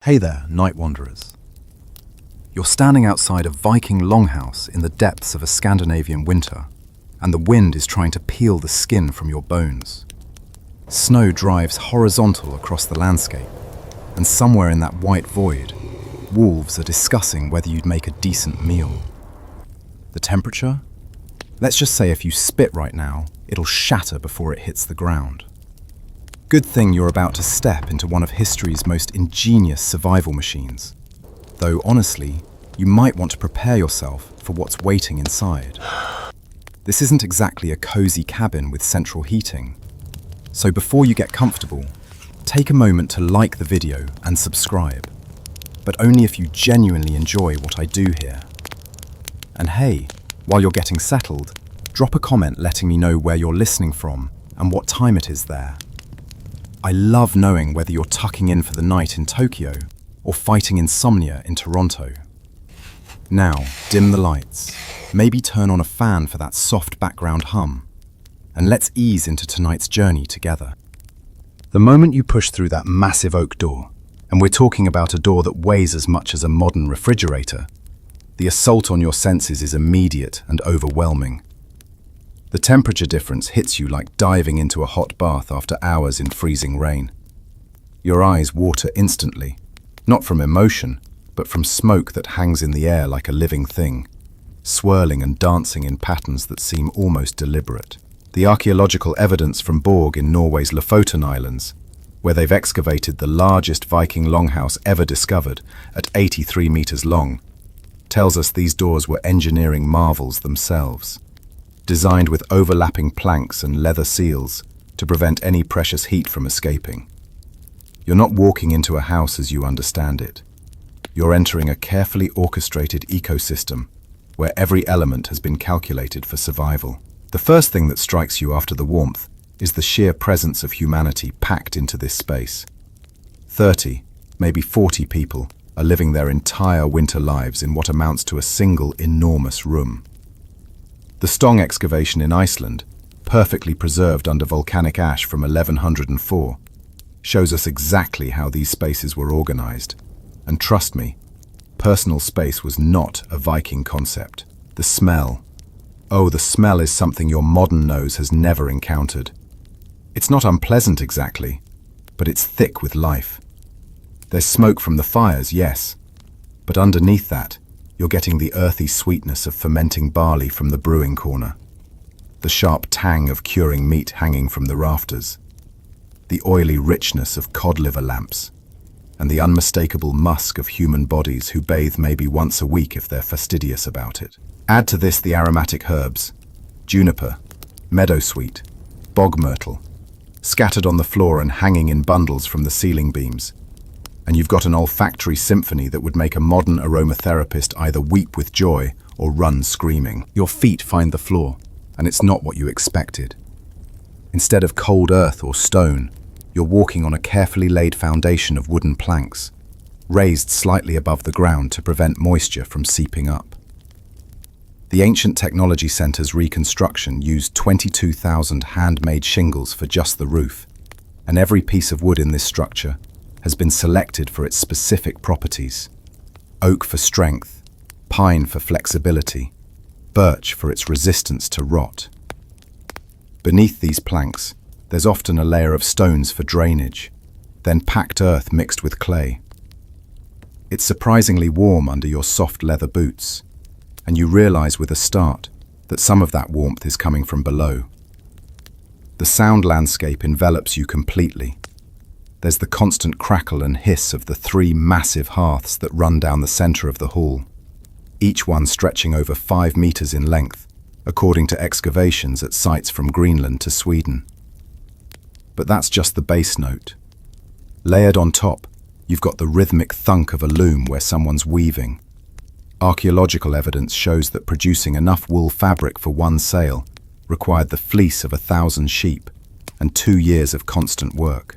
Hey there, night wanderers. You're standing outside a Viking longhouse in the depths of a Scandinavian winter, and the wind is trying to peel the skin from your bones. Snow drives horizontal across the landscape, and somewhere in that white void, wolves are discussing whether you'd make a decent meal. The temperature? Let's just say if you spit right now, it'll shatter before it hits the ground. Good thing you're about to step into one of history's most ingenious survival machines. Though honestly, you might want to prepare yourself for what's waiting inside. This isn't exactly a cozy cabin with central heating. So before you get comfortable, take a moment to like the video and subscribe. But only if you genuinely enjoy what I do here. And hey, while you're getting settled, drop a comment letting me know where you're listening from and what time it is there. I love knowing whether you're tucking in for the night in Tokyo or fighting insomnia in Toronto. Now, dim the lights, maybe turn on a fan for that soft background hum, and let's ease into tonight's journey together. The moment you push through that massive oak door, and we're talking about a door that weighs as much as a modern refrigerator, the assault on your senses is immediate and overwhelming. The temperature difference hits you like diving into a hot bath after hours in freezing rain. Your eyes water instantly, not from emotion, but from smoke that hangs in the air like a living thing, swirling and dancing in patterns that seem almost deliberate. The archaeological evidence from Borg in Norway's Lofoten Islands, where they've excavated the largest Viking longhouse ever discovered at 83 meters long, tells us these doors were engineering marvels themselves. Designed with overlapping planks and leather seals to prevent any precious heat from escaping. You're not walking into a house as you understand it. You're entering a carefully orchestrated ecosystem where every element has been calculated for survival. The first thing that strikes you after the warmth is the sheer presence of humanity packed into this space. 30, maybe 40 people are living their entire winter lives in what amounts to a single enormous room. The Stong excavation in Iceland, perfectly preserved under volcanic ash from 1104, shows us exactly how these spaces were organized. And trust me, personal space was not a Viking concept. The smell. Oh, the smell is something your modern nose has never encountered. It's not unpleasant exactly, but it's thick with life. There's smoke from the fires, yes, but underneath that, you're getting the earthy sweetness of fermenting barley from the brewing corner, the sharp tang of curing meat hanging from the rafters, the oily richness of cod liver lamps, and the unmistakable musk of human bodies who bathe maybe once a week if they're fastidious about it. Add to this the aromatic herbs, juniper, meadowsweet, bog myrtle, scattered on the floor and hanging in bundles from the ceiling beams, and you've got an olfactory symphony that would make a modern aromatherapist either weep with joy or run screaming. Your feet find the floor, and it's not what you expected. Instead of cold earth or stone, you're walking on a carefully laid foundation of wooden planks, raised slightly above the ground to prevent moisture from seeping up. The Ancient Technology Centre's reconstruction used 22,000 handmade shingles for just the roof, and every piece of wood in this structure has been selected for its specific properties. Oak for strength, pine for flexibility, birch for its resistance to rot. Beneath these planks, there's often a layer of stones for drainage, then packed earth mixed with clay. It's surprisingly warm under your soft leather boots, and you realize with a start that some of that warmth is coming from below. The sound landscape envelops you completely. There's the constant crackle and hiss of the 3 massive hearths that run down the center of the hall, each one stretching over 5 meters in length, according to excavations at sites from Greenland to Sweden. But that's just the bass note. Layered on top, you've got the rhythmic thunk of a loom where someone's weaving. Archaeological evidence shows that producing enough wool fabric for one sail required the fleece of 1,000 sheep and 2 years of constant work.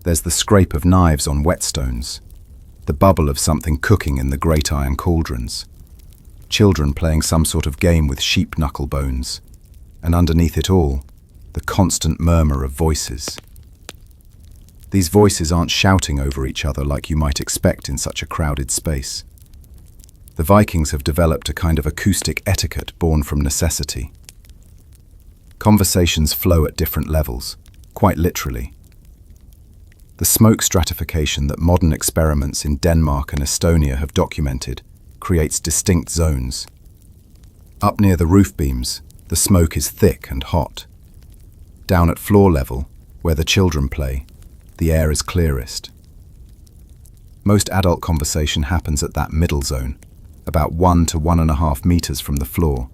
There's the scrape of knives on whetstones, the bubble of something cooking in the great iron cauldrons, children playing some sort of game with sheep knuckle bones, and underneath it all, the constant murmur of voices. These voices aren't shouting over each other like you might expect in such a crowded space. The Vikings have developed a kind of acoustic etiquette born from necessity. Conversations flow at different levels, quite literally. The smoke stratification that modern experiments in Denmark and Estonia have documented creates distinct zones. Up near the roof beams, the smoke is thick and hot. Down at floor level, where the children play, the air is clearest. Most adult conversation happens at that middle zone, about 1 to 1.5 meters from the floor,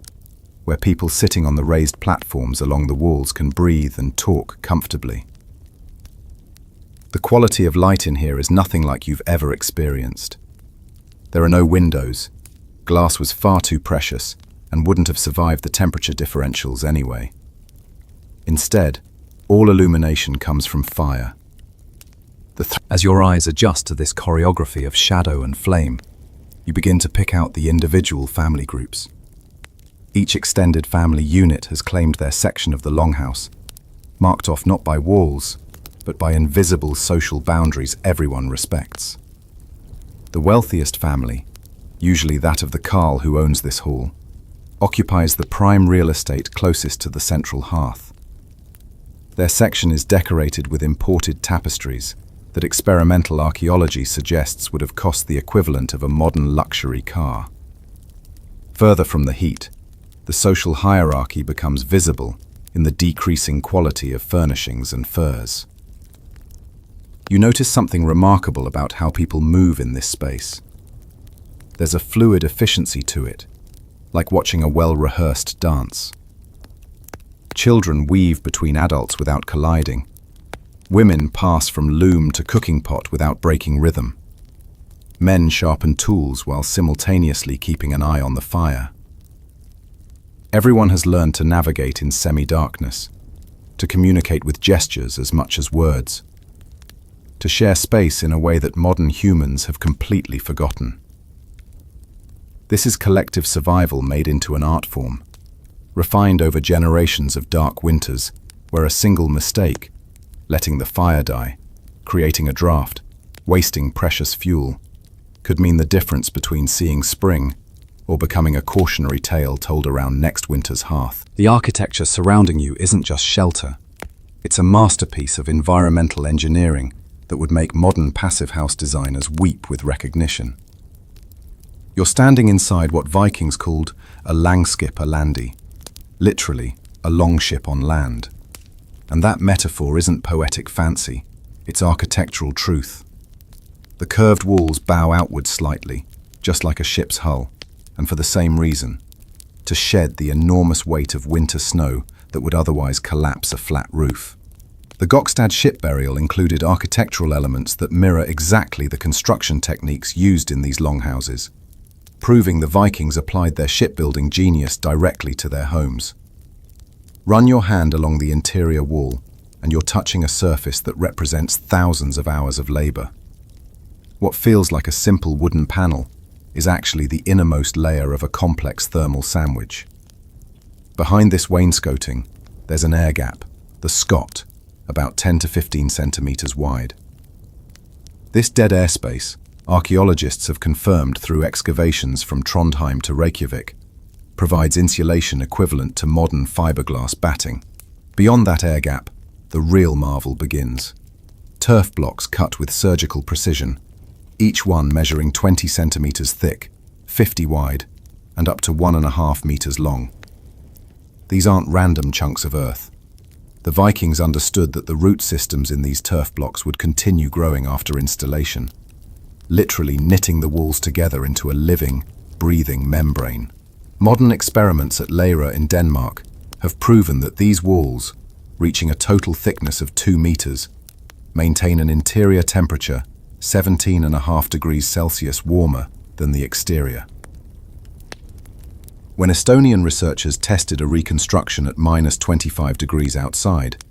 where people sitting on the raised platforms along the walls can breathe and talk comfortably. The quality of light in here is nothing like you've ever experienced. There are no windows. Glass was far too precious and wouldn't have survived the temperature differentials anyway. Instead, all illumination comes from fire. As your eyes adjust to this choreography of shadow and flame, you begin to pick out the individual family groups. Each extended family unit has claimed their section of the longhouse, marked off not by walls, but by invisible social boundaries everyone respects. The wealthiest family, usually that of the Carl who owns this hall, occupies the prime real estate closest to the central hearth. Their section is decorated with imported tapestries that experimental archaeology suggests would have cost the equivalent of a modern luxury car. Further from the heat, the social hierarchy becomes visible in the decreasing quality of furnishings and furs. You notice something remarkable about how people move in this space. There's a fluid efficiency to it, like watching a well-rehearsed dance. Children weave between adults without colliding. Women pass from loom to cooking pot without breaking rhythm. Men sharpen tools while simultaneously keeping an eye on the fire. Everyone has learned to navigate in semi-darkness, to communicate with gestures as much as words, to share space in a way that modern humans have completely forgotten. This is collective survival made into an art form, refined over generations of dark winters where a single mistake, letting the fire die, creating a draft, wasting precious fuel, could mean the difference between seeing spring or becoming a cautionary tale told around next winter's hearth. The architecture surrounding you isn't just shelter. It's a masterpiece of environmental engineering that would make modern passive house designers weep with recognition. You're standing inside what Vikings called a langskip a landi, literally a longship on land. And that metaphor isn't poetic fancy, it's architectural truth. The curved walls bow outwards slightly, just like a ship's hull, and for the same reason, to shed the enormous weight of winter snow that would otherwise collapse a flat roof. The Gokstad ship burial included architectural elements that mirror exactly the construction techniques used in these longhouses, proving the Vikings applied their shipbuilding genius directly to their homes. Run your hand along the interior wall, and you're touching a surface that represents thousands of hours of labor. What feels like a simple wooden panel is actually the innermost layer of a complex thermal sandwich. Behind this wainscoting, there's an air gap, the scot, about 10 to 15 centimeters wide. This dead airspace, archaeologists have confirmed through excavations from Trondheim to Reykjavik, provides insulation equivalent to modern fiberglass batting. Beyond that air gap, the real marvel begins. Turf blocks cut with surgical precision, each one measuring 20 centimeters thick, 50 wide, and up to 1.5 meters long. These aren't random chunks of earth. The Vikings understood that the root systems in these turf blocks would continue growing after installation, literally knitting the walls together into a living, breathing membrane. Modern experiments at Leira in Denmark have proven that these walls, reaching a total thickness of 2 meters, maintain an interior temperature 17.5 degrees Celsius warmer than the exterior. When Estonian researchers tested a reconstruction at -25 degrees outside,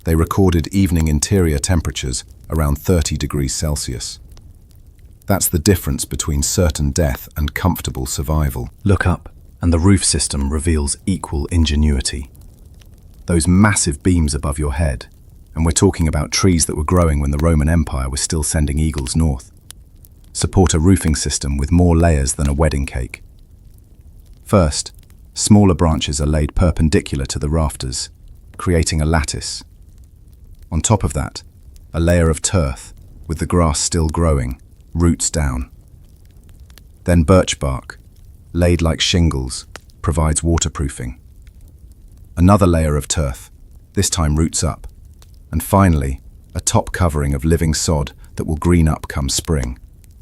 they recorded evening interior temperatures around 30 degrees Celsius. That's the difference between certain death and comfortable survival. Look up, and the roof system reveals equal ingenuity. Those massive beams above your head, And we're talking about trees that were growing when the Roman Empire was still sending eagles north. Support a roofing system with more layers than a wedding cake. First, smaller branches are laid perpendicular to the rafters, creating a lattice. On top of that, a layer of turf, with the grass still growing, roots down. Then birch bark, laid like shingles, provides waterproofing. Another layer of turf, this time roots up. And finally, a top covering of living sod that will green up come spring,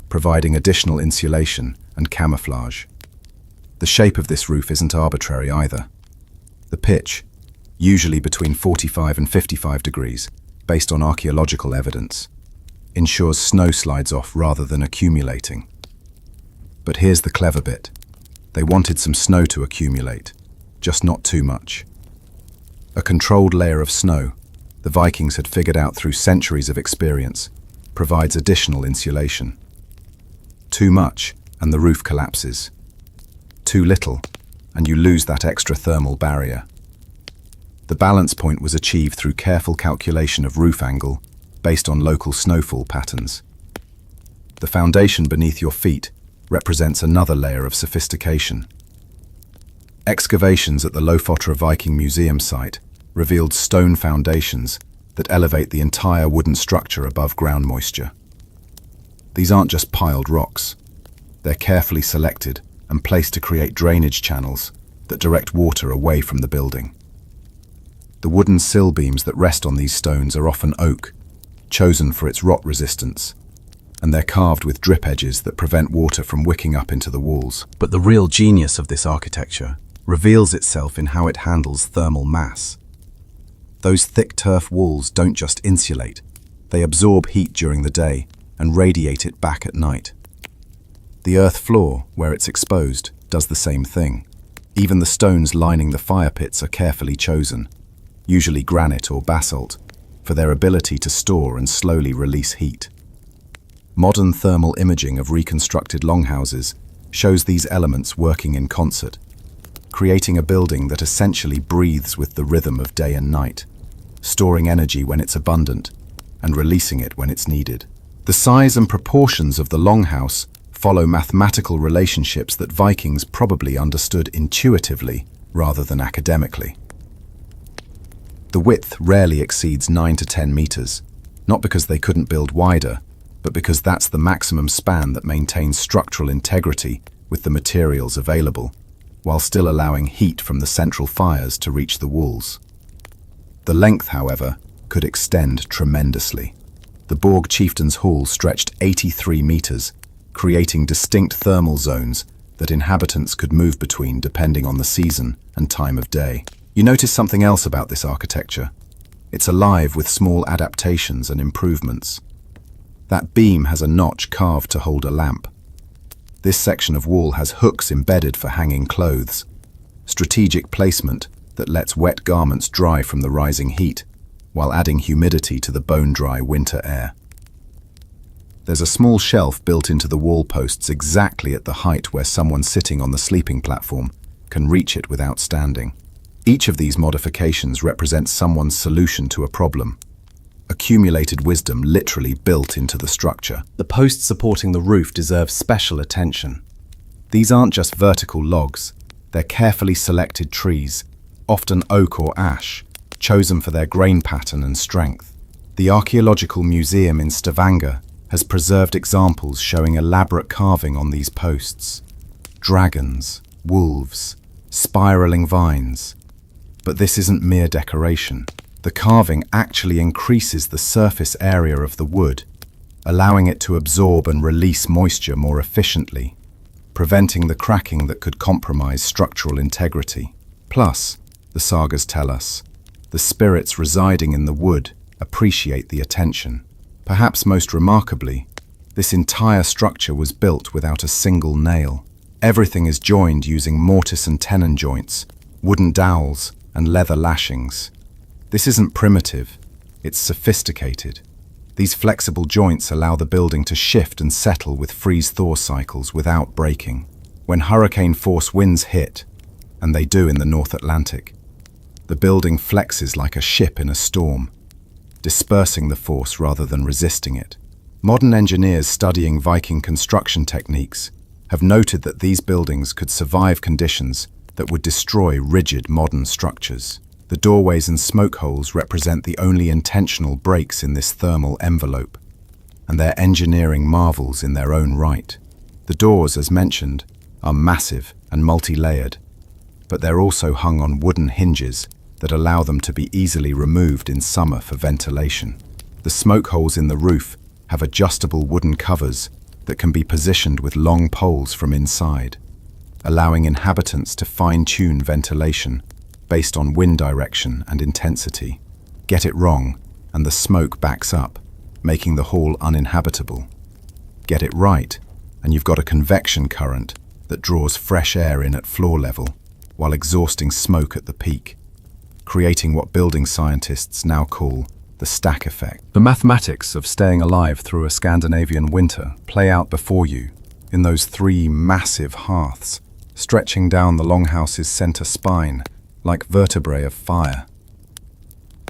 providing additional insulation and camouflage. The shape of this roof isn't arbitrary either. The pitch, usually between 45 and 55 degrees, based on archaeological evidence, ensures snow slides off rather than accumulating. But here's the clever bit. They wanted some snow to accumulate, just not too much. A controlled layer of snow, the Vikings had figured out through centuries of experience, provides additional insulation. Too much, and the roof collapses. Too little, and you lose that extra thermal barrier. The balance point was achieved through careful calculation of roof angle based on local snowfall patterns. The foundation beneath your feet represents another layer of sophistication. Excavations at the Lofotra Viking Museum site revealed stone foundations that elevate the entire wooden structure above ground moisture. These aren't just piled rocks. They're carefully selected and placed to create drainage channels that direct water away from the building. The wooden sill beams that rest on these stones are often oak, chosen for its rot resistance, and they're carved with drip edges that prevent water from wicking up into the walls. But the real genius of this architecture reveals itself in how it handles thermal mass. Those thick turf walls don't just insulate, they absorb heat during the day and radiate it back at night. The earth floor, where it's exposed, does the same thing. Even the stones lining the fire pits are carefully chosen, usually granite or basalt, for their ability to store and slowly release heat. Modern thermal imaging of reconstructed longhouses shows these elements working in concert, creating a building that essentially breathes with the rhythm of day and night, storing energy when it's abundant and releasing it when it's needed. The size and proportions of the longhouse follow mathematical relationships that Vikings probably understood intuitively rather than academically. The width rarely exceeds 9 to 10 meters, not because they couldn't build wider, but because that's the maximum span that maintains structural integrity with the materials available, while still allowing heat from the central fires to reach the walls. The length, however, could extend tremendously. The Borg Chieftain's Hall stretched 83 meters, creating distinct thermal zones that inhabitants could move between depending on the season and time of day. You notice something else about this architecture. It's alive with small adaptations and improvements. That beam has a notch carved to hold a lamp. This section of wall has hooks embedded for hanging clothes. Strategic placement that lets wet garments dry from the rising heat, while adding humidity to the bone-dry winter air. There's a small shelf built into the wall posts exactly at the height where someone sitting on the sleeping platform can reach it without standing. Each of these modifications represents someone's solution to a problem. Accumulated wisdom literally built into the structure. The posts supporting the roof deserve special attention. These aren't just vertical logs, they're carefully selected trees, often oak or ash, chosen for their grain pattern and strength. The Archaeological Museum in Stavanger has preserved examples showing elaborate carving on these posts. Dragons, wolves, spiraling vines. But this isn't mere decoration. The carving actually increases the surface area of the wood, allowing it to absorb and release moisture more efficiently, preventing the cracking that could compromise structural integrity. Plus, the sagas tell us, the spirits residing in the wood appreciate the attention. Perhaps most remarkably, this entire structure was built without a single nail. Everything is joined using mortise and tenon joints, wooden dowels, and leather lashings. This isn't primitive, it's sophisticated. These flexible joints allow the building to shift and settle with freeze-thaw cycles without breaking. When hurricane-force winds hit, and they do in the North Atlantic, the building flexes like a ship in a storm. dispersing the force rather than resisting it. Modern engineers studying Viking construction techniques have noted that these buildings could survive conditions that would destroy rigid modern structures. The doorways and smoke holes represent the only intentional breaks in this thermal envelope, and they're engineering marvels in their own right. The doors, as mentioned, are massive and multi-layered, but they're also hung on wooden hinges that allow them to be easily removed in summer for ventilation. The smoke holes in the roof have adjustable wooden covers that can be positioned with long poles from inside, allowing inhabitants to fine-tune ventilation based on wind direction and intensity. Get it wrong, and the smoke backs up, making the hall uninhabitable. Get it right, and you've got a convection current that draws fresh air in at floor level while exhausting smoke at the peak, creating what building scientists now call the stack effect. The mathematics of staying alive through a Scandinavian winter play out before you in those three massive hearths stretching down the Longhouse's center spine like vertebrae of fire.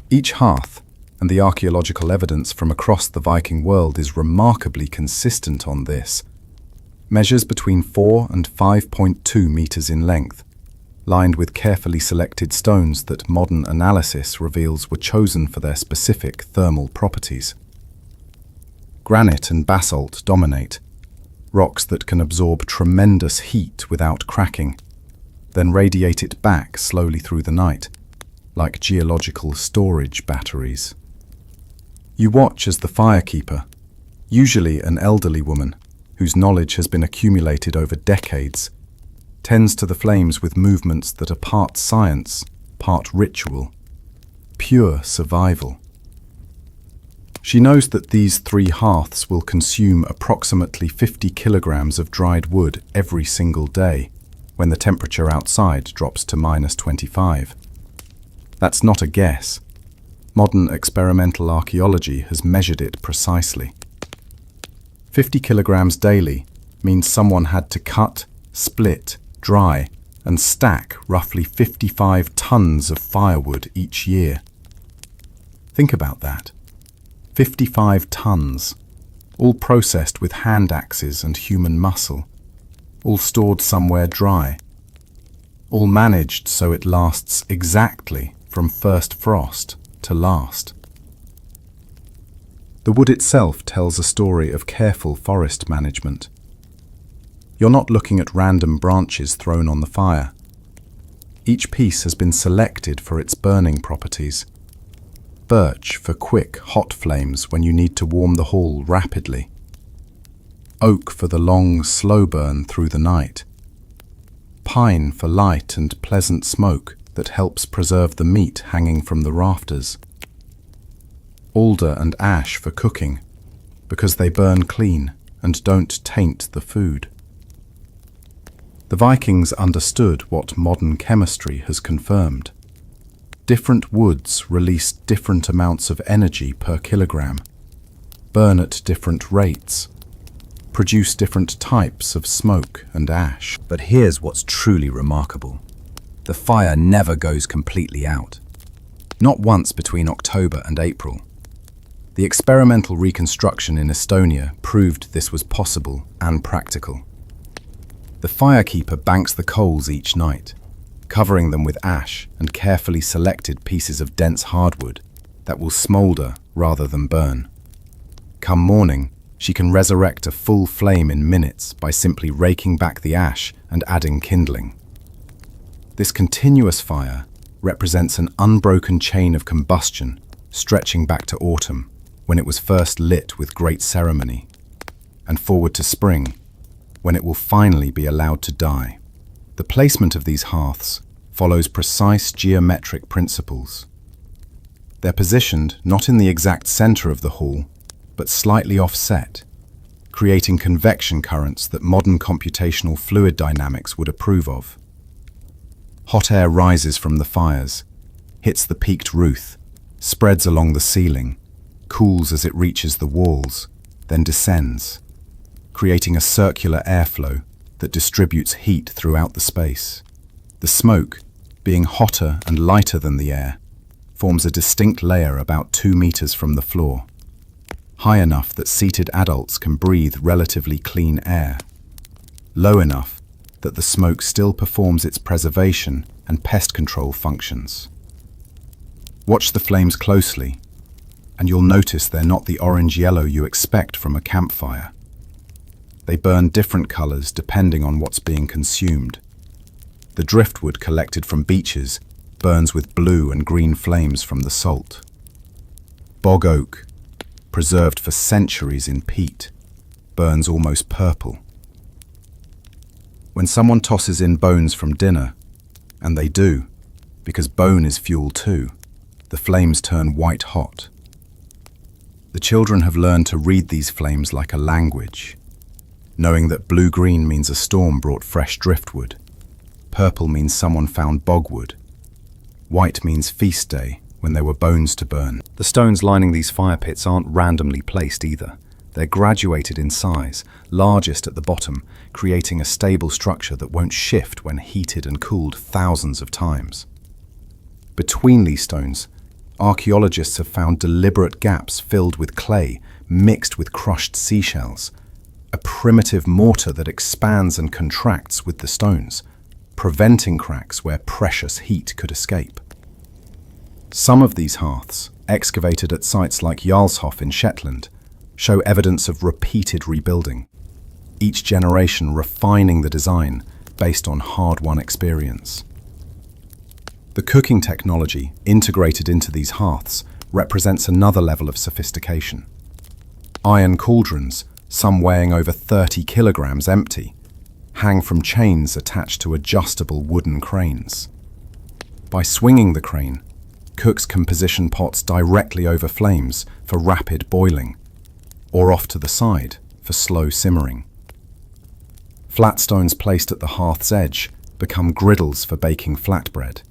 Each hearth, and the archaeological evidence from across the Viking world is remarkably consistent on this, measures between 4 and 5.2 meters in length, lined with carefully selected stones that modern analysis reveals were chosen for their specific thermal properties. Granite and basalt dominate, rocks that can absorb tremendous heat without cracking, then radiate it back slowly through the night, like geological storage batteries. You watch as the firekeeper, usually an elderly woman whose knowledge has been accumulated over decades, tends to the flames with movements that are part science, part ritual, pure survival. She knows that these three hearths will consume approximately 50 kilograms of dried wood every single day when the temperature outside drops to -25. That's not a guess. Modern experimental archaeology has measured it precisely. 50 kilograms daily means someone had to cut, split, dry, and stack roughly 55 tons of firewood each year. Think about that. 55 tons, all processed with hand axes and human muscle, all stored somewhere dry, all managed so it lasts exactly from first frost to last. The wood itself tells a story of careful forest management. You're not looking at random branches thrown on the fire. Each piece has been selected for its burning properties. Birch for quick, hot flames when you need to warm the hall rapidly. Oak for the long, slow burn through the night. Pine for light and pleasant smoke that helps preserve the meat hanging from the rafters. Alder and ash for cooking, because they burn clean and don't taint the food. The Vikings understood what modern chemistry has confirmed. Different woods release different amounts of energy per kilogram, burn at different rates, produce different types of smoke and ash. But here's what's truly remarkable. The fire never goes completely out. Not once between October and April. The experimental reconstruction in Estonia proved this was possible and practical. The firekeeper banks the coals each night, covering them with ash and carefully selected pieces of dense hardwood that will smoulder rather than burn. Come morning, she can resurrect a full flame in minutes by simply raking back the ash and adding kindling. This continuous fire represents an unbroken chain of combustion stretching back to autumn, when it was first lit with great ceremony, and forward to spring, when it will finally be allowed to die. The placement of these hearths follows precise geometric principles. They're positioned not in the exact center of the hall, but slightly offset, creating convection currents that modern computational fluid dynamics would approve of. Hot air rises from the fires, hits the peaked roof, spreads along the ceiling, cools as it reaches the walls, then descends, creating a circular airflow that distributes heat throughout the space. The smoke, being hotter and lighter than the air, forms a distinct layer about 2 meters from the floor, high enough that seated adults can breathe relatively clean air, low enough that the smoke still performs its preservation and pest control functions. Watch the flames closely, and you'll notice they're not the orange-yellow you expect from a campfire. They burn different colors depending on what's being consumed. The driftwood collected from beaches burns with blue and green flames from the salt. Bog oak, preserved for centuries in peat, burns almost purple. When someone tosses in bones from dinner, and they do, because bone is fuel too, the flames turn white hot. The children have learned to read these flames like a language, knowing that blue-green means a storm brought fresh driftwood, purple means someone found bogwood, white means feast day when there were bones to burn. The stones lining these fire pits aren't randomly placed either. They're graduated in size, largest at the bottom, creating a stable structure that won't shift when heated and cooled thousands of times. Between these stones, archaeologists have found deliberate gaps filled with clay mixed with crushed seashells, a primitive mortar that expands and contracts with the stones, preventing cracks where precious heat could escape. Some of these hearths, excavated at sites like Jarlshof in Shetland, show evidence of repeated rebuilding, each generation refining the design based on hard-won experience. The cooking technology integrated into these hearths represents another level of sophistication. Iron cauldrons, some weighing over 30 kilograms empty, hang from chains attached to adjustable wooden cranes. By swinging the crane, cooks can position pots directly over flames for rapid boiling, or off to the side for slow simmering. Flat stones placed at the hearth's edge become griddles for baking flatbread.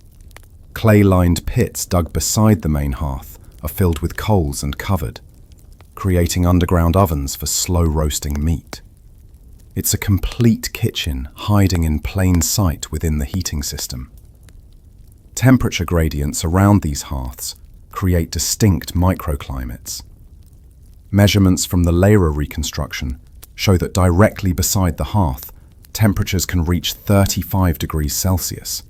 Clay-lined pits dug beside the main hearth are filled with coals and covered, creating underground ovens for slow roasting meat. It's a complete kitchen hiding in plain sight within the heating system. Temperature gradients around these hearths create distinct microclimates. Measurements from the Lehrer reconstruction show that directly beside the hearth, temperatures can reach 35 degrees Celsius.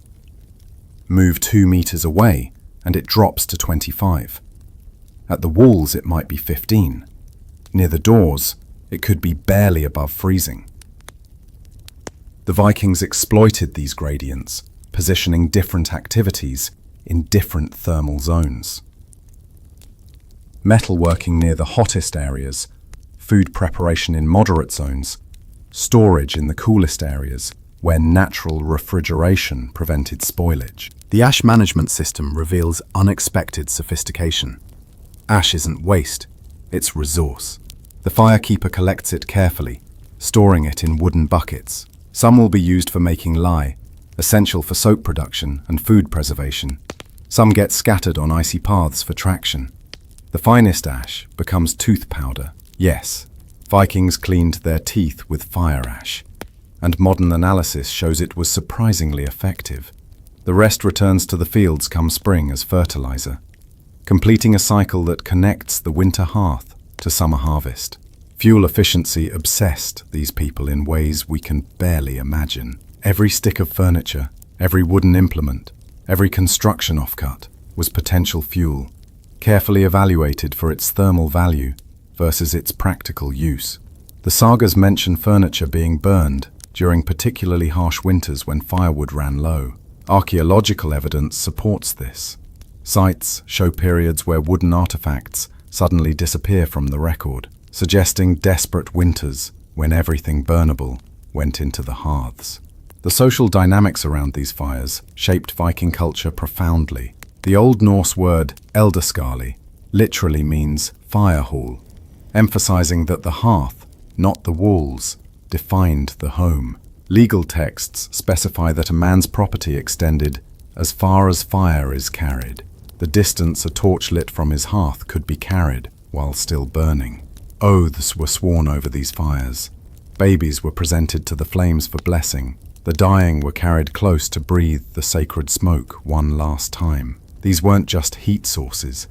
Move 2 meters away and it drops to 25. At the walls it might be 15. Near the doors, it could be barely above freezing. The Vikings exploited these gradients, positioning different activities in different thermal zones. Metalworking near the hottest areas, food preparation in moderate zones, storage in the coolest areas, where natural refrigeration prevented spoilage. The ash management system reveals unexpected sophistication. Ash isn't waste, it's resource. The firekeeper collects it carefully, storing it in wooden buckets. Some will be used for making lye, essential for soap production and food preservation. Some get scattered on icy paths for traction. The finest ash becomes tooth powder. Yes, Vikings cleaned their teeth with fire ash, and modern analysis shows it was surprisingly effective. The rest returns to the fields come spring as fertilizer, completing a cycle that connects the winter hearth to summer harvest. Fuel efficiency obsessed these people in ways we can barely imagine. Every stick of furniture, every wooden implement, every construction offcut was potential fuel, carefully evaluated for its thermal value versus its practical use. The sagas mention furniture being burned during particularly harsh winters when firewood ran low. Archaeological evidence supports this. Sites show periods where wooden artifacts suddenly disappear from the record, suggesting desperate winters when everything burnable went into the hearths. The social dynamics around these fires shaped Viking culture profoundly. The Old Norse word elderskali literally means fire hall, emphasizing that the hearth, not the walls, defined the home. Legal texts specify that a man's property extended as far as fire is carried. The distance a torch lit from his hearth could be carried while still burning. Oaths were sworn over these fires. Babies were presented to the flames for blessing. The dying were carried close to breathe the sacred smoke one last time. These weren't just heat sources,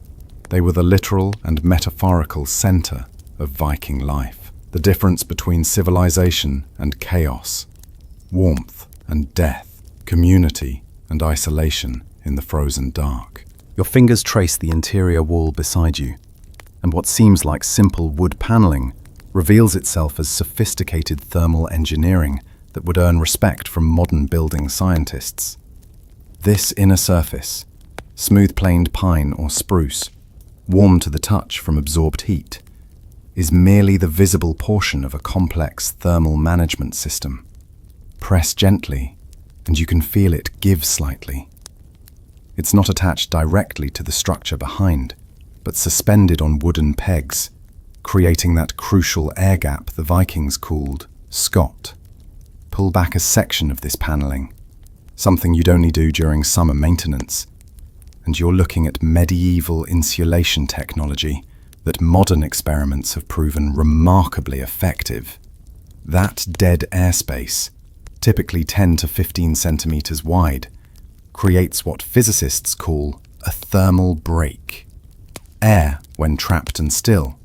they were the literal and metaphorical center of Viking life. The difference between civilization and chaos, warmth and death, community and isolation in the frozen dark. Your fingers trace the interior wall beside you, and what seems like simple wood paneling reveals itself as sophisticated thermal engineering that would earn respect from modern building scientists. This inner surface, smooth-planed pine or spruce, warm to the touch from absorbed heat, is merely the visible portion of a complex thermal management system. Press gently, and you can feel it give slightly. It's not attached directly to the structure behind, but suspended on wooden pegs, creating that crucial air gap the Vikings called scot. Pull back a section of this paneling, something you'd only do during summer maintenance, and you're looking at medieval insulation technology that modern experiments have proven remarkably effective. That dead airspace, typically 10 to 15 centimeters wide, creates what physicists call a thermal break. Air, when trapped and still,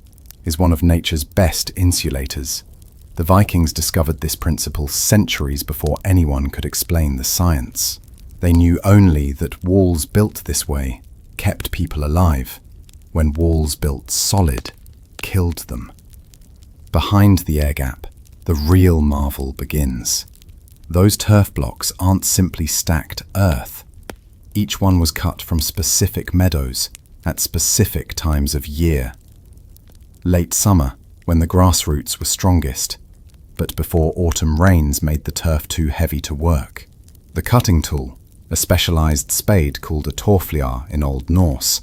is one of nature's best insulators. The Vikings discovered this principle centuries before anyone could explain the science. They knew only that walls built this way kept people alive, when walls built solid killed them. Behind the air gap, the real marvel begins. Those turf blocks aren't simply stacked earth. Each one was cut from specific meadows at specific times of year. Late summer, when the grass roots were strongest, but before autumn rains made the turf too heavy to work. The cutting tool, a specialized spade called a torfliar in Old Norse,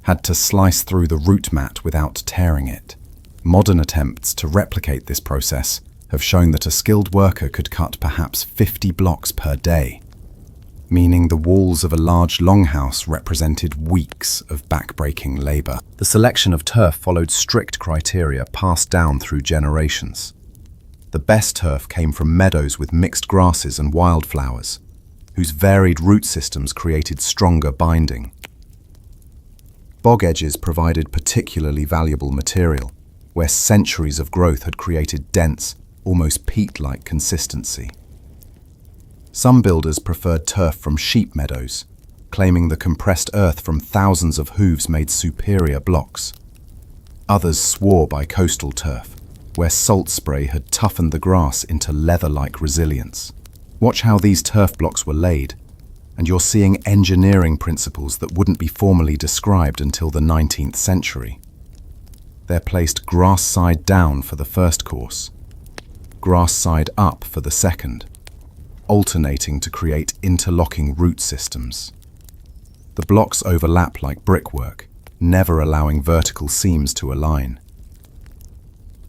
had to slice through the root mat without tearing it. Modern attempts to replicate this process have shown that a skilled worker could cut perhaps 50 blocks per day, meaning the walls of a large longhouse represented weeks of back-breaking labor. The selection of turf followed strict criteria passed down through generations. The best turf came from meadows with mixed grasses and wildflowers, whose varied root systems created stronger binding. Bog edges provided particularly valuable material, where centuries of growth had created dense, almost peat-like consistency. Some builders preferred turf from sheep meadows, claiming the compressed earth from thousands of hooves made superior blocks. Others swore by coastal turf, where salt spray had toughened the grass into leather-like resilience. Watch how these turf blocks were laid, and you're seeing engineering principles that wouldn't be formally described until the 19th century. They're placed grass side down for the first course, grass side up for the second, alternating to create interlocking root systems. The blocks overlap like brickwork, never allowing vertical seams to align.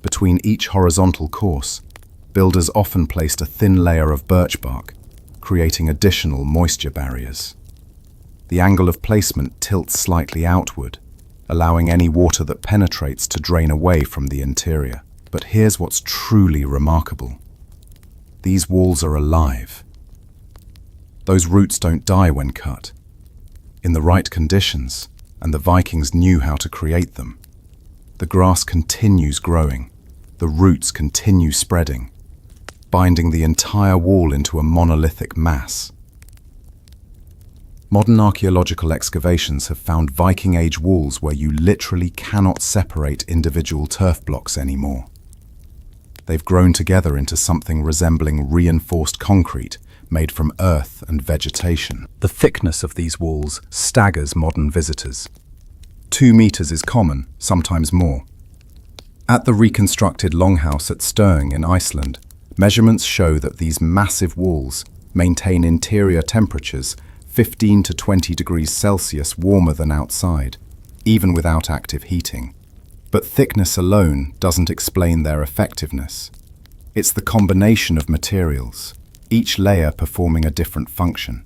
Between each horizontal course, builders often placed a thin layer of birch bark, creating additional moisture barriers. The angle of placement tilts slightly outward, allowing any water that penetrates to drain away from the interior. But here's what's truly remarkable. These walls are alive. Those roots don't die when cut. In the right conditions, and the Vikings knew how to create them, the grass continues growing, the roots continue spreading, binding the entire wall into a monolithic mass. Modern archaeological excavations have found Viking Age walls where you literally cannot separate individual turf blocks anymore. They've grown together into something resembling reinforced concrete made from earth and vegetation. The thickness of these walls staggers modern visitors. 2 meters is common, sometimes more. At the reconstructed Longhouse at Stöng in Iceland, measurements show that these massive walls maintain interior temperatures 15 to 20 degrees Celsius warmer than outside, even without active heating. But thickness alone doesn't explain their effectiveness. It's the combination of materials, each layer performing a different function.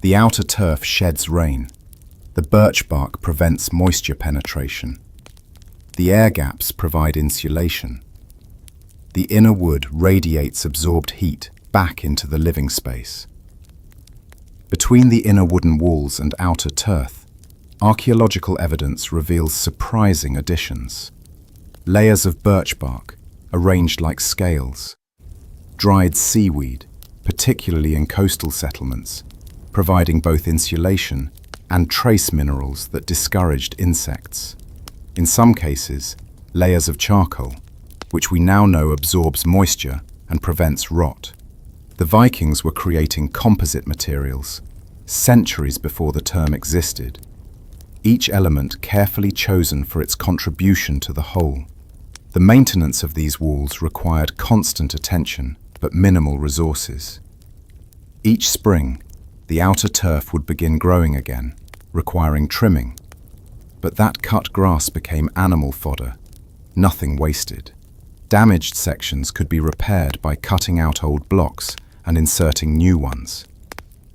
The outer turf sheds rain. The birch bark prevents moisture penetration. The air gaps provide insulation. The inner wood radiates absorbed heat back into the living space. Between the inner wooden walls and outer turf, archaeological evidence reveals surprising additions. Layers of birch bark, arranged like scales. Dried seaweed, particularly in coastal settlements, providing both insulation and trace minerals that discouraged insects. In some cases, layers of charcoal, which we now know absorbs moisture and prevents rot. The Vikings were creating composite materials centuries before the term existed, each element carefully chosen for its contribution to the whole. The maintenance of these walls required constant attention but minimal resources. Each spring, the outer turf would begin growing again, requiring trimming. But that cut grass became animal fodder, nothing wasted. Damaged sections could be repaired by cutting out old blocks and inserting new ones.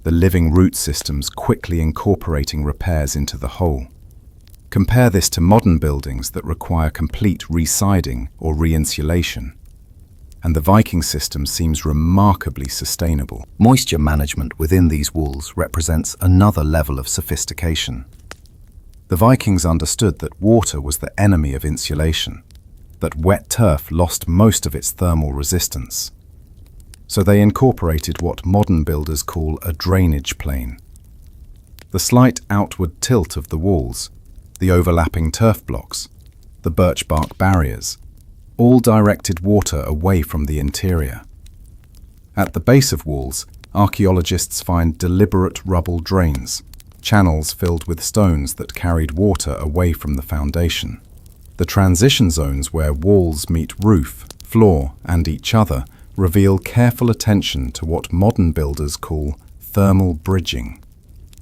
The living root systems quickly incorporating repairs into the whole. Compare this to modern buildings that require complete re-siding or re-insulation. And the Viking system seems remarkably sustainable. Moisture management within these walls represents another level of sophistication. The Vikings understood that water was the enemy of insulation, that wet turf lost most of its thermal resistance. So they incorporated what modern builders call a drainage plane. The slight outward tilt of the walls, the overlapping turf blocks, the birch bark barriers, all directed water away from the interior. At the base of walls, archaeologists find deliberate rubble drains, channels filled with stones that carried water away from the foundation. The transition zones where walls meet roof, floor, and each other reveal careful attention to what modern builders call thermal bridging.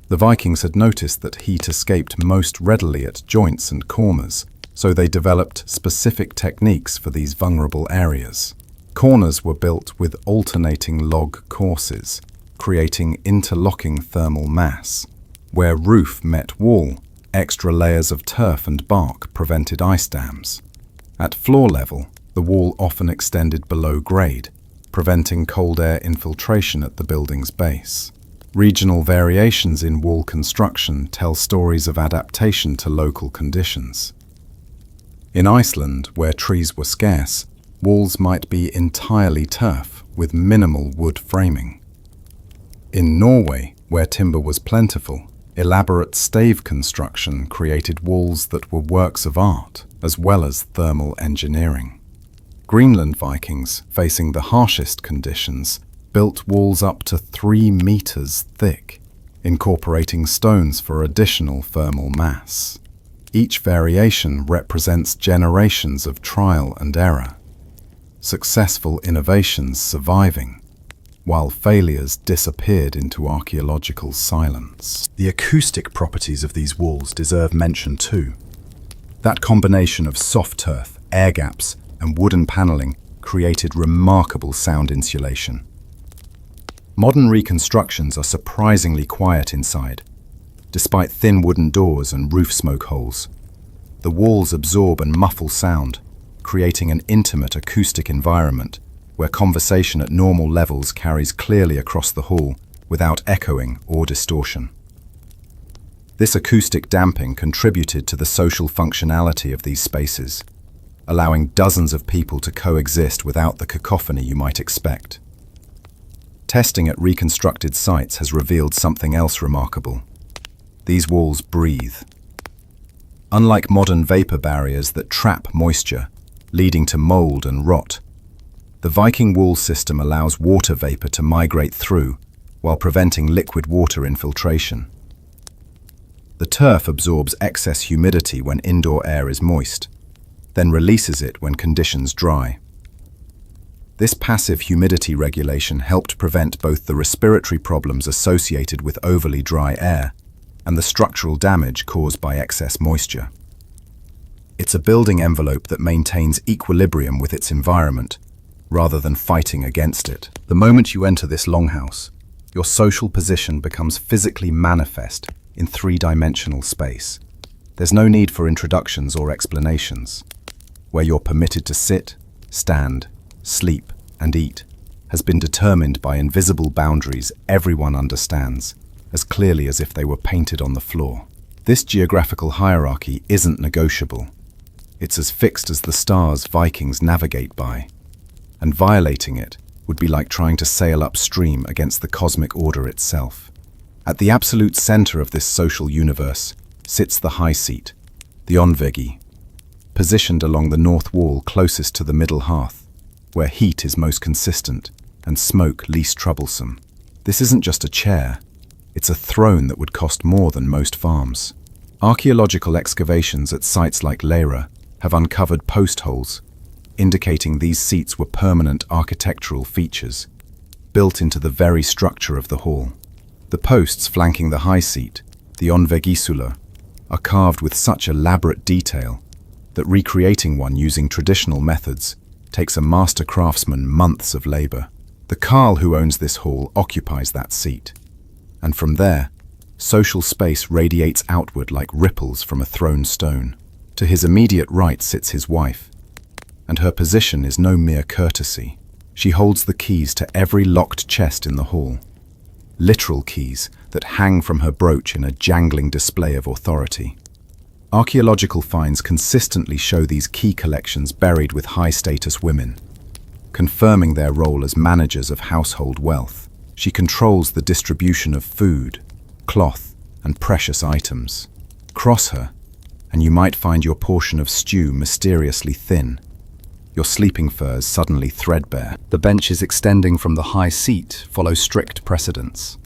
The Vikings had noticed that heat escaped most readily at joints and corners, so they developed specific techniques for these vulnerable areas. Corners were built with alternating log courses, creating interlocking thermal mass. Where roof met wall, extra layers of turf and bark prevented ice dams. At floor level, the wall often extended below grade, preventing cold air infiltration at the building's base. Regional variations in wall construction tell stories of adaptation to local conditions. In Iceland, where trees were scarce, walls might be entirely turf with minimal wood framing. In Norway, where timber was plentiful, elaborate stave construction created walls that were works of art as well as thermal engineering. Greenland Vikings, facing the harshest conditions, built walls up to 3 meters thick, incorporating stones for additional thermal mass. Each variation represents generations of trial and error, successful innovations surviving, while failures disappeared into archaeological silence. The acoustic properties of these walls deserve mention too. That combination of soft turf, air gaps, and wooden paneling created remarkable sound insulation. Modern reconstructions are surprisingly quiet inside, despite thin wooden doors and roof smoke holes. The walls absorb and muffle sound, creating an intimate acoustic environment where conversation at normal levels carries clearly across the hall without echoing or distortion. This acoustic damping contributed to the social functionality of these spaces, allowing dozens of people to coexist without the cacophony you might expect. Testing at reconstructed sites has revealed something else remarkable. These walls breathe. Unlike modern vapor barriers that trap moisture, leading to mold and rot, the Viking wall system allows water vapor to migrate through while preventing liquid water infiltration. The turf absorbs excess humidity when indoor air is moist, then releases it when conditions dry. This passive humidity regulation helped prevent both the respiratory problems associated with overly dry air and the structural damage caused by excess moisture. It's a building envelope that maintains equilibrium with its environment, rather than fighting against it. The moment you enter this longhouse, your social position becomes physically manifest in 3-dimensional space. There's no need for introductions or explanations. Where you're permitted to sit, stand, sleep, and eat has been determined by invisible boundaries everyone understands, as clearly as if they were painted on the floor. This geographical hierarchy isn't negotiable. It's as fixed as the stars Vikings navigate by, and violating it would be like trying to sail upstream against the cosmic order itself. At the absolute center of this social universe sits the high seat, the onvegi, positioned along the north wall closest to the middle hearth, where heat is most consistent and smoke least troublesome. This isn't just a chair, it's a throne that would cost more than most farms. Archaeological excavations at sites like Lera have uncovered post holes, indicating these seats were permanent architectural features, built into the very structure of the hall. The posts flanking the high seat, the onvegisula, are carved with such elaborate detail that recreating one using traditional methods takes a master craftsman months of labor. The Carl who owns this hall occupies that seat, and from there, social space radiates outward like ripples from a thrown stone. To his immediate right sits his wife, and her position is no mere courtesy. She holds the keys to every locked chest in the hall, literal keys that hang from her brooch in a jangling display of authority. Archaeological finds consistently show these key collections buried with high-status women, confirming their role as managers of household wealth. She controls the distribution of food, cloth, and precious items. Cross her, and you might find your portion of stew mysteriously thin, your sleeping furs suddenly threadbare. The benches extending from the high seat follow strict precedents.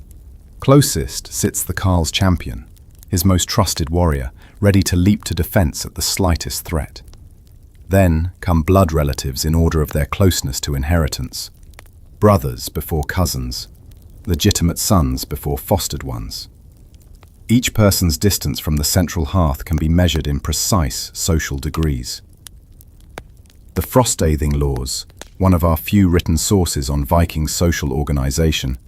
Closest sits the Carl's champion, his most trusted warrior, ready to leap to defense at the slightest threat. Then come blood relatives in order of their closeness to inheritance. Brothers before cousins, legitimate sons before fostered ones. Each person's distance from the central hearth can be measured in precise social degrees. The Frostdathing laws, one of our few written sources on Viking social organization,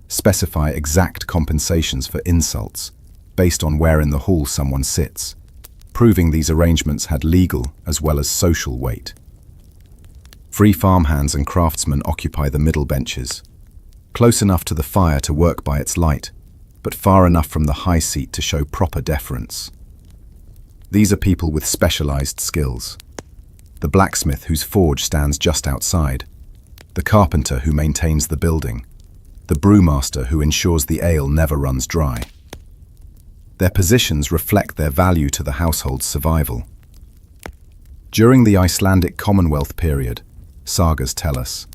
specify exact compensations for insults based on where in the hall someone sits, proving these arrangements had legal as well as social weight. Free farmhands and craftsmen occupy the middle benches, close enough to the fire to work by its light, but far enough from the high seat to show proper deference. These are people with specialized skills. The blacksmith whose forge stands just outside, the carpenter who maintains the building, the brewmaster who ensures the ale never runs dry. Their positions reflect their value to the household's survival. During the Icelandic Commonwealth period, sagas tell us,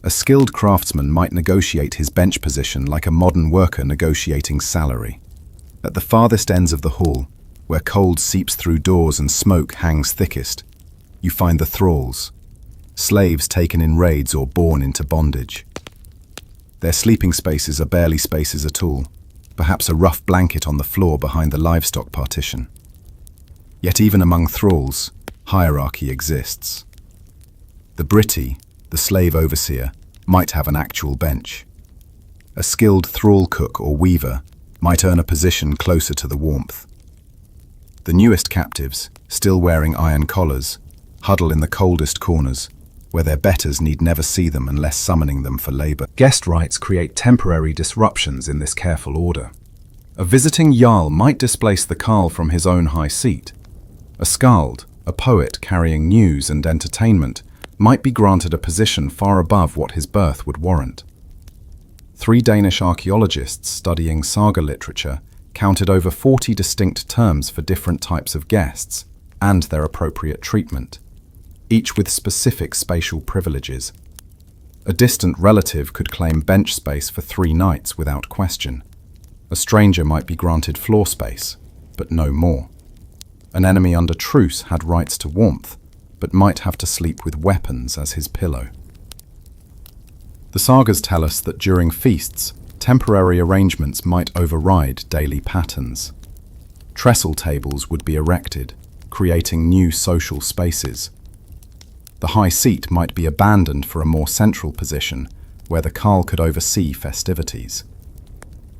a skilled craftsman might negotiate his bench position like a modern worker negotiating salary. At the farthest ends of the hall, where cold seeps through doors and smoke hangs thickest, you find the thralls, slaves taken in raids or born into bondage. Their sleeping spaces are barely spaces at all, perhaps a rough blanket on the floor behind the livestock partition. Yet even among thralls, hierarchy exists. The Britty, the slave overseer, might have an actual bench. A skilled thrall cook or weaver might earn a position closer to the warmth. The newest captives, still wearing iron collars, huddle in the coldest corners, where their betters need never see them unless summoning them for labor. Guest rights create temporary disruptions in this careful order. A visiting jarl might displace the carl from his own high seat. A skald, a poet carrying news and entertainment, might be granted a position far above what his birth would warrant. 3 Danish archaeologists studying saga literature counted over 40 distinct terms for different types of guests and their appropriate treatment, each with specific spatial privileges. A distant relative could claim bench space for 3 nights without question. A stranger might be granted floor space, but no more. An enemy under truce had rights to warmth, but might have to sleep with weapons as his pillow. The sagas tell us that during feasts, temporary arrangements might override daily patterns. Trestle tables would be erected, creating new social spaces. The high seat might be abandoned for a more central position, where the carl could oversee festivities.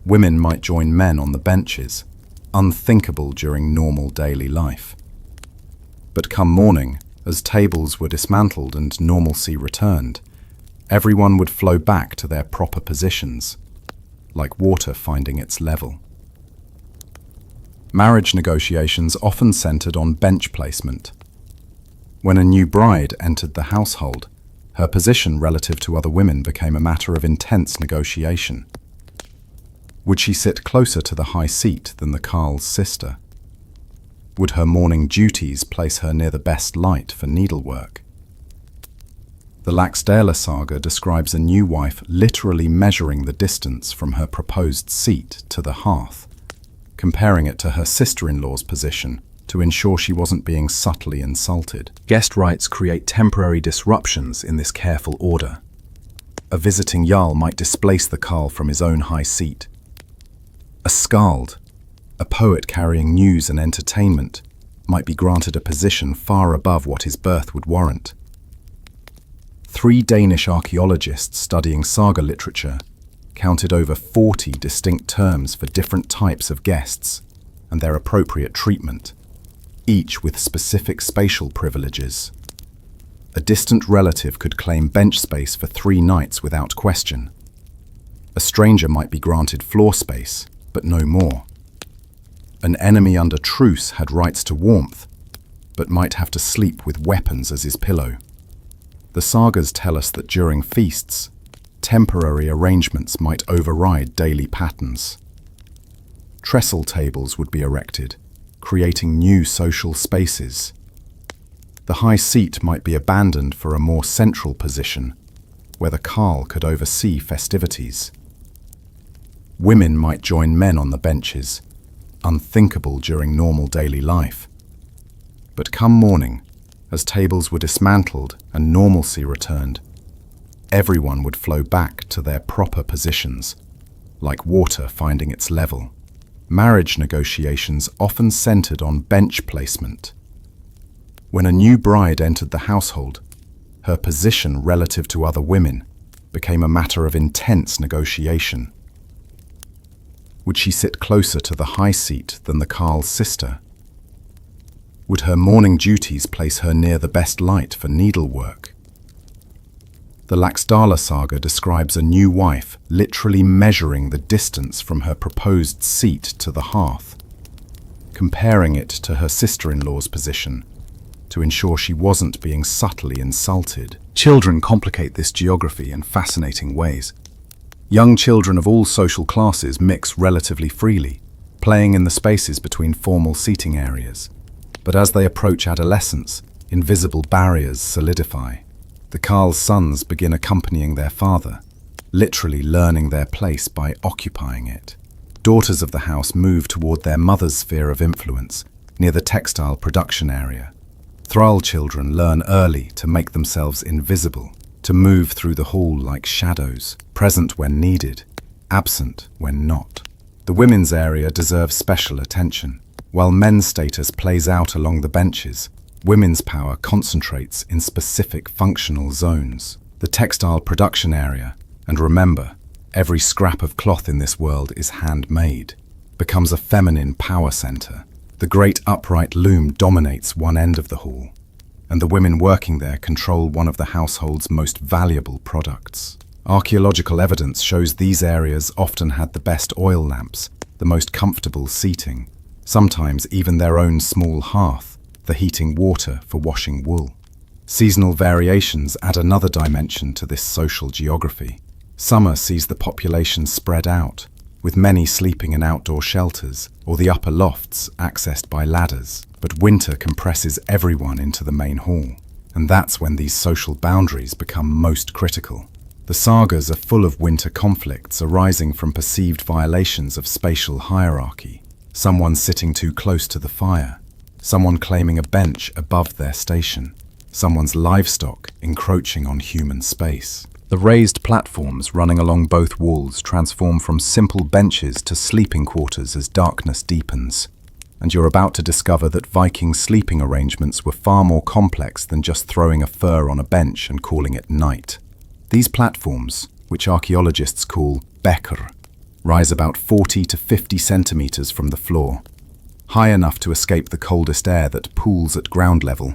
Women might join men on the benches, unthinkable during normal daily life. But come morning, as tables were dismantled and normalcy returned, everyone would flow back to their proper positions. like water finding its level. Marriage negotiations often centered on bench placement. When a new bride entered the household, her position relative to other women became a matter of intense negotiation. Would she sit closer to the high seat than the carle's sister? Would her morning duties place her near the best light for needlework? The Laxdæla saga describes a new wife literally measuring the distance from her proposed seat to the hearth, comparing it to her sister-in-law's position to ensure she wasn't being subtly insulted. Guest rights create temporary disruptions in this careful order. A visiting jarl might displace the carle from his own high seat. A skald, a poet carrying news and entertainment, might be granted a position far above what his birth would warrant. 3 Danish archaeologists studying saga literature counted over 40 distinct terms for different types of guests and their appropriate treatment, each with specific spatial privileges. A distant relative could claim bench space for 3 nights without question. A stranger might be granted floor space, but no more. An enemy under truce had rights to warmth, but might have to sleep with weapons as his pillow. The sagas tell us that during feasts, temporary arrangements might override daily patterns. Trestle tables would be erected, creating new social spaces. The high seat might be abandoned for a more central position, where the carle could oversee festivities. Women might join men on the benches, unthinkable during normal daily life. But come morning, as tables were dismantled and normalcy returned, everyone would flow back to their proper positions, like water finding its level. Marriage negotiations often centered on bench placement. When a new bride entered the household, her position relative to other women became a matter of intense negotiation. Would she sit closer to the high seat than the carle's sister? Would her morning duties place her near the best light for needlework? The Laxdæla saga describes a new wife literally measuring the distance from her proposed seat to the hearth, comparing it to her sister-in-law's position to ensure she wasn't being subtly insulted. Children complicate this geography in fascinating ways. Young children of all social classes mix relatively freely, playing in the spaces between formal seating areas. But as they approach adolescence, invisible barriers solidify. The carle's sons begin accompanying their father, literally learning their place by occupying it. Daughters of the house move toward their mother's sphere of influence, near the textile production area. Thrall children learn early to make themselves invisible, to move through the hall like shadows, present when needed, absent when not. The women's area deserves special attention. While men's status plays out along the benches, women's power concentrates in specific functional zones. The textile production area, and remember, every scrap of cloth in this world is handmade, becomes a feminine power center. The great upright loom dominates one end of the hall, and the women working there control one of the household's most valuable products. Archaeological evidence shows these areas often had the best oil lamps, the most comfortable seating, sometimes even their own small hearth for heating water for washing wool. Seasonal variations add another dimension to this social geography. Summer sees the population spread out, with many sleeping in outdoor shelters or the upper lofts accessed by ladders. But winter compresses everyone into the main hall, and that's when these social boundaries become most critical. The sagas are full of winter conflicts arising from perceived violations of spatial hierarchy. Someone sitting too close to the fire, someone claiming a bench above their station, someone's livestock encroaching on human space. The raised platforms running along both walls transform from simple benches to sleeping quarters as darkness deepens. And you're about to discover that Viking sleeping arrangements were far more complex than just throwing a fur on a bench and calling it night. These platforms, which archaeologists call bekkr, rise about 40 to 50 centimeters from the floor, high enough to escape the coldest air that pools at ground level,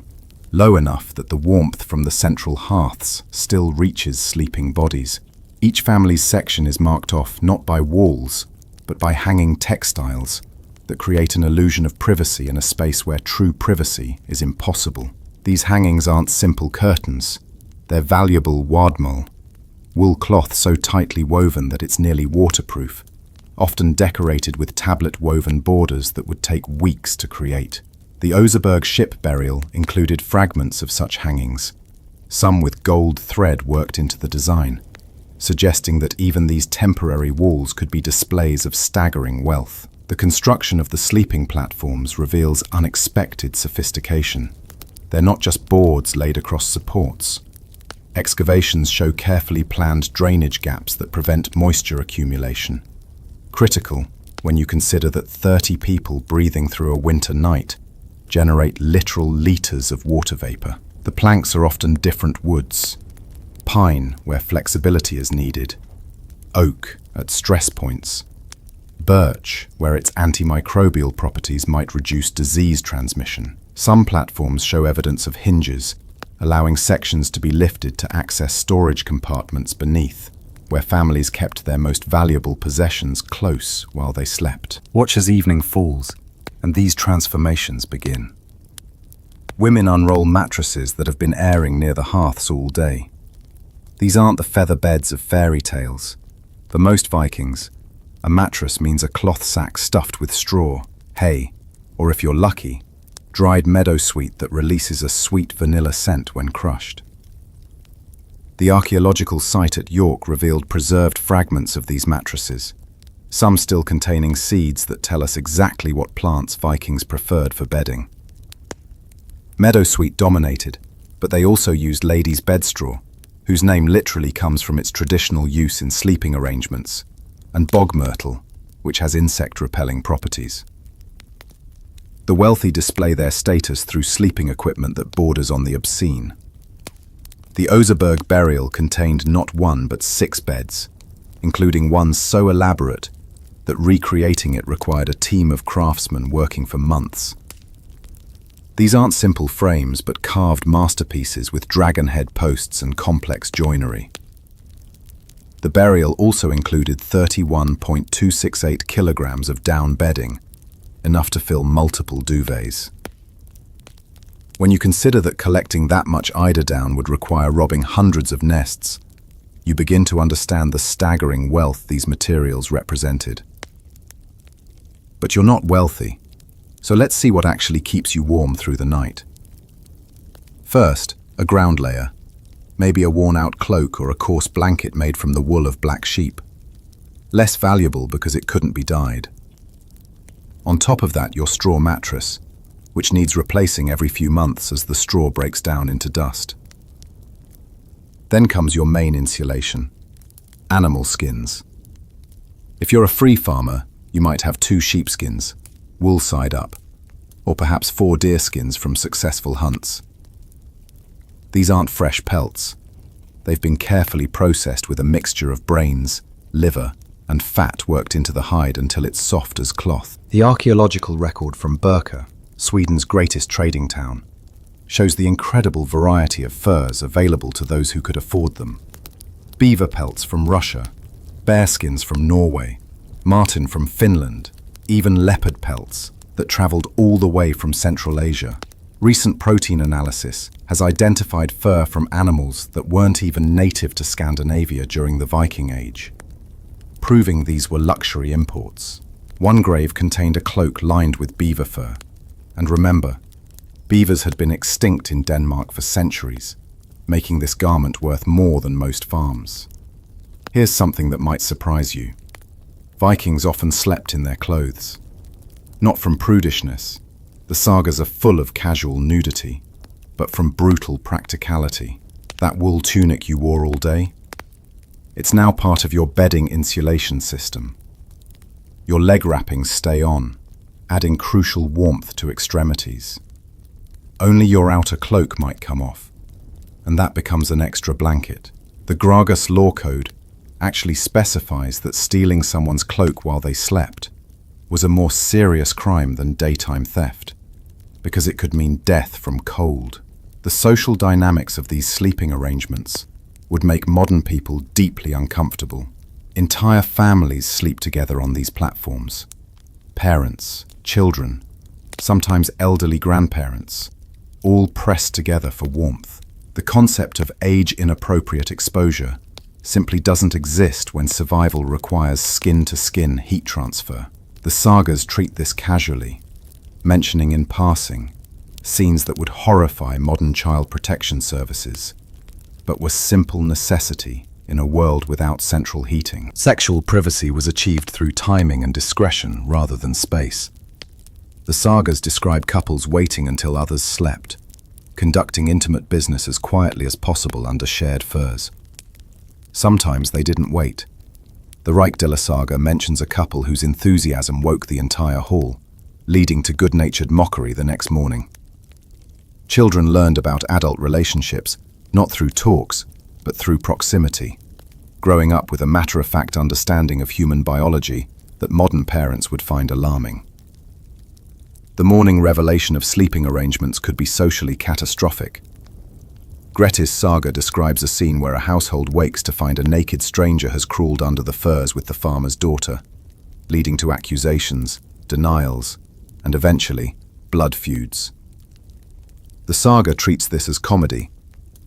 low enough that the warmth from the central hearths still reaches sleeping bodies. Each family's section is marked off not by walls, but by hanging textiles that create an illusion of privacy in a space where true privacy is impossible. These hangings aren't simple curtains. They're valuable wadmal, wool cloth so tightly woven that it's nearly waterproof, often decorated with tablet-woven borders that would take weeks to create. The Oseberg ship burial included fragments of such hangings, some with gold thread worked into the design, suggesting that even these temporary walls could be displays of staggering wealth. The construction of the sleeping platforms reveals unexpected sophistication. They're not just boards laid across supports. Excavations show carefully planned drainage gaps that prevent moisture accumulation. Critical when you consider that 30 people breathing through a winter night generate literal liters of water vapor. The planks are often different woods. Pine, where flexibility is needed. Oak, at stress points. Birch, where its antimicrobial properties might reduce disease transmission. Some platforms show evidence of hinges, allowing sections to be lifted to access storage compartments beneath, where families kept their most valuable possessions close while they slept. Watch as evening falls, and these transformations begin. Women unroll mattresses that have been airing near the hearths all day. These aren't the feather beds of fairy tales. For most Vikings, a mattress means a cloth sack stuffed with straw, hay, or if you're lucky, dried meadowsweet that releases a sweet vanilla scent when crushed. The archaeological site at York revealed preserved fragments of these mattresses, some still containing seeds that tell us exactly what plants Vikings preferred for bedding. Meadowsweet dominated, but they also used ladies' bedstraw, whose name literally comes from its traditional use in sleeping arrangements, and bog myrtle, which has insect-repelling properties. The wealthy display their status through sleeping equipment that borders on the obscene. The Oseberg burial contained not one but 6 beds, including one so elaborate that recreating it required a team of craftsmen working for months. These aren't simple frames but carved masterpieces with dragon head posts and complex joinery. The burial also included 31.268 kilograms of down bedding, enough to fill multiple duvets. When you consider that collecting that much eider down would require robbing hundreds of nests, you begin to understand the staggering wealth these materials represented. But you're not wealthy, so let's see what actually keeps you warm through the night. First, a ground layer, maybe a worn-out cloak or a coarse blanket made from the wool of black sheep. Less valuable because it couldn't be dyed. On top of that, your straw mattress, which needs replacing every few months as the straw breaks down into dust. Then comes your main insulation, animal skins. If you're a free farmer, you might have 2 sheepskins, wool side up, or perhaps 4 deer skins from successful hunts. These aren't fresh pelts. They've been carefully processed with a mixture of brains, liver, and fat worked into the hide until it's soft as cloth. The archaeological record from Birka, Sweden's greatest trading town, shows the incredible variety of furs available to those who could afford them. Beaver pelts from Russia, bearskins from Norway, marten from Finland, even leopard pelts that traveled all the way from Central Asia. Recent protein analysis has identified fur from animals that weren't even native to Scandinavia during the Viking Age, proving these were luxury imports. One grave contained a cloak lined with beaver fur. And remember, beavers had been extinct in Denmark for centuries, making this garment worth more than most farms. Here's something that might surprise you. Vikings often slept in their clothes. Not from prudishness, the sagas are full of casual nudity, but from brutal practicality. That wool tunic you wore all day? It's now part of your bedding insulation system. Your leg wrappings stay on, adding crucial warmth to extremities. Only your outer cloak might come off, and that becomes an extra blanket. The Gragas law code actually specifies that stealing someone's cloak while they slept was a more serious crime than daytime theft, because it could mean death from cold. The social dynamics of these sleeping arrangements would make modern people deeply uncomfortable. Entire families sleep together on these platforms. Parents, children, sometimes elderly grandparents, all pressed together for warmth. The concept of age-inappropriate exposure simply doesn't exist when survival requires skin-to-skin heat transfer. The sagas treat this casually, mentioning in passing scenes that would horrify modern child protection services, but were simple necessity in a world without central heating. Sexual privacy was achieved through timing and discretion rather than space. The sagas describe couples waiting until others slept, conducting intimate business as quietly as possible under shared furs. Sometimes they didn't wait. The Reykjala saga mentions a couple whose enthusiasm woke the entire hall, leading to good-natured mockery the next morning. Children learned about adult relationships, not through talks, but through proximity, growing up with a matter-of-fact understanding of human biology that modern parents would find alarming. The morning revelation of sleeping arrangements could be socially catastrophic. Gretti's saga describes a scene where a household wakes to find a naked stranger has crawled under the furs with the farmer's daughter, leading to accusations, denials, and eventually, blood feuds. The saga treats this as comedy,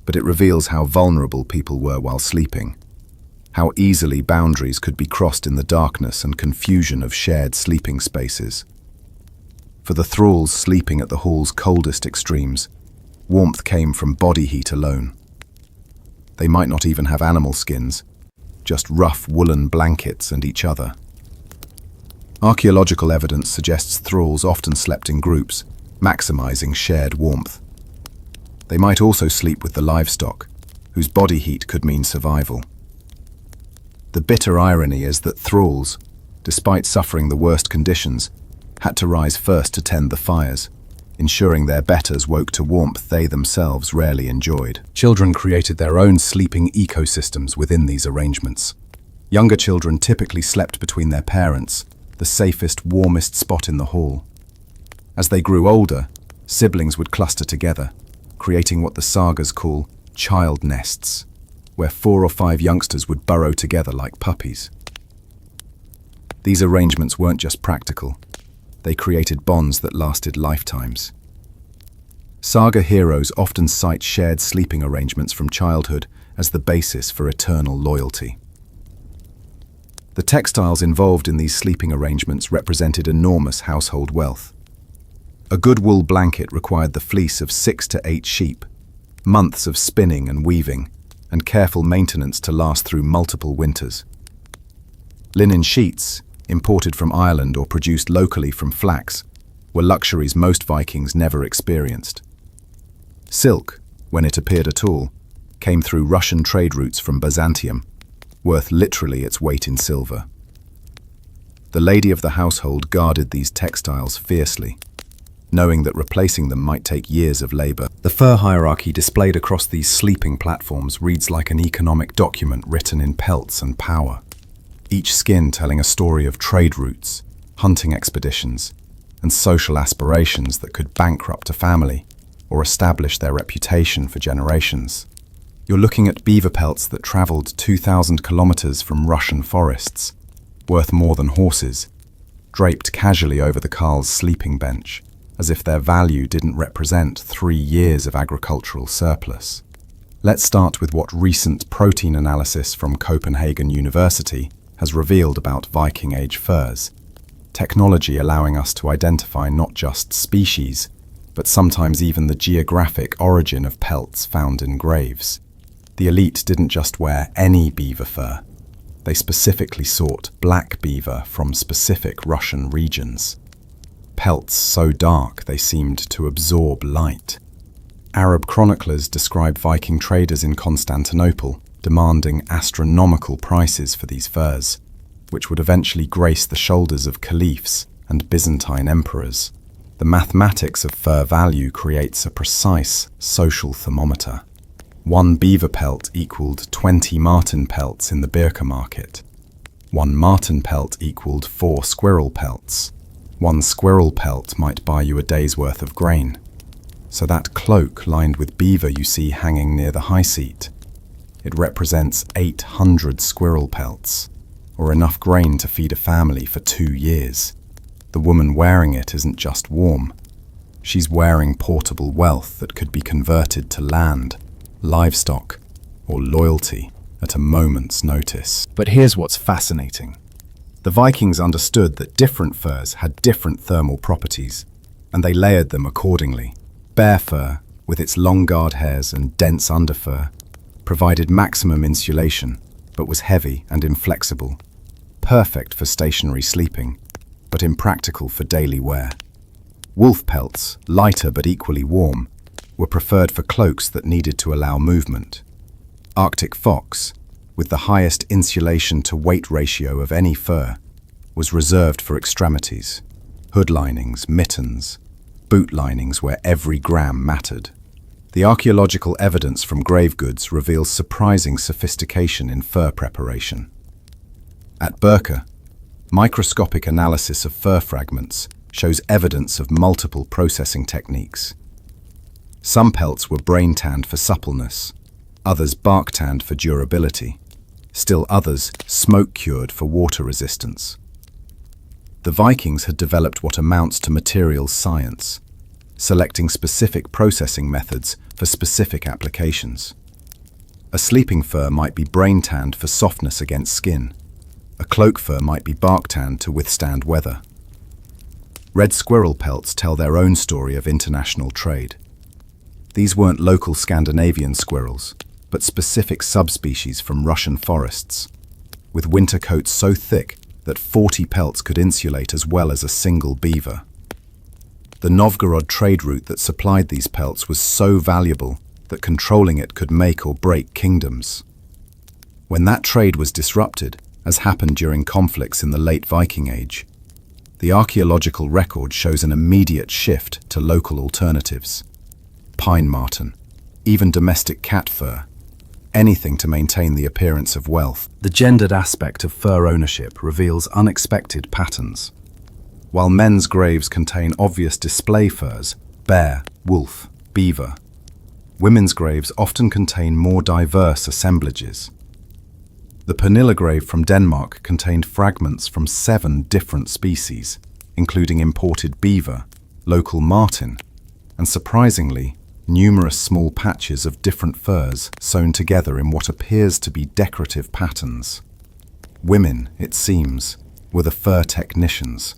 but it reveals how vulnerable people were while sleeping, how easily boundaries could be crossed in the darkness and confusion of shared sleeping spaces. For the thralls sleeping at the hall's coldest extremes, warmth came from body heat alone. They might not even have animal skins, just rough woolen blankets and each other. Archaeological evidence suggests thralls often slept in groups, maximizing shared warmth. They might also sleep with the livestock, whose body heat could mean survival. The bitter irony is that thralls, despite suffering the worst conditions, had to rise first to tend the fires, ensuring their betters woke to warmth they themselves rarely enjoyed. Children created their own sleeping ecosystems within these arrangements. Younger children typically slept between their parents, the safest, warmest spot in the hall. As they grew older, siblings would cluster together, creating what the sagas call child nests, where 4 or 5 youngsters would burrow together like puppies. These arrangements weren't just practical, they created bonds that lasted lifetimes. Saga heroes often cite shared sleeping arrangements from childhood as the basis for eternal loyalty. The textiles involved in these sleeping arrangements represented enormous household wealth. A good wool blanket required the fleece of 6 to 8 sheep, months of spinning and weaving, and careful maintenance to last through multiple winters. Linen sheets, imported from Ireland or produced locally from flax, were luxuries most Vikings never experienced. Silk, when it appeared at all, came through Russian trade routes from Byzantium, worth literally its weight in silver. The lady of the household guarded these textiles fiercely, knowing that replacing them might take years of labor. The fur hierarchy displayed across these sleeping platforms reads like an economic document written in pelts and power, each skin telling a story of trade routes, hunting expeditions, and social aspirations that could bankrupt a family or establish their reputation for generations. You're looking at beaver pelts that traveled 2,000 kilometers from Russian forests, worth more than horses, draped casually over the carl's sleeping bench, as if their value didn't represent 3 years of agricultural surplus. Let's start with what recent protein analysis from Copenhagen University has revealed about Viking-age furs, technology allowing us to identify not just species, but sometimes even the geographic origin of pelts found in graves. The elite didn't just wear any beaver fur. They specifically sought black beaver from specific Russian regions. Pelts so dark they seemed to absorb light. Arab chroniclers describe Viking traders in Constantinople demanding astronomical prices for these furs, which would eventually grace the shoulders of caliphs and Byzantine emperors. The mathematics of fur value creates a precise social thermometer. 1 beaver pelt equaled 20 marten pelts in the Birka market. 1 marten pelt equaled 4 squirrel pelts. 1 squirrel pelt might buy you a day's worth of grain. So that cloak lined with beaver you see hanging near the high seat, It represents 800 squirrel pelts, or enough grain to feed a family for 2 years. The woman wearing it isn't just warm. She's wearing portable wealth that could be converted to land, livestock, or loyalty at a moment's notice. But here's what's fascinating. The Vikings understood that different furs had different thermal properties, and they layered them accordingly. Bear fur, with its long guard hairs and dense underfur, provided maximum insulation, but was heavy and inflexible, perfect for stationary sleeping, but impractical for daily wear. Wolf pelts, lighter but equally warm, were preferred for cloaks that needed to allow movement. Arctic fox, with the highest insulation-to-weight ratio of any fur, was reserved for extremities, hood linings, mittens, boot linings where every gram mattered. The archaeological evidence from grave goods reveals surprising sophistication in fur preparation. At Birka, microscopic analysis of fur fragments shows evidence of multiple processing techniques. Some pelts were brain-tanned for suppleness, others bark-tanned for durability, still others smoke-cured for water resistance. The Vikings had developed what amounts to materials science, selecting specific processing methods for specific applications. A sleeping fur might be brain-tanned for softness against skin. A cloak fur might be bark-tanned to withstand weather. Red squirrel pelts tell their own story of international trade. These weren't local Scandinavian squirrels, but specific subspecies from Russian forests, with winter coats so thick that 40 pelts could insulate as well as a single beaver. The Novgorod trade route that supplied these pelts was so valuable that controlling it could make or break kingdoms. When that trade was disrupted, as happened during conflicts in the late Viking Age, the archaeological record shows an immediate shift to local alternatives. Pine marten, even domestic cat fur, anything to maintain the appearance of wealth. The gendered aspect of fur ownership reveals unexpected patterns. While men's graves contain obvious display furs, bear, wolf, beaver, women's graves often contain more diverse assemblages. The Pernilla grave from Denmark contained fragments from 7 different species, including imported beaver, local marten, and surprisingly, numerous small patches of different furs sewn together in what appears to be decorative patterns. Women, it seems, were the fur technicians,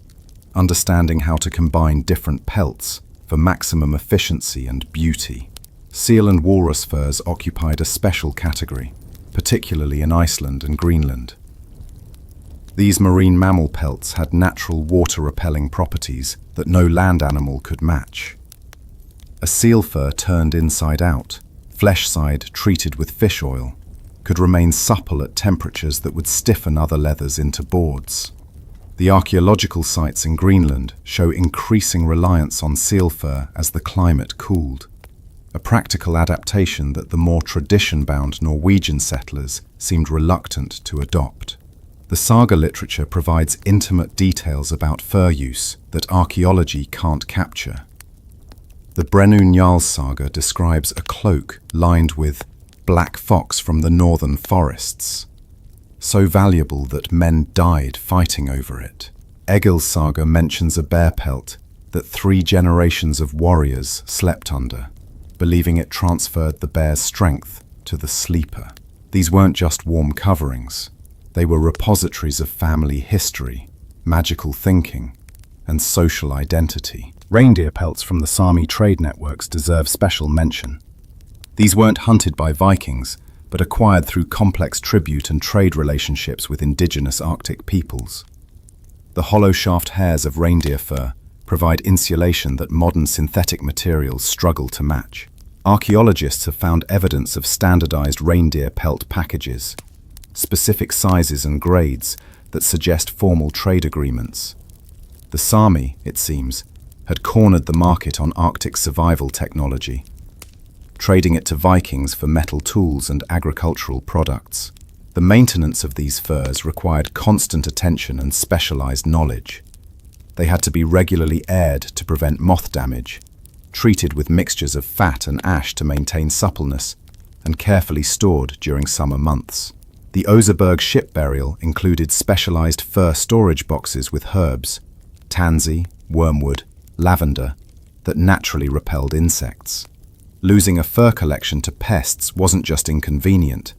understanding how to combine different pelts for maximum efficiency and beauty. Seal and walrus furs occupied a special category, particularly in Iceland and Greenland. These marine mammal pelts had natural water-repelling properties that no land animal could match. A seal fur turned inside out, flesh side treated with fish oil, could remain supple at temperatures that would stiffen other leathers into boards. The archaeological sites in Greenland show increasing reliance on seal fur as the climate cooled, a practical adaptation that the more tradition-bound Norwegian settlers seemed reluctant to adopt. The saga literature provides intimate details about fur use that archaeology can't capture. The Brennu Njarl's saga describes a cloak lined with black fox from the northern forests, so valuable that men died fighting over it. Egil's saga mentions a bear pelt that 3 generations of warriors slept under, believing it transferred the bear's strength to the sleeper. These weren't just warm coverings. They were repositories of family history, magical thinking, and social identity. Reindeer pelts from the Sami trade networks deserve special mention. These weren't hunted by Vikings, but acquired through complex tribute and trade relationships with indigenous Arctic peoples. The hollow shaft hairs of reindeer fur provide insulation that modern synthetic materials struggle to match. Archaeologists have found evidence of standardized reindeer pelt packages, specific sizes and grades that suggest formal trade agreements. The Sami, it seems, had cornered the market on Arctic survival technology, trading it to Vikings for metal tools and agricultural products. The maintenance of these furs required constant attention and specialized knowledge. They had to be regularly aired to prevent moth damage, treated with mixtures of fat and ash to maintain suppleness, and carefully stored during summer months. The Oseberg ship burial included specialized fur storage boxes with herbs, tansy, wormwood, lavender, that naturally repelled insects. Losing a fur collection to pests wasn't just inconvenient.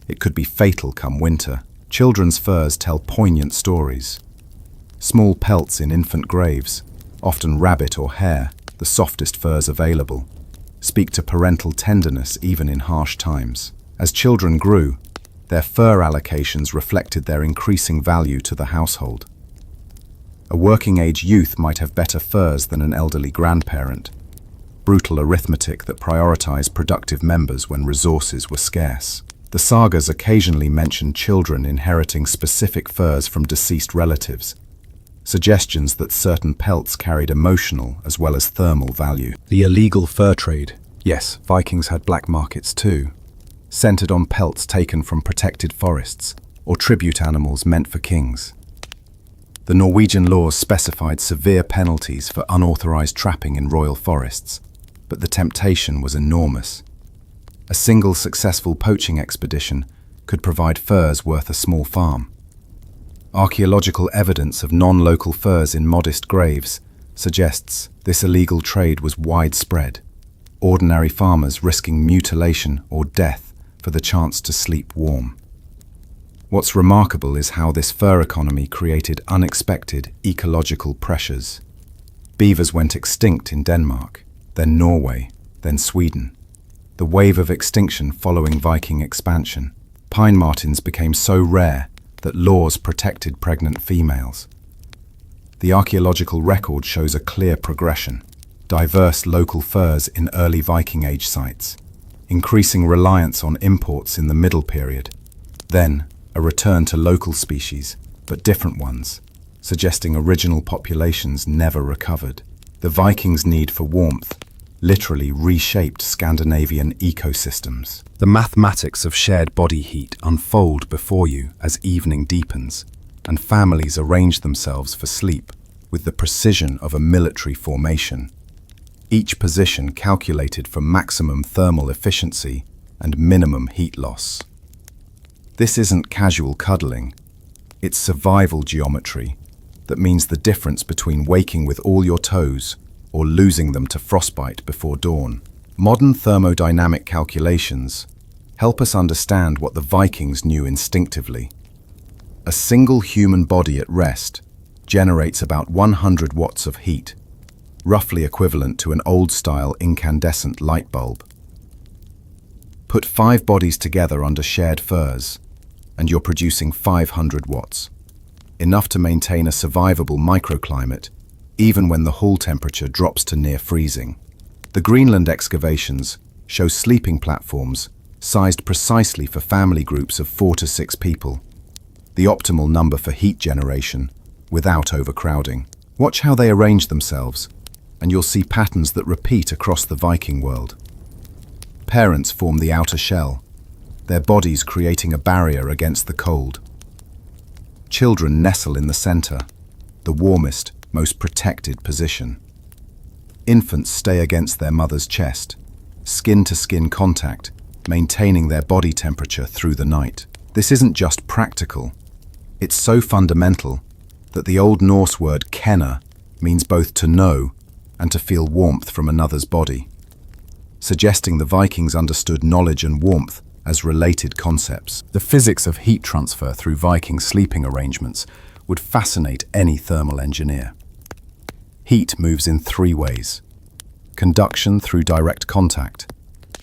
It could be fatal come winter. Children's furs tell poignant stories. Small pelts in infant graves, often rabbit or hare, the softest furs available, speak to parental tenderness even in harsh times. As children grew, their fur allocations reflected their increasing value to the household. A working-age youth might have better furs than an elderly grandparent, brutal arithmetic that prioritized productive members when resources were scarce. The sagas occasionally mentioned children inheriting specific furs from deceased relatives, suggestions that certain pelts carried emotional as well as thermal value. The illegal fur trade. Yes, Vikings had black markets too, centered on pelts taken from protected forests or tribute animals meant for kings. The Norwegian laws specified severe penalties for unauthorized trapping in royal forests, but the temptation was enormous. A single successful poaching expedition could provide furs worth a small farm. Archaeological evidence of non-local furs in modest graves suggests this illegal trade was widespread, ordinary farmers risking mutilation or death for the chance to sleep warm. What's remarkable is how this fur economy created unexpected ecological pressures. Beavers went extinct in Denmark, then Norway, then Sweden. The wave of extinction following Viking expansion. Pine martens became so rare that laws protected pregnant females. The archaeological record shows a clear progression. Diverse local furs in early Viking Age sites, increasing reliance on imports in the Middle Period. Then, a return to local species, but different ones, suggesting original populations never recovered. The Vikings' need for warmth literally reshaped Scandinavian ecosystems. The mathematics of shared body heat unfold before you as evening deepens, and families arrange themselves for sleep with the precision of a military formation. Each position calculated for maximum thermal efficiency and minimum heat loss. This isn't casual cuddling, it's survival geometry that means the difference between waking with all your toes or losing them to frostbite before dawn. Modern thermodynamic calculations help us understand what the Vikings knew instinctively. A single human body at rest generates about 100 watts of heat, roughly equivalent to an old-style incandescent light bulb. Put 5 bodies together under shared furs, and you're producing 500 watts, enough to maintain a survivable microclimate, even when the hull temperature drops to near freezing. The Greenland excavations show sleeping platforms sized precisely for family groups of 4 to 6 people, the optimal number for heat generation without overcrowding. Watch how they arrange themselves, and you'll see patterns that repeat across the Viking world. Parents form the outer shell, their bodies creating a barrier against the cold. Children nestle in the center, the warmest, most protected position. Infants stay against their mother's chest, skin-to-skin contact, maintaining their body temperature through the night. This isn't just practical, it's so fundamental that the Old Norse word kenna means both to know and to feel warmth from another's body, suggesting the Vikings understood knowledge and warmth as related concepts. The physics of heat transfer through Viking sleeping arrangements would fascinate any thermal engineer. Heat moves in 3 ways: conduction through direct contact,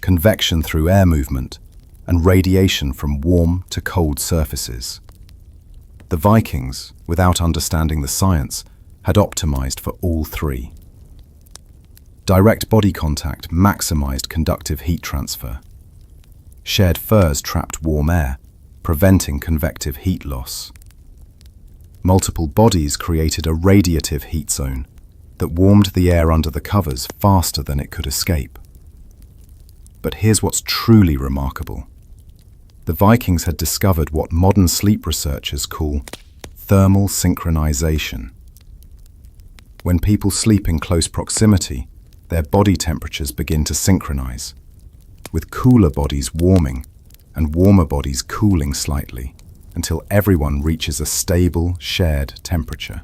convection through air movement, and radiation from warm to cold surfaces. The Vikings, without understanding the science, had optimized for all 3. Direct body contact maximized conductive heat transfer. Shared furs trapped warm air, preventing convective heat loss. Multiple bodies created a radiative heat zone that warmed the air under the covers faster than it could escape. But here's what's truly remarkable. The Vikings had discovered what modern sleep researchers call thermal synchronization. When people sleep in close proximity, their body temperatures begin to synchronize, with cooler bodies warming and warmer bodies cooling slightly until everyone reaches a stable, shared temperature.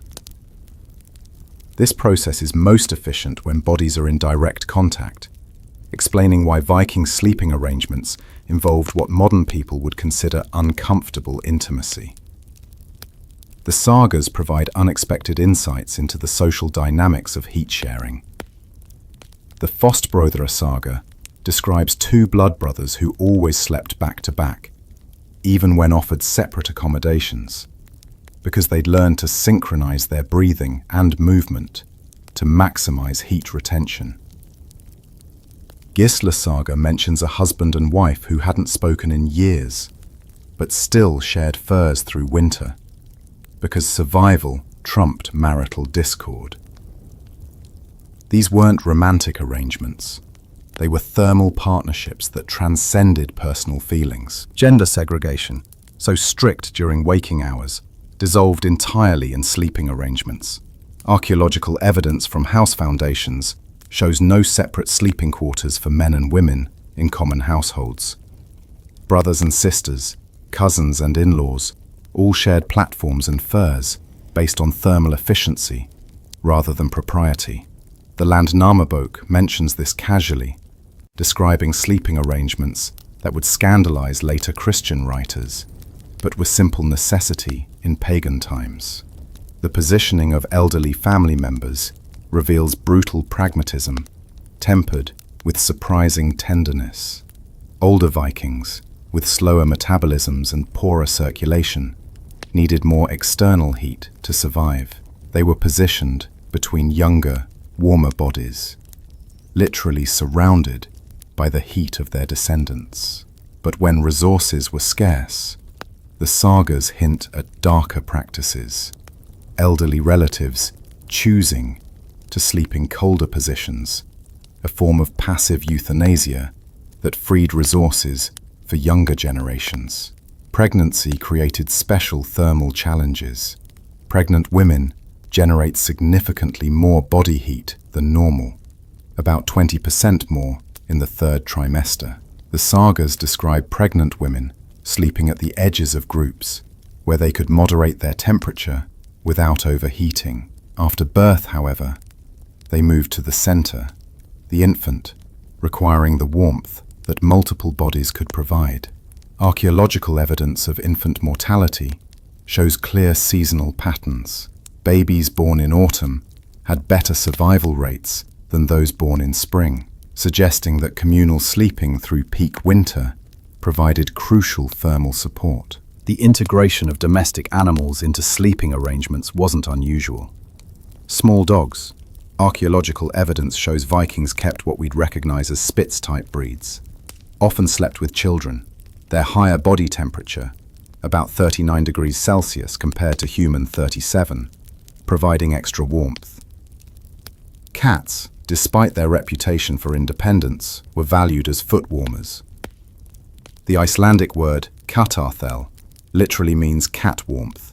This process is most efficient when bodies are in direct contact, explaining why Viking sleeping arrangements involved what modern people would consider uncomfortable intimacy. The sagas provide unexpected insights into the social dynamics of heat sharing. The Fostbröðra saga describes two blood brothers who always slept back to back, even when offered separate accommodations, because they'd learned to synchronize their breathing and movement to maximize heat retention. Gisla saga mentions a husband and wife who hadn't spoken in years, but still shared furs through winter, because survival trumped marital discord. These weren't romantic arrangements. They were thermal partnerships that transcended personal feelings. Gender segregation, so strict during waking hours, dissolved entirely in sleeping arrangements. Archaeological evidence from house foundations shows no separate sleeping quarters for men and women in common households. Brothers and sisters, cousins and in-laws all shared platforms and furs based on thermal efficiency rather than propriety. The Landnámabók mentions this casually, describing sleeping arrangements that would scandalize later Christian writers, but were simple necessity in pagan times. The positioning of elderly family members reveals brutal pragmatism, tempered with surprising tenderness. Older Vikings, with slower metabolisms and poorer circulation, needed more external heat to survive. They were positioned between younger, warmer bodies, literally surrounded by the heat of their descendants. But when resources were scarce, the sagas hint at darker practices, elderly relatives choosing to sleep in colder positions, a form of passive euthanasia that freed resources for younger generations. Pregnancy created special thermal challenges. Pregnant women generate significantly more body heat than normal, about 20% more in the third trimester. The sagas describe pregnant women sleeping at the edges of groups, where they could moderate their temperature without overheating. After birth, however, they moved to the center, the infant, requiring the warmth that multiple bodies could provide. Archaeological evidence of infant mortality shows clear seasonal patterns. Babies born in autumn had better survival rates than those born in spring, suggesting that communal sleeping through peak winter provided crucial thermal support. The integration of domestic animals into sleeping arrangements wasn't unusual. Small dogs. Archaeological evidence shows Vikings kept what we'd recognize as Spitz-type breeds. Often slept with children. Their higher body temperature, about 39 degrees Celsius compared to human 37, providing extra warmth. Cats, despite their reputation for independence, were valued as foot warmers. The Icelandic word katarthel literally means cat warmth,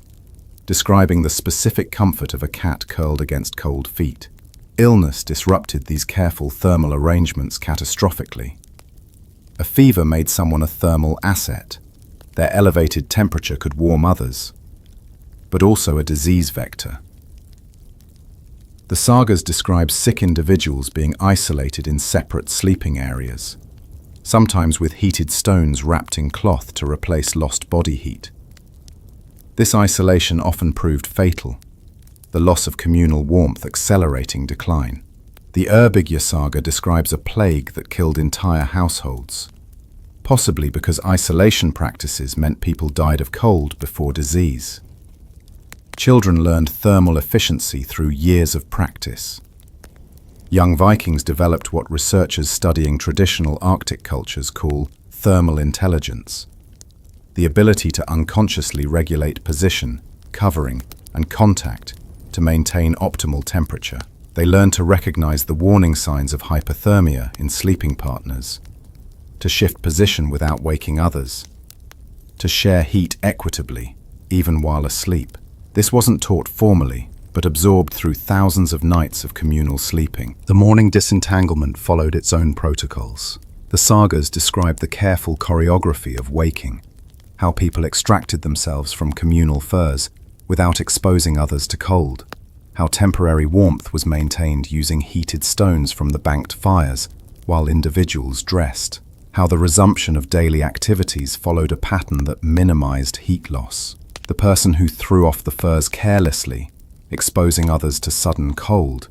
describing the specific comfort of a cat curled against cold feet. Illness disrupted these careful thermal arrangements catastrophically. A fever made someone a thermal asset. Their elevated temperature could warm others, but also a disease vector. The sagas describe sick individuals being isolated in separate sleeping areas, sometimes with heated stones wrapped in cloth to replace lost body heat. This isolation often proved fatal, the loss of communal warmth accelerating decline. The Erbygja saga describes a plague that killed entire households, possibly because isolation practices meant people died of cold before disease. Children learned thermal efficiency through years of practice. Young Vikings developed what researchers studying traditional Arctic cultures call thermal intelligence, the ability to unconsciously regulate position, covering, and contact to maintain optimal temperature. They learned to recognize the warning signs of hypothermia in sleeping partners, to shift position without waking others, to share heat equitably, even while asleep. This wasn't taught formally, but absorbed through thousands of nights of communal sleeping. The morning disentanglement followed its own protocols. The sagas describe the careful choreography of waking, how people extracted themselves from communal furs without exposing others to cold, how temporary warmth was maintained using heated stones from the banked fires while individuals dressed, how the resumption of daily activities followed a pattern that minimized heat loss. The person who threw off the furs carelessly, exposing others to sudden cold,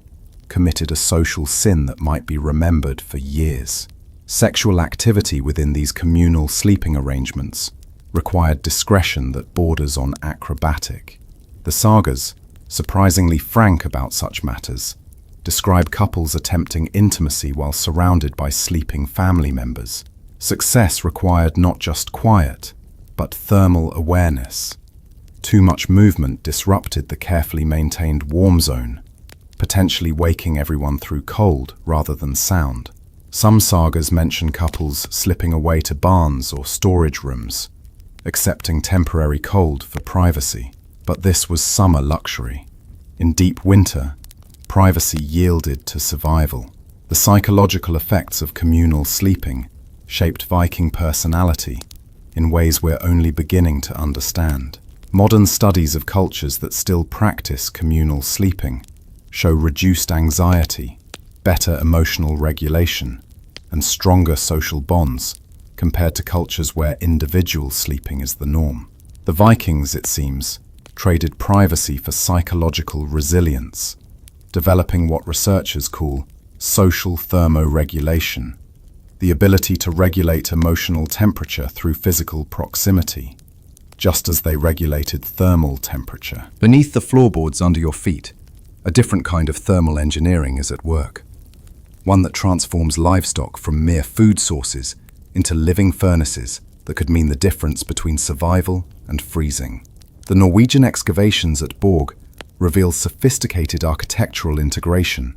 committed a social sin that might be remembered for years. Sexual activity within these communal sleeping arrangements required discretion that borders on acrobatic. The sagas, surprisingly frank about such matters, describe couples attempting intimacy while surrounded by sleeping family members. Success required not just quiet, but thermal awareness. Too much movement disrupted the carefully maintained warm zone, potentially waking everyone through cold rather than sound. Some sagas mention couples slipping away to barns or storage rooms, accepting temporary cold for privacy. But this was summer luxury. In deep winter, privacy yielded to survival. The psychological effects of communal sleeping shaped Viking personality in ways we're only beginning to understand. Modern studies of cultures that still practice communal sleeping show reduced anxiety, better emotional regulation, and stronger social bonds compared to cultures where individual sleeping is the norm. The Vikings, it seems, traded privacy for psychological resilience, developing what researchers call social thermoregulation, the ability to regulate emotional temperature through physical proximity, just as they regulated thermal temperature. Beneath the floorboards under your feet, a different kind of thermal engineering is at work, one that transforms livestock from mere food sources into living furnaces that could mean the difference between survival and freezing. The Norwegian excavations at Borg reveal sophisticated architectural integration,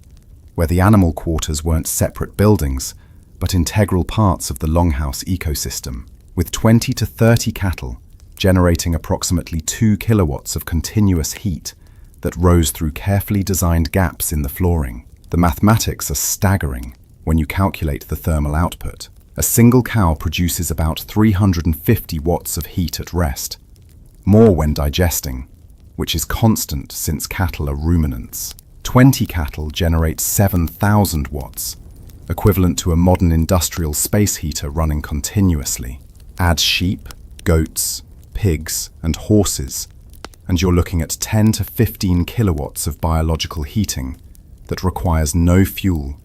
where the animal quarters weren't separate buildings, but integral parts of the longhouse ecosystem, with 20 to 30 cattle generating approximately 2 kilowatts of continuous heat that rose through carefully designed gaps in the flooring. The mathematics are staggering when you calculate the thermal output. A single cow produces about 350 watts of heat at rest, more when digesting, which is constant since cattle are ruminants. 20 cattle generate 7,000 watts, equivalent to a modern industrial space heater running continuously. Add sheep, goats, pigs, and horses, and you're looking at 10 to 15 kilowatts of biological heating that requires no fuel,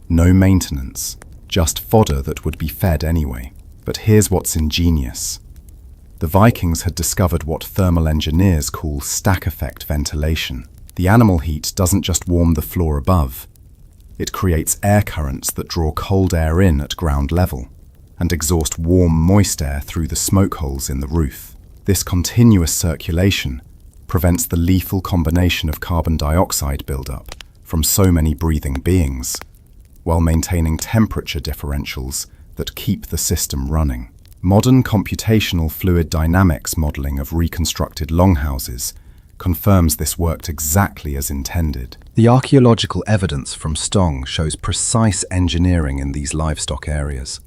no maintenance, just fodder that would be fed anyway. But here's what's ingenious. The Vikings had discovered what thermal engineers call stack effect ventilation. The animal heat doesn't just warm the floor above. It creates air currents that draw cold air in at ground level and exhaust warm, moist air through the smoke holes in the roof. This continuous circulation prevents the lethal combination of carbon dioxide buildup from so many breathing beings, while maintaining temperature differentials that keep the system running. Modern computational fluid dynamics modeling of reconstructed longhouses confirms this worked exactly as intended. The archaeological evidence from Stong shows precise engineering in these livestock areas.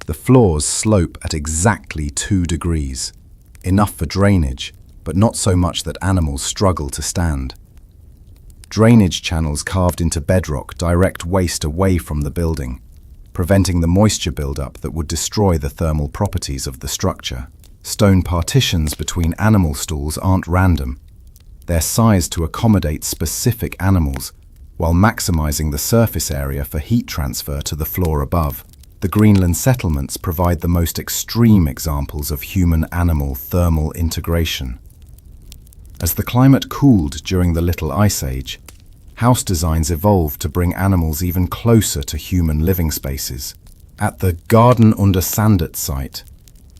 The floors slope at exactly 2 degrees, enough for drainage, but not so much that animals struggle to stand. Drainage channels carved into bedrock direct waste away from the building, preventing the moisture buildup that would destroy the thermal properties of the structure. Stone partitions between animal stalls aren't random. They're sized to accommodate specific animals while maximizing the surface area for heat transfer to the floor above. The Greenland settlements provide the most extreme examples of human-animal thermal integration. As the climate cooled during the Little Ice Age, house designs evolved to bring animals even closer to human living spaces. At the Garden under Sandet site,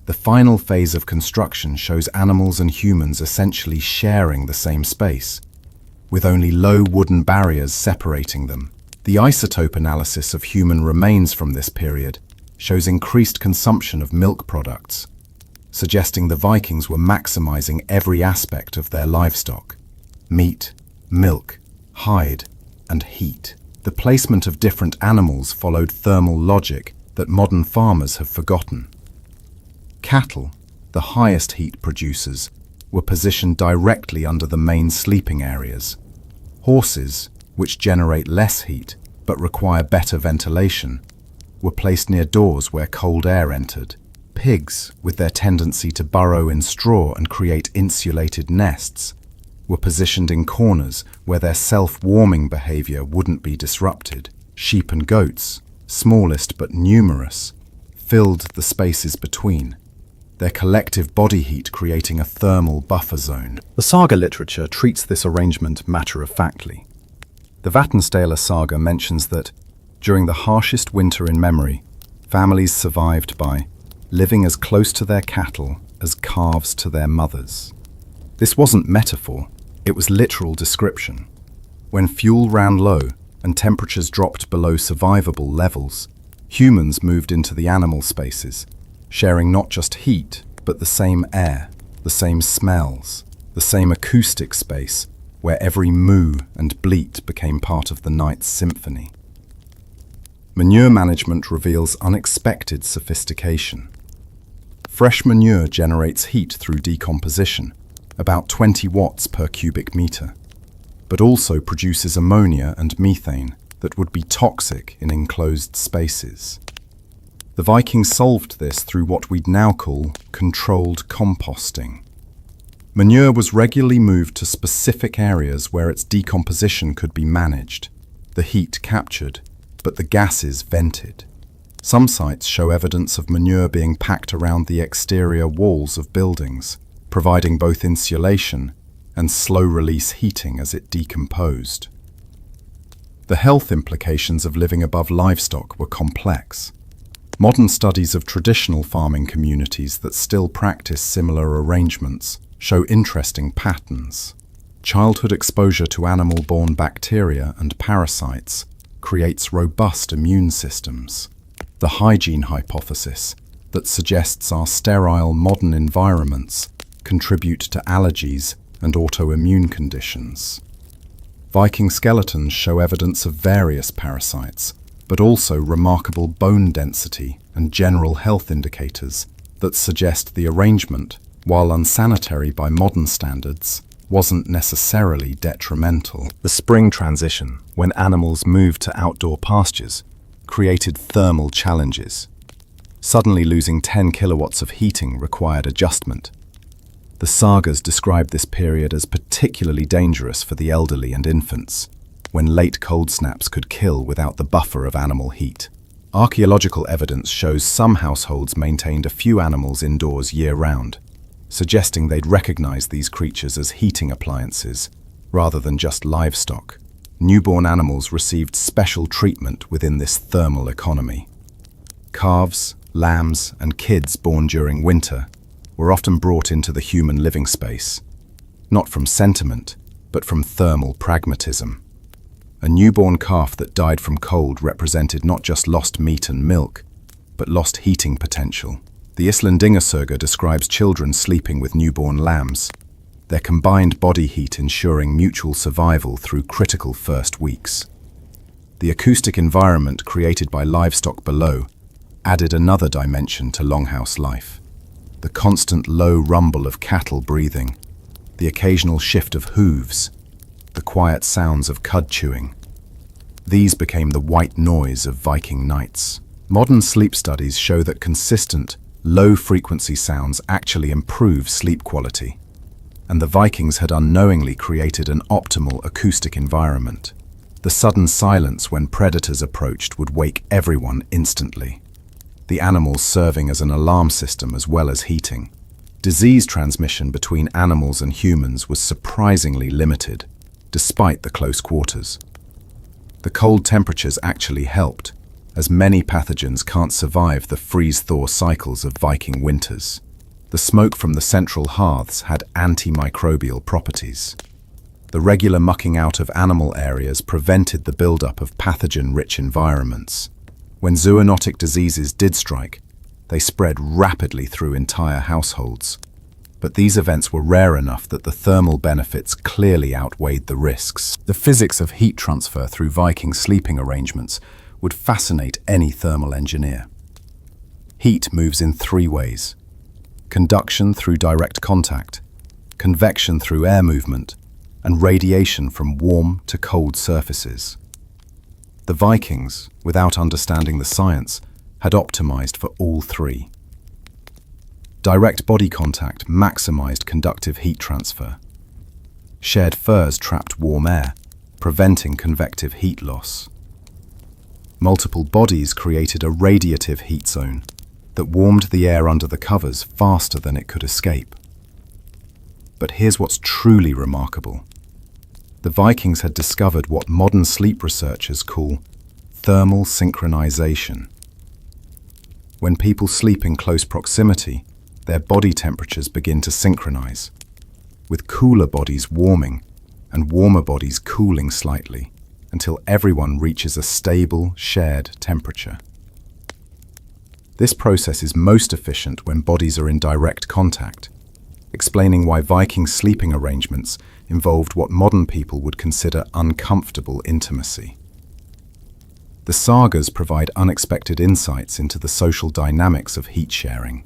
the final phase of construction shows animals and humans essentially sharing the same space, with only low wooden barriers separating them. The isotope analysis of human remains from this period shows increased consumption of milk products, suggesting the Vikings were maximizing every aspect of their livestock: meat, milk, hide, and heat. The placement of different animals followed thermal logic that modern farmers have forgotten. Cattle, the highest heat producers, were positioned directly under the main sleeping areas. Horses, which generate less heat but require better ventilation, were placed near doors where cold air entered. Pigs, with their tendency to burrow in straw and create insulated nests, were positioned in corners where their self-warming behavior wouldn't be disrupted. Sheep and goats, smallest but numerous, filled the spaces between, their collective body heat creating a thermal buffer zone. The saga literature treats this arrangement matter-of-factly. The Vatnsdæla saga mentions that, during the harshest winter in memory, families survived by living as close to their cattle as calves to their mothers. This wasn't metaphor, it was literal description. When fuel ran low and temperatures dropped below survivable levels, humans moved into the animal spaces, sharing not just heat, but the same air, the same smells, the same acoustic space, where every moo and bleat became part of the night's symphony. Manure management reveals unexpected sophistication. Fresh manure generates heat through decomposition, about 20 watts per cubic meter, but also produces ammonia and methane that would be toxic in enclosed spaces. The Vikings solved this through what we'd now call controlled composting. Manure was regularly moved to specific areas where its decomposition could be managed, the heat captured, but the gases vented. Some sites show evidence of manure being packed around the exterior walls of buildings, providing both insulation and slow-release heating as it decomposed. The health implications of living above livestock were complex. Modern studies of traditional farming communities that still practice similar arrangements show interesting patterns. Childhood exposure to animal-borne bacteria and parasites creates robust immune systems. The hygiene hypothesis that suggests our sterile modern environments contribute to allergies and autoimmune conditions. Viking skeletons show evidence of various parasites, but also remarkable bone density and general health indicators that suggest the arrangement, while unsanitary by modern standards, wasn't necessarily detrimental. The spring transition, when animals moved to outdoor pastures, created thermal challenges. Suddenly losing 10 kilowatts of heating required adjustment. The sagas describe this period as particularly dangerous for the elderly and infants, when late cold snaps could kill without the buffer of animal heat. Archaeological evidence shows some households maintained a few animals indoors year-round, suggesting they'd recognize these creatures as heating appliances rather than just livestock. Newborn animals received special treatment within this thermal economy. Calves, lambs, and kids born during winter were often brought into the human living space, not from sentiment, but from thermal pragmatism. A newborn calf that died from cold represented not just lost meat and milk, but lost heating potential. The Islandingasaga describes children sleeping with newborn lambs, their combined body heat ensuring mutual survival through critical first weeks. The acoustic environment created by livestock below added another dimension to longhouse life. The constant low rumble of cattle breathing, the occasional shift of hooves, the quiet sounds of cud chewing. These became the white noise of Viking nights. Modern sleep studies show that consistent, low-frequency sounds actually improve sleep quality, and the Vikings had unknowingly created an optimal acoustic environment. The sudden silence when predators approached would wake everyone instantly, the animals serving as an alarm system as well as heating. Disease transmission between animals and humans was surprisingly limited, despite the close quarters. The cold temperatures actually helped, as many pathogens can't survive the freeze-thaw cycles of Viking winters. The smoke from the central hearths had antimicrobial properties. The regular mucking out of animal areas prevented the buildup of pathogen-rich environments. When zoonotic diseases did strike, they spread rapidly through entire households. But these events were rare enough that the thermal benefits clearly outweighed the risks. The physics of heat transfer through Viking sleeping arrangements would fascinate any thermal engineer. Heat moves in three ways: conduction through direct contact, convection through air movement, and radiation from warm to cold surfaces. The Vikings, without understanding the science, had optimized for all three. Direct body contact maximized conductive heat transfer. Shared furs trapped warm air, preventing convective heat loss. Multiple bodies created a radiative heat zone that warmed the air under the covers faster than it could escape. But here's what's truly remarkable. The Vikings had discovered what modern sleep researchers call thermal synchronization. When people sleep in close proximity, their body temperatures begin to synchronize, with cooler bodies warming and warmer bodies cooling slightly until everyone reaches a stable, shared temperature. This process is most efficient when bodies are in direct contact, explaining why Viking sleeping arrangements involved what modern people would consider uncomfortable intimacy. The sagas provide unexpected insights into the social dynamics of heat sharing.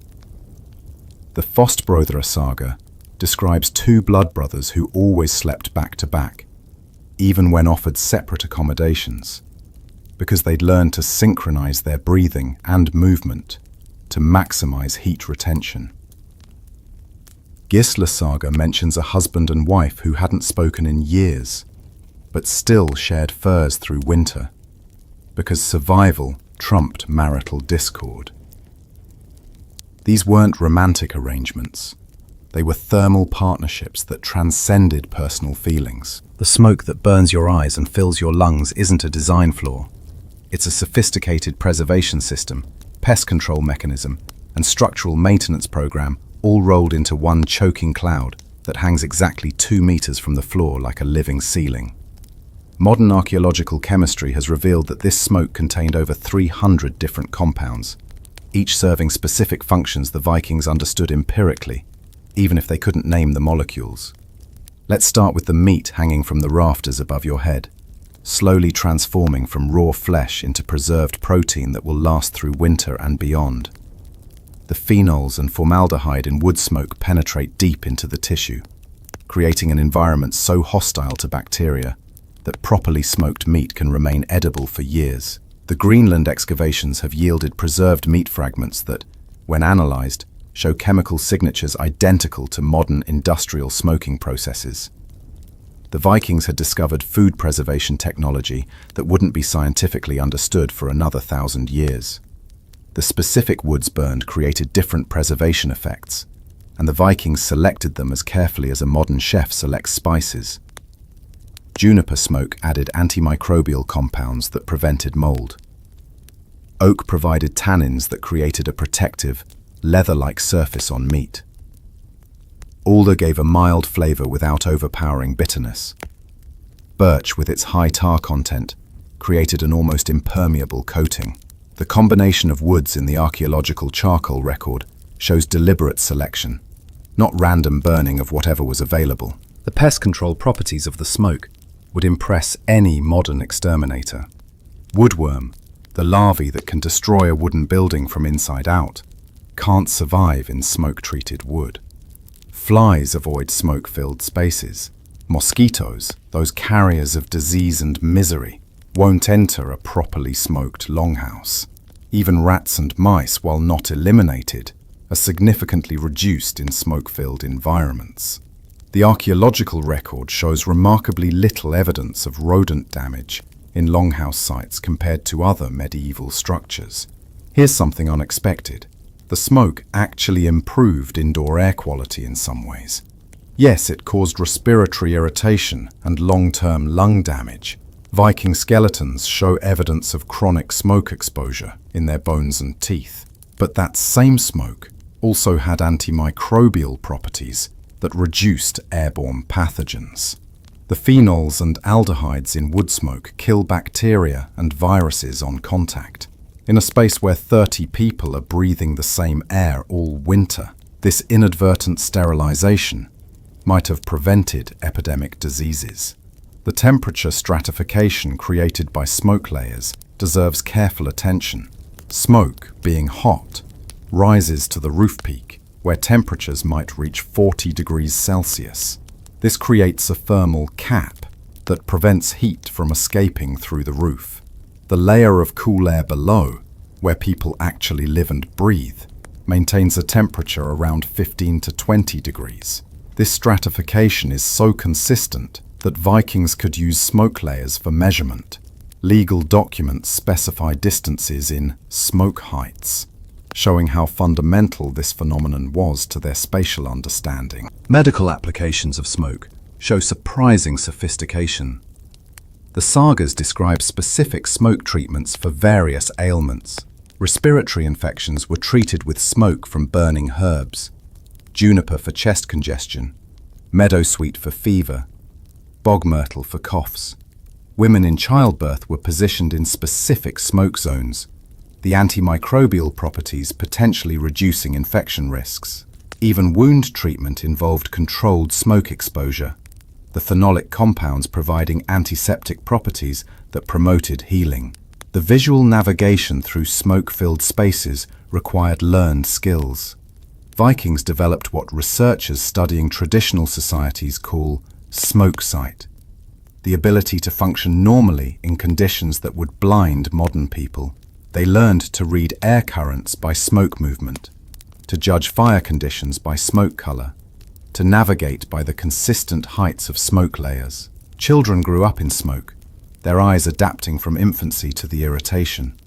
The Fostbröðra saga describes two blood brothers who always slept back to back, even when offered separate accommodations, because they'd learned to synchronize their breathing and movement to maximize heat retention. Gisla saga mentions a husband and wife who hadn't spoken in years, but still shared furs through winter, because survival trumped marital discord. These weren't romantic arrangements. They were thermal partnerships that transcended personal feelings. The smoke that burns your eyes and fills your lungs isn't a design flaw. It's a sophisticated preservation system, pest control mechanism, and structural maintenance program all rolled into one choking cloud that hangs exactly 2 meters from the floor like a living ceiling. Modern archaeological chemistry has revealed that this smoke contained over 300 different compounds, each serving specific functions the Vikings understood empirically, even if they couldn't name the molecules. Let's start with the meat hanging from the rafters above your head, slowly transforming from raw flesh into preserved protein that will last through winter and beyond. The phenols and formaldehyde in wood smoke penetrate deep into the tissue, creating an environment so hostile to bacteria that properly smoked meat can remain edible for years. The Greenland excavations have yielded preserved meat fragments that, when analyzed, show chemical signatures identical to modern industrial smoking processes. The Vikings had discovered food preservation technology that wouldn't be scientifically understood for another 1,000 years. The specific woods burned created different preservation effects, and the Vikings selected them as carefully as a modern chef selects spices. Juniper smoke added antimicrobial compounds that prevented mold. Oak provided tannins that created a protective, leather-like surface on meat. Alder gave a mild flavor without overpowering bitterness. Birch, with its high tar content, created an almost impermeable coating. The combination of woods in the archaeological charcoal record shows deliberate selection, not random burning of whatever was available. The pest control properties of the smoke would impress any modern exterminator. Woodworm, the larvae that can destroy a wooden building from inside out, can't survive in smoke-treated wood. Flies avoid smoke-filled spaces. Mosquitoes, those carriers of disease and misery, won't enter a properly smoked longhouse. Even rats and mice, while not eliminated, are significantly reduced in smoke-filled environments. The archaeological record shows remarkably little evidence of rodent damage in longhouse sites compared to other medieval structures. Here's something unexpected. The smoke actually improved indoor air quality in some ways. Yes, it caused respiratory irritation and long-term lung damage. Viking skeletons show evidence of chronic smoke exposure in their bones and teeth. But that same smoke also had antimicrobial properties that reduced airborne pathogens. The phenols and aldehydes in wood smoke kill bacteria and viruses on contact. In a space where 30 people are breathing the same air all winter, this inadvertent sterilization might have prevented epidemic diseases. The temperature stratification created by smoke layers deserves careful attention. Smoke, being hot, rises to the roof peak, where temperatures might reach 40 degrees Celsius. This creates a thermal cap that prevents heat from escaping through the roof. The layer of cool air below, where people actually live and breathe, maintains a temperature around 15 to 20 degrees. This stratification is so consistent that Vikings could use smoke layers for measurement. Legal documents specify distances in smoke heights, showing how fundamental this phenomenon was to their spatial understanding. Medical applications of smoke show surprising sophistication. The sagas describe specific smoke treatments for various ailments. Respiratory infections were treated with smoke from burning herbs, juniper for chest congestion, meadowsweet for fever, bog myrtle for coughs. Women in childbirth were positioned in specific smoke zones, the antimicrobial properties potentially reducing infection risks. Even wound treatment involved controlled smoke exposure, the phenolic compounds providing antiseptic properties that promoted healing. The visual navigation through smoke-filled spaces required learned skills. Vikings developed what researchers studying traditional societies call smoke sight, the ability to function normally in conditions that would blind modern people. They learned to read air currents by smoke movement, to judge fire conditions by smoke color, to navigate by the consistent heights of smoke layers. Children grew up in smoke, their eyes adapting from infancy to the irritation,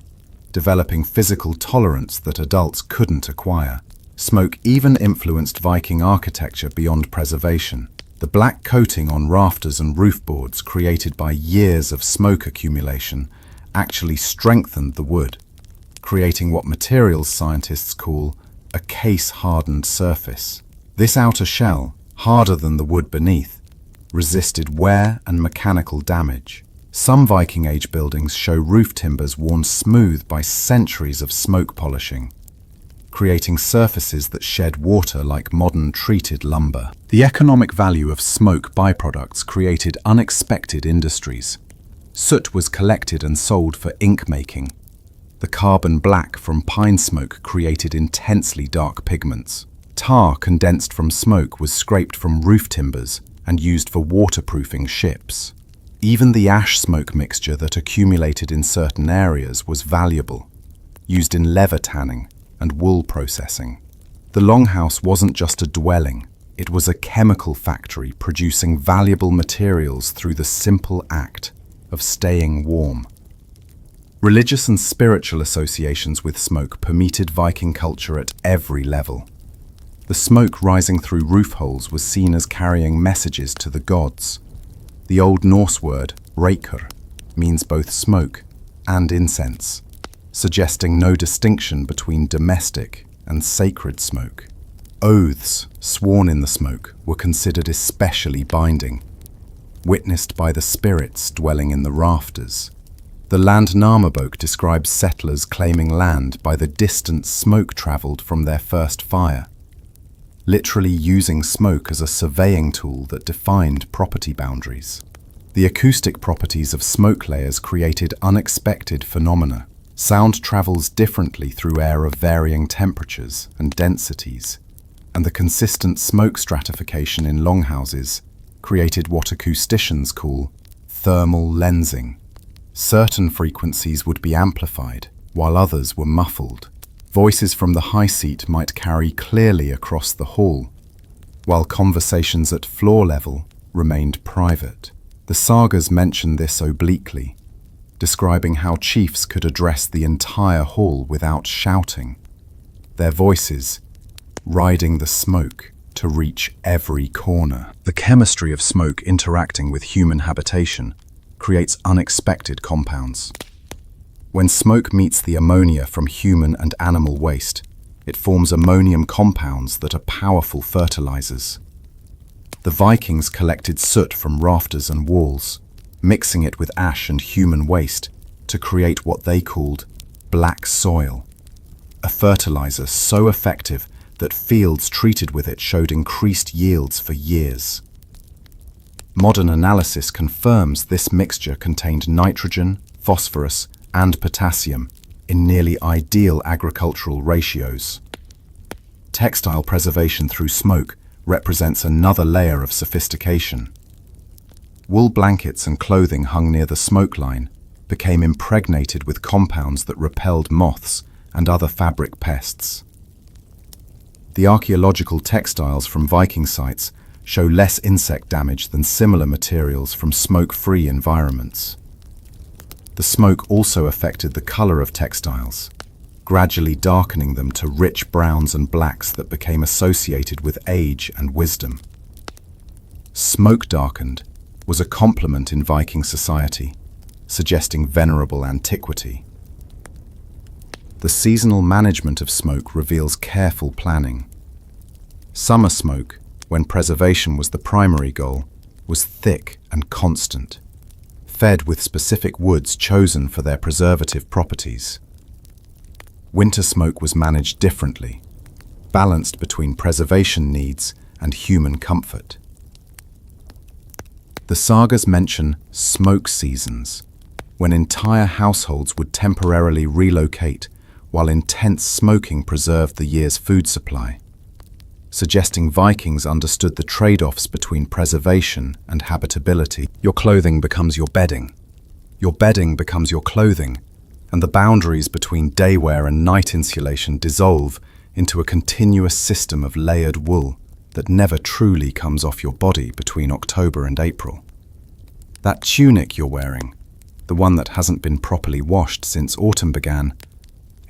developing physical tolerance that adults couldn't acquire. Smoke even influenced Viking architecture beyond preservation. The black coating on rafters and roof boards created by years of smoke accumulation actually strengthened the wood, creating what materials scientists call a case-hardened surface. This outer shell, harder than the wood beneath, resisted wear and mechanical damage. Some Viking Age buildings show roof timbers worn smooth by centuries of smoke polishing, creating surfaces that shed water like modern treated lumber. The economic value of smoke byproducts created unexpected industries. Soot was collected and sold for ink making. The carbon black from pine smoke created intensely dark pigments. Tar condensed from smoke was scraped from roof timbers and used for waterproofing ships. Even the ash smoke mixture that accumulated in certain areas was valuable, used in leather tanning and wool processing. The longhouse wasn't just a dwelling, it was a chemical factory producing valuable materials through the simple act of staying warm. Religious and spiritual associations with smoke permeated Viking culture at every level. The smoke rising through roof holes was seen as carrying messages to the gods. The Old Norse word, reykr, means both smoke and incense, suggesting no distinction between domestic and sacred smoke. Oaths sworn in the smoke were considered especially binding, witnessed by the spirits dwelling in the rafters. The Landnámabók describes settlers claiming land by the distance smoke travelled from their first fire, literally using smoke as a surveying tool that defined property boundaries. The acoustic properties of smoke layers created unexpected phenomena. Sound travels differently through air of varying temperatures and densities, and the consistent smoke stratification in longhouses created what acousticians call thermal lensing. Certain frequencies would be amplified, while others were muffled. Voices from the high seat might carry clearly across the hall, while conversations at floor level remained private. The sagas mention this obliquely, describing how chiefs could address the entire hall without shouting, their voices riding the smoke to reach every corner. The chemistry of smoke interacting with human habitation creates unexpected compounds. When smoke meets the ammonia from human and animal waste, it forms ammonium compounds that are powerful fertilizers. The Vikings collected soot from rafters and walls, mixing it with ash and human waste to create what they called black soil, a fertilizer so effective that fields treated with it showed increased yields for years. Modern analysis confirms this mixture contained nitrogen, phosphorus, and potassium in nearly ideal agricultural ratios. Textile preservation through smoke represents another layer of sophistication. Wool blankets and clothing hung near the smoke line became impregnated with compounds that repelled moths and other fabric pests. The archaeological textiles from Viking sites show less insect damage than similar materials from smoke-free environments. The smoke also affected the color of textiles, gradually darkening them to rich browns and blacks that became associated with age and wisdom. Smoke darkened was a compliment in Viking society, suggesting venerable antiquity. The seasonal management of smoke reveals careful planning. Summer smoke, when preservation was the primary goal, was thick and constant, fed with specific woods chosen for their preservative properties. Winter smoke was managed differently, balanced between preservation needs and human comfort. The sagas mention smoke seasons, when entire households would temporarily relocate while intense smoking preserved the year's food supply, suggesting Vikings understood the trade-offs between preservation and habitability. Your clothing becomes your bedding. Your bedding becomes your clothing, and the boundaries between day wear and night insulation dissolve into a continuous system of layered wool that never truly comes off your body between October and April. That tunic you're wearing, the one that hasn't been properly washed since autumn began,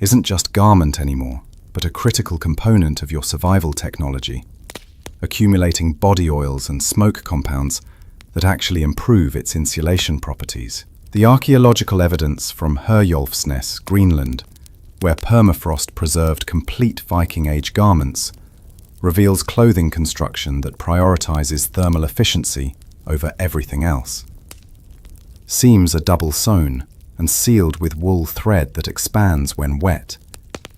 isn't just garment anymore, but a critical component of your survival technology, accumulating body oils and smoke compounds that actually improve its insulation properties. The archaeological evidence from Herjolfsnes, Greenland, where permafrost preserved complete Viking-age garments, reveals clothing construction that prioritizes thermal efficiency over everything else. Seams are double sewn and sealed with wool thread that expands when wet,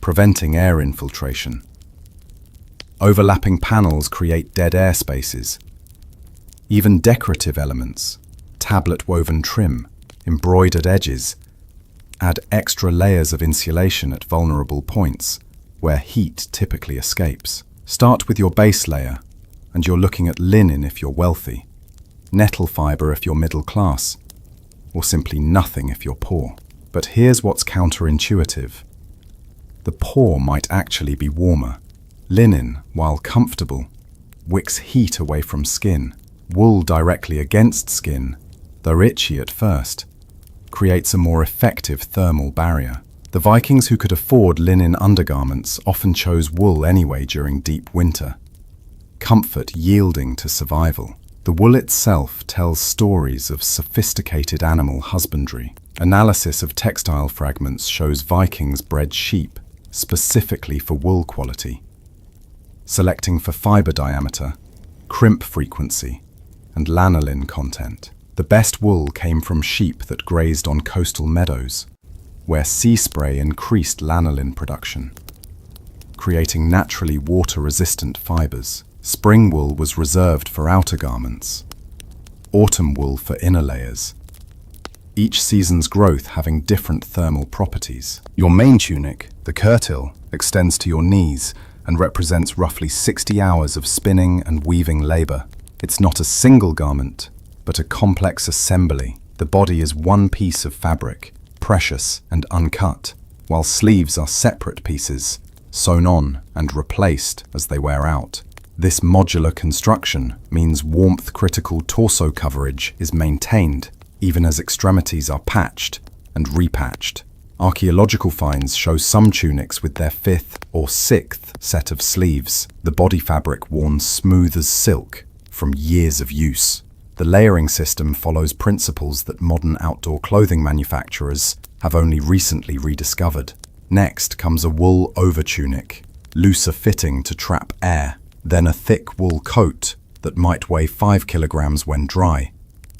preventing air infiltration. Overlapping panels create dead air spaces. Even decorative elements, tablet-woven trim, embroidered edges, add extra layers of insulation at vulnerable points where heat typically escapes. Start with your base layer, and you're looking at linen if you're wealthy, nettle fiber if you're middle class, or simply nothing if you're poor. But here's what's counterintuitive. The poor might actually be warmer. Linen, while comfortable, wicks heat away from skin. Wool directly against skin, though itchy at first, creates a more effective thermal barrier. The Vikings who could afford linen undergarments often chose wool anyway during deep winter, comfort yielding to survival. The wool itself tells stories of sophisticated animal husbandry. Analysis of textile fragments shows Vikings bred sheep specifically for wool quality, selecting for fiber diameter, crimp frequency, and lanolin content. The best wool came from sheep that grazed on coastal meadows, where sea spray increased lanolin production, creating naturally water-resistant fibers. Spring wool was reserved for outer garments, autumn wool for inner layers, each season's growth having different thermal properties. Your main tunic, the kirtle, extends to your knees and represents roughly 60 hours of spinning and weaving labor. It's not a single garment, but a complex assembly. The body is one piece of fabric, precious and uncut, while sleeves are separate pieces, sewn on and replaced as they wear out. This modular construction means warmth-critical torso coverage is maintained, even as extremities are patched and repatched. Archaeological finds show some tunics with their 5th or 6th set of sleeves, the body fabric worn smooth as silk from years of use. The layering system follows principles that modern outdoor clothing manufacturers have only recently rediscovered. Next comes a wool overtunic, looser fitting to trap air, then a thick wool coat that might weigh 5 kilograms when dry,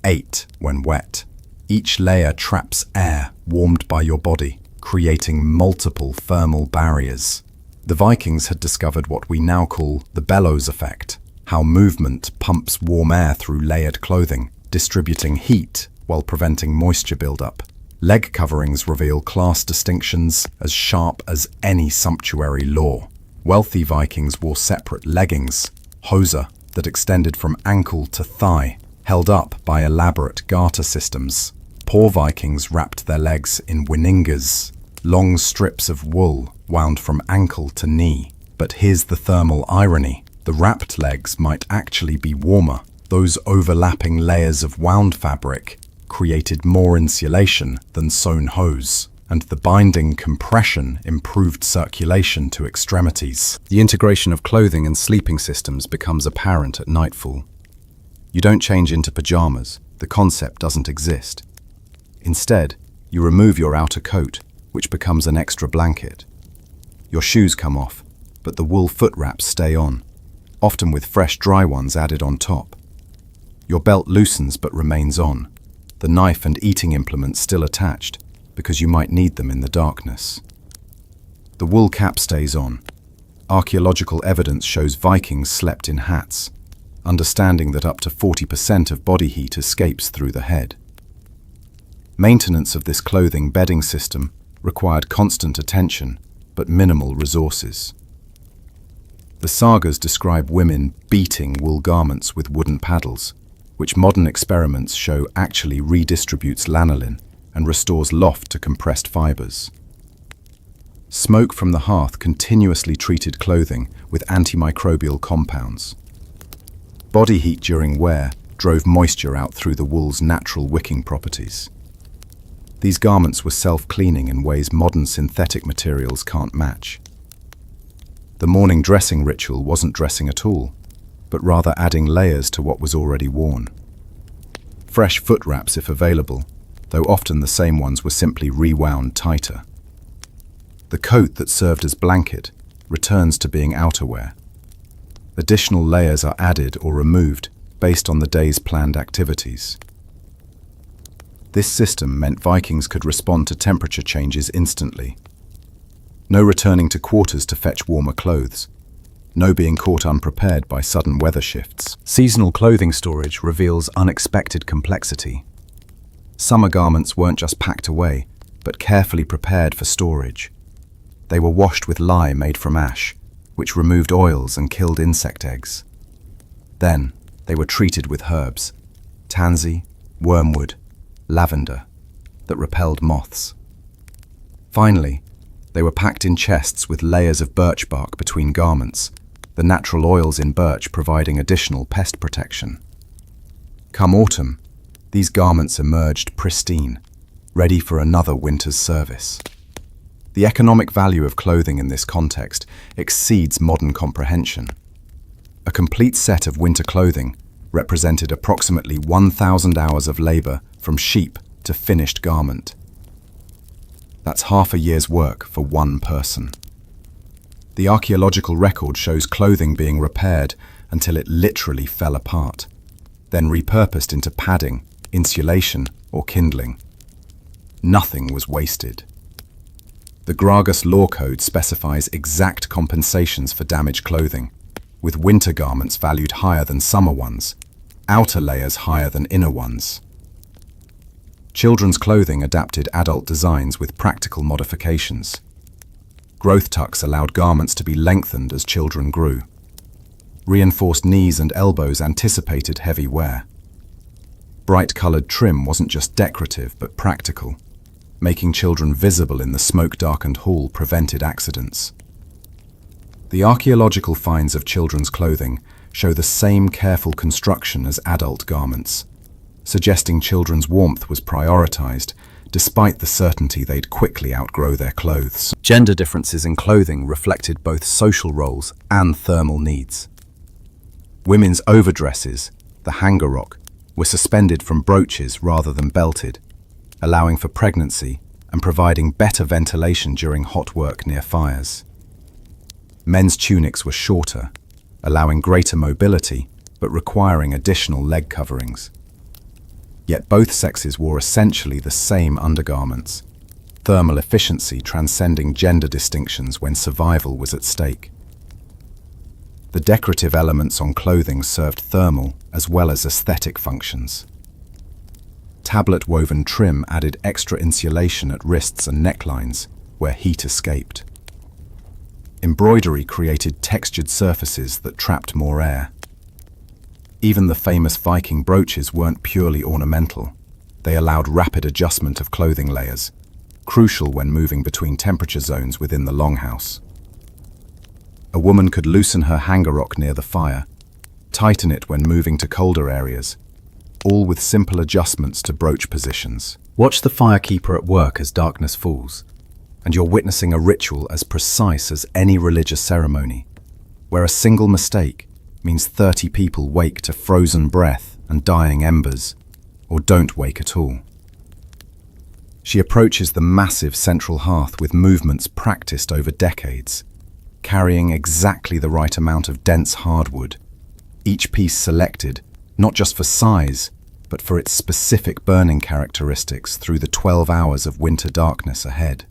8 when wet. Each layer traps air warmed by your body, creating multiple thermal barriers. The Vikings had discovered what we now call the bellows effect, how movement pumps warm air through layered clothing, distributing heat while preventing moisture buildup. Leg coverings reveal class distinctions as sharp as any sumptuary law. Wealthy Vikings wore separate leggings, hoser, that extended from ankle to thigh, held up by elaborate garter systems. Poor Vikings wrapped their legs in winingas, long strips of wool wound from ankle to knee. But here's the thermal irony. The wrapped legs might actually be warmer. Those overlapping layers of wound fabric created more insulation than sewn hose, and the binding compression improved circulation to extremities. The integration of clothing and sleeping systems becomes apparent at nightfall. You don't change into pajamas. The concept doesn't exist. Instead, you remove your outer coat, which becomes an extra blanket. Your shoes come off, but the wool foot wraps stay on, often with fresh dry ones added on top. Your belt loosens but remains on, the knife and eating implements still attached, because you might need them in the darkness. The wool cap stays on. Archaeological evidence shows Vikings slept in hats, understanding that up to 40% of body heat escapes through the head. Maintenance of this clothing bedding system required constant attention, but minimal resources. The sagas describe women beating wool garments with wooden paddles, which modern experiments show actually redistributes lanolin and restores loft to compressed fibers. Smoke from the hearth continuously treated clothing with antimicrobial compounds. Body heat during wear drove moisture out through the wool's natural wicking properties. These garments were self-cleaning in ways modern synthetic materials can't match. The morning dressing ritual wasn't dressing at all, but rather adding layers to what was already worn. Fresh foot wraps if available, though often the same ones were simply rewound tighter. The coat that served as blanket returns to being outerwear. Additional layers are added or removed based on the day's planned activities. This system meant Vikings could respond to temperature changes instantly. No returning to quarters to fetch warmer clothes. No being caught unprepared by sudden weather shifts. Seasonal clothing storage reveals unexpected complexity. Summer garments weren't just packed away, but carefully prepared for storage. They were washed with lye made from ash, which removed oils and killed insect eggs. Then, they were treated with herbs, tansy, wormwood, lavender, that repelled moths. Finally, they were packed in chests with layers of birch bark between garments, the natural oils in birch providing additional pest protection. Come autumn, these garments emerged pristine, ready for another winter's service. The economic value of clothing in this context exceeds modern comprehension. A complete set of winter clothing represented approximately 1,000 hours of labor from sheep to finished garment. That's half a year's work for one person. The archaeological record shows clothing being repaired until it literally fell apart, then repurposed into padding, insulation, or kindling. Nothing was wasted. The Gragas law code specifies exact compensations for damaged clothing, with winter garments valued higher than summer ones, outer layers higher than inner ones. Children's clothing adapted adult designs with practical modifications. Growth tucks allowed garments to be lengthened as children grew. Reinforced knees and elbows anticipated heavy wear. Bright-colored trim wasn't just decorative but practical. Making children visible in the smoke-darkened hall prevented accidents. The archaeological finds of children's clothing show the same careful construction as adult garments, suggesting children's warmth was prioritized, despite the certainty they'd quickly outgrow their clothes. Gender differences in clothing reflected both social roles and thermal needs. Women's overdresses, the hangarrock, were suspended from brooches rather than belted, allowing for pregnancy and providing better ventilation during hot work near fires. Men's tunics were shorter, allowing greater mobility but requiring additional leg coverings. Yet both sexes wore essentially the same undergarments, thermal efficiency transcending gender distinctions when survival was at stake. The decorative elements on clothing served thermal as well as aesthetic functions. Tablet-woven trim added extra insulation at wrists and necklines, where heat escaped. Embroidery created textured surfaces that trapped more air. Even the famous Viking brooches weren't purely ornamental. They allowed rapid adjustment of clothing layers, crucial when moving between temperature zones within the longhouse. A woman could loosen her hangarock near the fire, tighten it when moving to colder areas, all with simple adjustments to brooch positions. Watch the firekeeper at work as darkness falls, and you're witnessing a ritual as precise as any religious ceremony, where a single mistake means 30 people wake to frozen breath and dying embers, or don't wake at all. She approaches the massive central hearth with movements practiced over decades, carrying exactly the right amount of dense hardwood, each piece selected not just for size, but for its specific burning characteristics through the 12 hours of winter darkness ahead.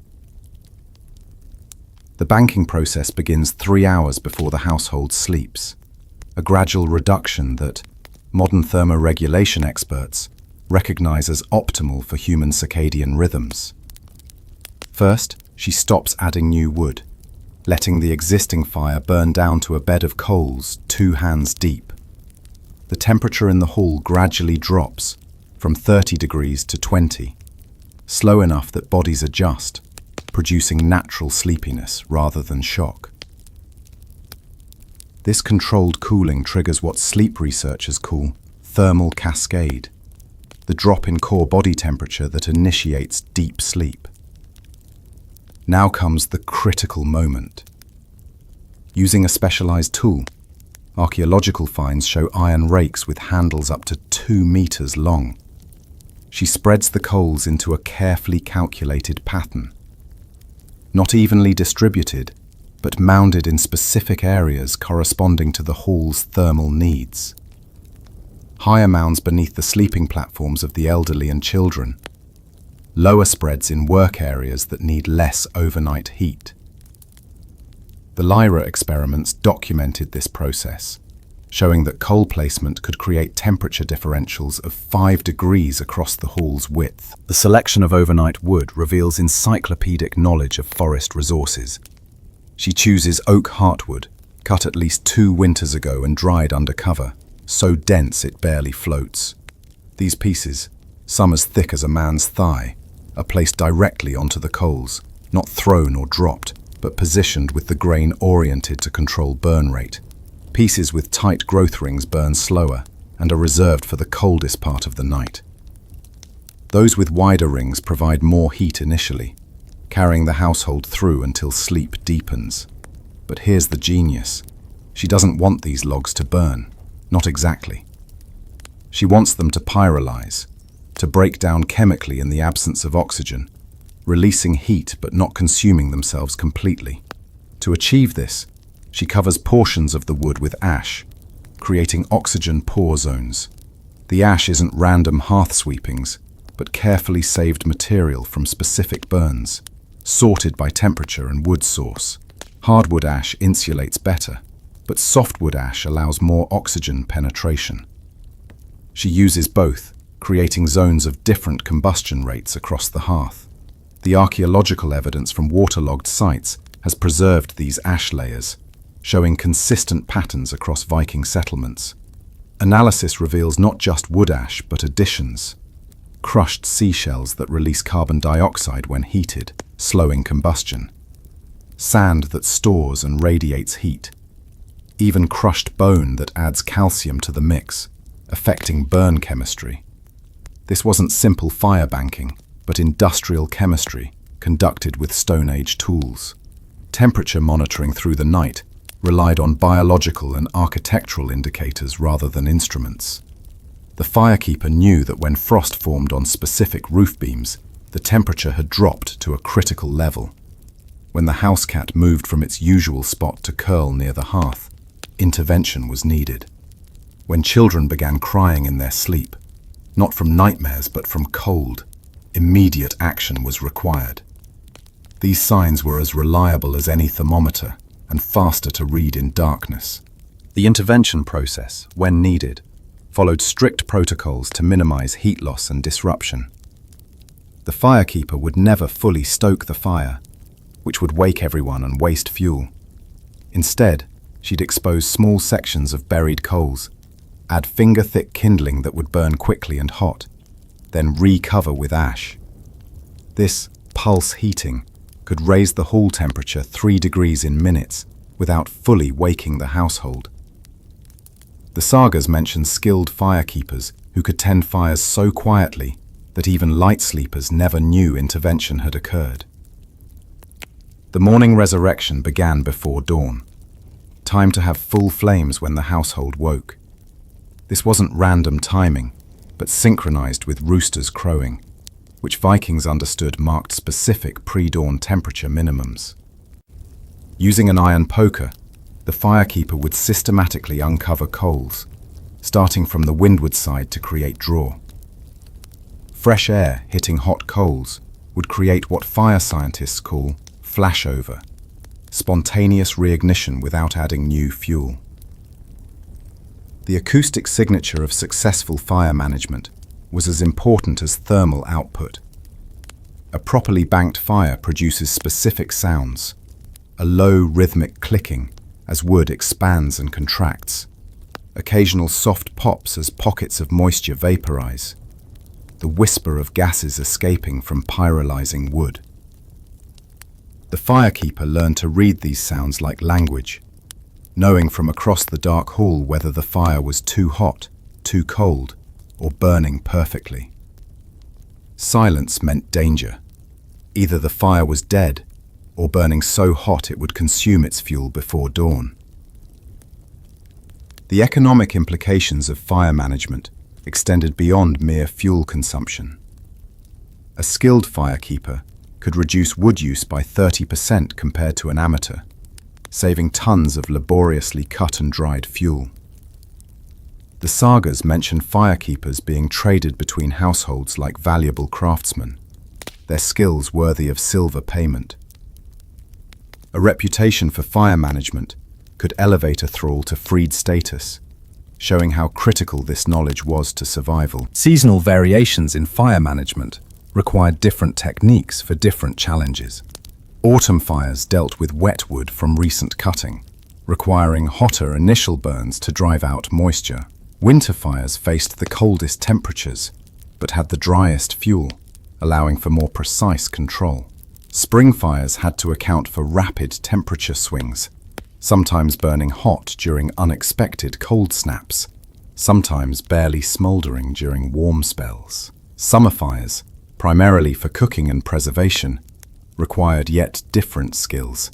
The banking process begins 3 hours before the household sleeps, a gradual reduction that modern thermoregulation experts recognize as optimal for human circadian rhythms. First, she stops adding new wood, letting the existing fire burn down to a bed of coals 2 hands deep. The temperature in the hall gradually drops from 30 degrees to 20, slow enough that bodies adjust, producing natural sleepiness rather than shock. This controlled cooling triggers what sleep researchers call thermal cascade, the drop in core body temperature that initiates deep sleep. Now comes the critical moment. Using a specialized tool, archaeological finds show iron rakes with handles up to 2 meters long. She spreads the coals into a carefully calculated pattern, not evenly distributed, but mounded in specific areas corresponding to the hall's thermal needs. Higher mounds beneath the sleeping platforms of the elderly and children, lower spreads in work areas that need less overnight heat. The Lyra experiments documented this process, showing that coal placement could create temperature differentials of 5 degrees across the hall's width. The selection of overnight wood reveals encyclopedic knowledge of forest resources. She chooses oak heartwood, cut at least 2 winters ago and dried under cover, so dense it barely floats. These pieces, some as thick as a man's thigh, are placed directly onto the coals, not thrown or dropped, but positioned with the grain oriented to control burn rate. Pieces with tight growth rings burn slower and are reserved for the coldest part of the night. Those with wider rings provide more heat initially, carrying the household through until sleep deepens. But here's the genius. She doesn't want these logs to burn. Not exactly. She wants them to pyrolyze, to break down chemically in the absence of oxygen, releasing heat but not consuming themselves completely. To achieve this, she covers portions of the wood with ash, creating oxygen pore zones. The ash isn't random hearth sweepings, but carefully saved material from specific burns, sorted by temperature and wood source. Hardwood ash insulates better, but softwood ash allows more oxygen penetration. She uses both, creating zones of different combustion rates across the hearth. The archaeological evidence from waterlogged sites has preserved these ash layers, showing consistent patterns across Viking settlements. Analysis reveals not just wood ash, but additions. Crushed seashells that release carbon dioxide when heated, slowing combustion. Sand that stores and radiates heat. Even crushed bone that adds calcium to the mix, affecting burn chemistry. This wasn't simple fire banking, but industrial chemistry conducted with Stone Age tools. Temperature monitoring through the night relied on biological and architectural indicators rather than instruments. The firekeeper knew that when frost formed on specific roof beams, the temperature had dropped to a critical level. When the house cat moved from its usual spot to curl near the hearth, intervention was needed. When children began crying in their sleep, not from nightmares but from cold, immediate action was required. These signs were as reliable as any thermometer and faster to read in darkness. The intervention process, when needed, followed strict protocols to minimize heat loss and disruption. The firekeeper would never fully stoke the fire, which would wake everyone and waste fuel. Instead, she'd expose small sections of buried coals, add finger-thick kindling that would burn quickly and hot, then recover with ash. This pulse heating could raise the hall temperature 3 degrees in minutes without fully waking the household. The sagas mention skilled firekeepers who could tend fires so quietly that even light sleepers never knew intervention had occurred. The morning resurrection began before dawn. Time to have full flames when the household woke. This wasn't random timing, but synchronized with roosters crowing, which Vikings understood marked specific pre-dawn temperature minimums. Using an iron poker, the firekeeper would systematically uncover coals, starting from the windward side to create draw. Fresh air hitting hot coals would create what fire scientists call flashover, spontaneous reignition without adding new fuel. The acoustic signature of successful fire management was as important as thermal output. A properly banked fire produces specific sounds, a low rhythmic clicking as wood expands and contracts, occasional soft pops as pockets of moisture vaporize, the whisper of gases escaping from pyrolyzing wood. The firekeeper learned to read these sounds like language, knowing from across the dark hall whether the fire was too hot, too cold, or burning perfectly. Silence meant danger. Either the fire was dead, or burning so hot it would consume its fuel before dawn. The economic implications of fire management extended beyond mere fuel consumption. A skilled firekeeper could reduce wood use by 30% compared to an amateur, saving tons of laboriously cut and dried fuel. The sagas mention firekeepers being traded between households like valuable craftsmen, their skills worthy of silver payment. A reputation for fire management could elevate a thrall to freed status, showing how critical this knowledge was to survival. Seasonal variations in fire management required different techniques for different challenges. Autumn fires dealt with wet wood from recent cutting, requiring hotter initial burns to drive out moisture. Winter fires faced the coldest temperatures, but had the driest fuel, allowing for more precise control. Spring fires had to account for rapid temperature swings, sometimes burning hot during unexpected cold snaps, sometimes barely smoldering during warm spells. Summer fires, primarily for cooking and preservation, required yet different skills,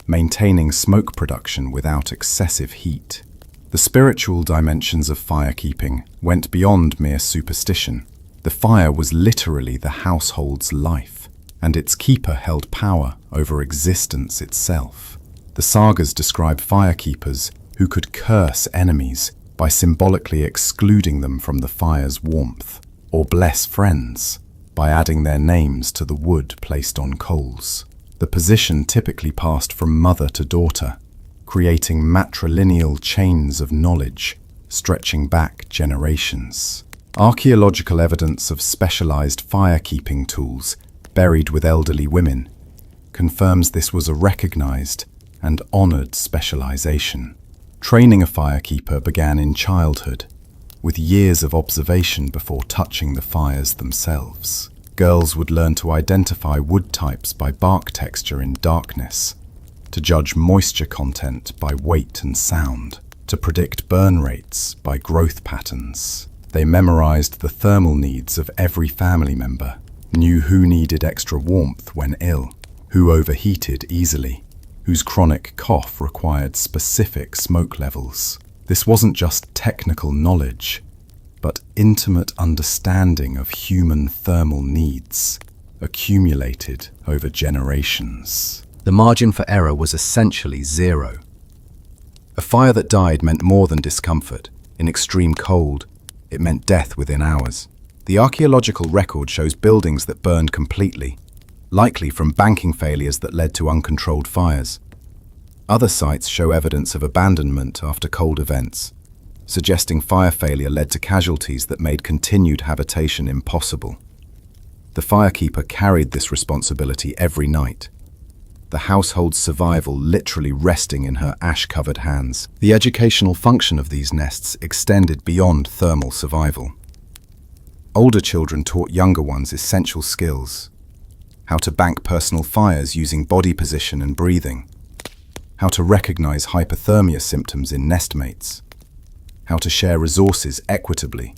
maintaining smoke production without excessive heat. The spiritual dimensions of firekeeping went beyond mere superstition. The fire was literally the household's life, and its keeper held power over existence itself. The sagas describe firekeepers who could curse enemies by symbolically excluding them from the fire's warmth, or bless friends by adding their names to the wood placed on coals. The position typically passed from mother to daughter, creating matrilineal chains of knowledge stretching back generations. Archaeological evidence of specialized firekeeping tools buried with elderly women confirms this was a recognized and honored specialization. Training a firekeeper began in childhood, with years of observation before touching the fires themselves. Girls would learn to identify wood types by bark texture in darkness, to judge moisture content by weight and sound, to predict burn rates by growth patterns. They memorized the thermal needs of every family member, knew who needed extra warmth when ill, who overheated easily, whose chronic cough required specific smoke levels. This wasn't just technical knowledge, but intimate understanding of human thermal needs, accumulated over generations. The margin for error was essentially zero. A fire that died meant more than discomfort. In extreme cold, it meant death within hours. The archaeological record shows buildings that burned completely, likely from banking failures that led to uncontrolled fires. Other sites show evidence of abandonment after cold events, suggesting fire failure led to casualties that made continued habitation impossible. The firekeeper carried this responsibility every night, the household's survival literally resting in her ash-covered hands. The educational function of these nests extended beyond thermal survival. Older children taught younger ones essential skills: how to bank personal fires using body position and breathing, how to recognize hypothermia symptoms in nestmates, how to share resources equitably,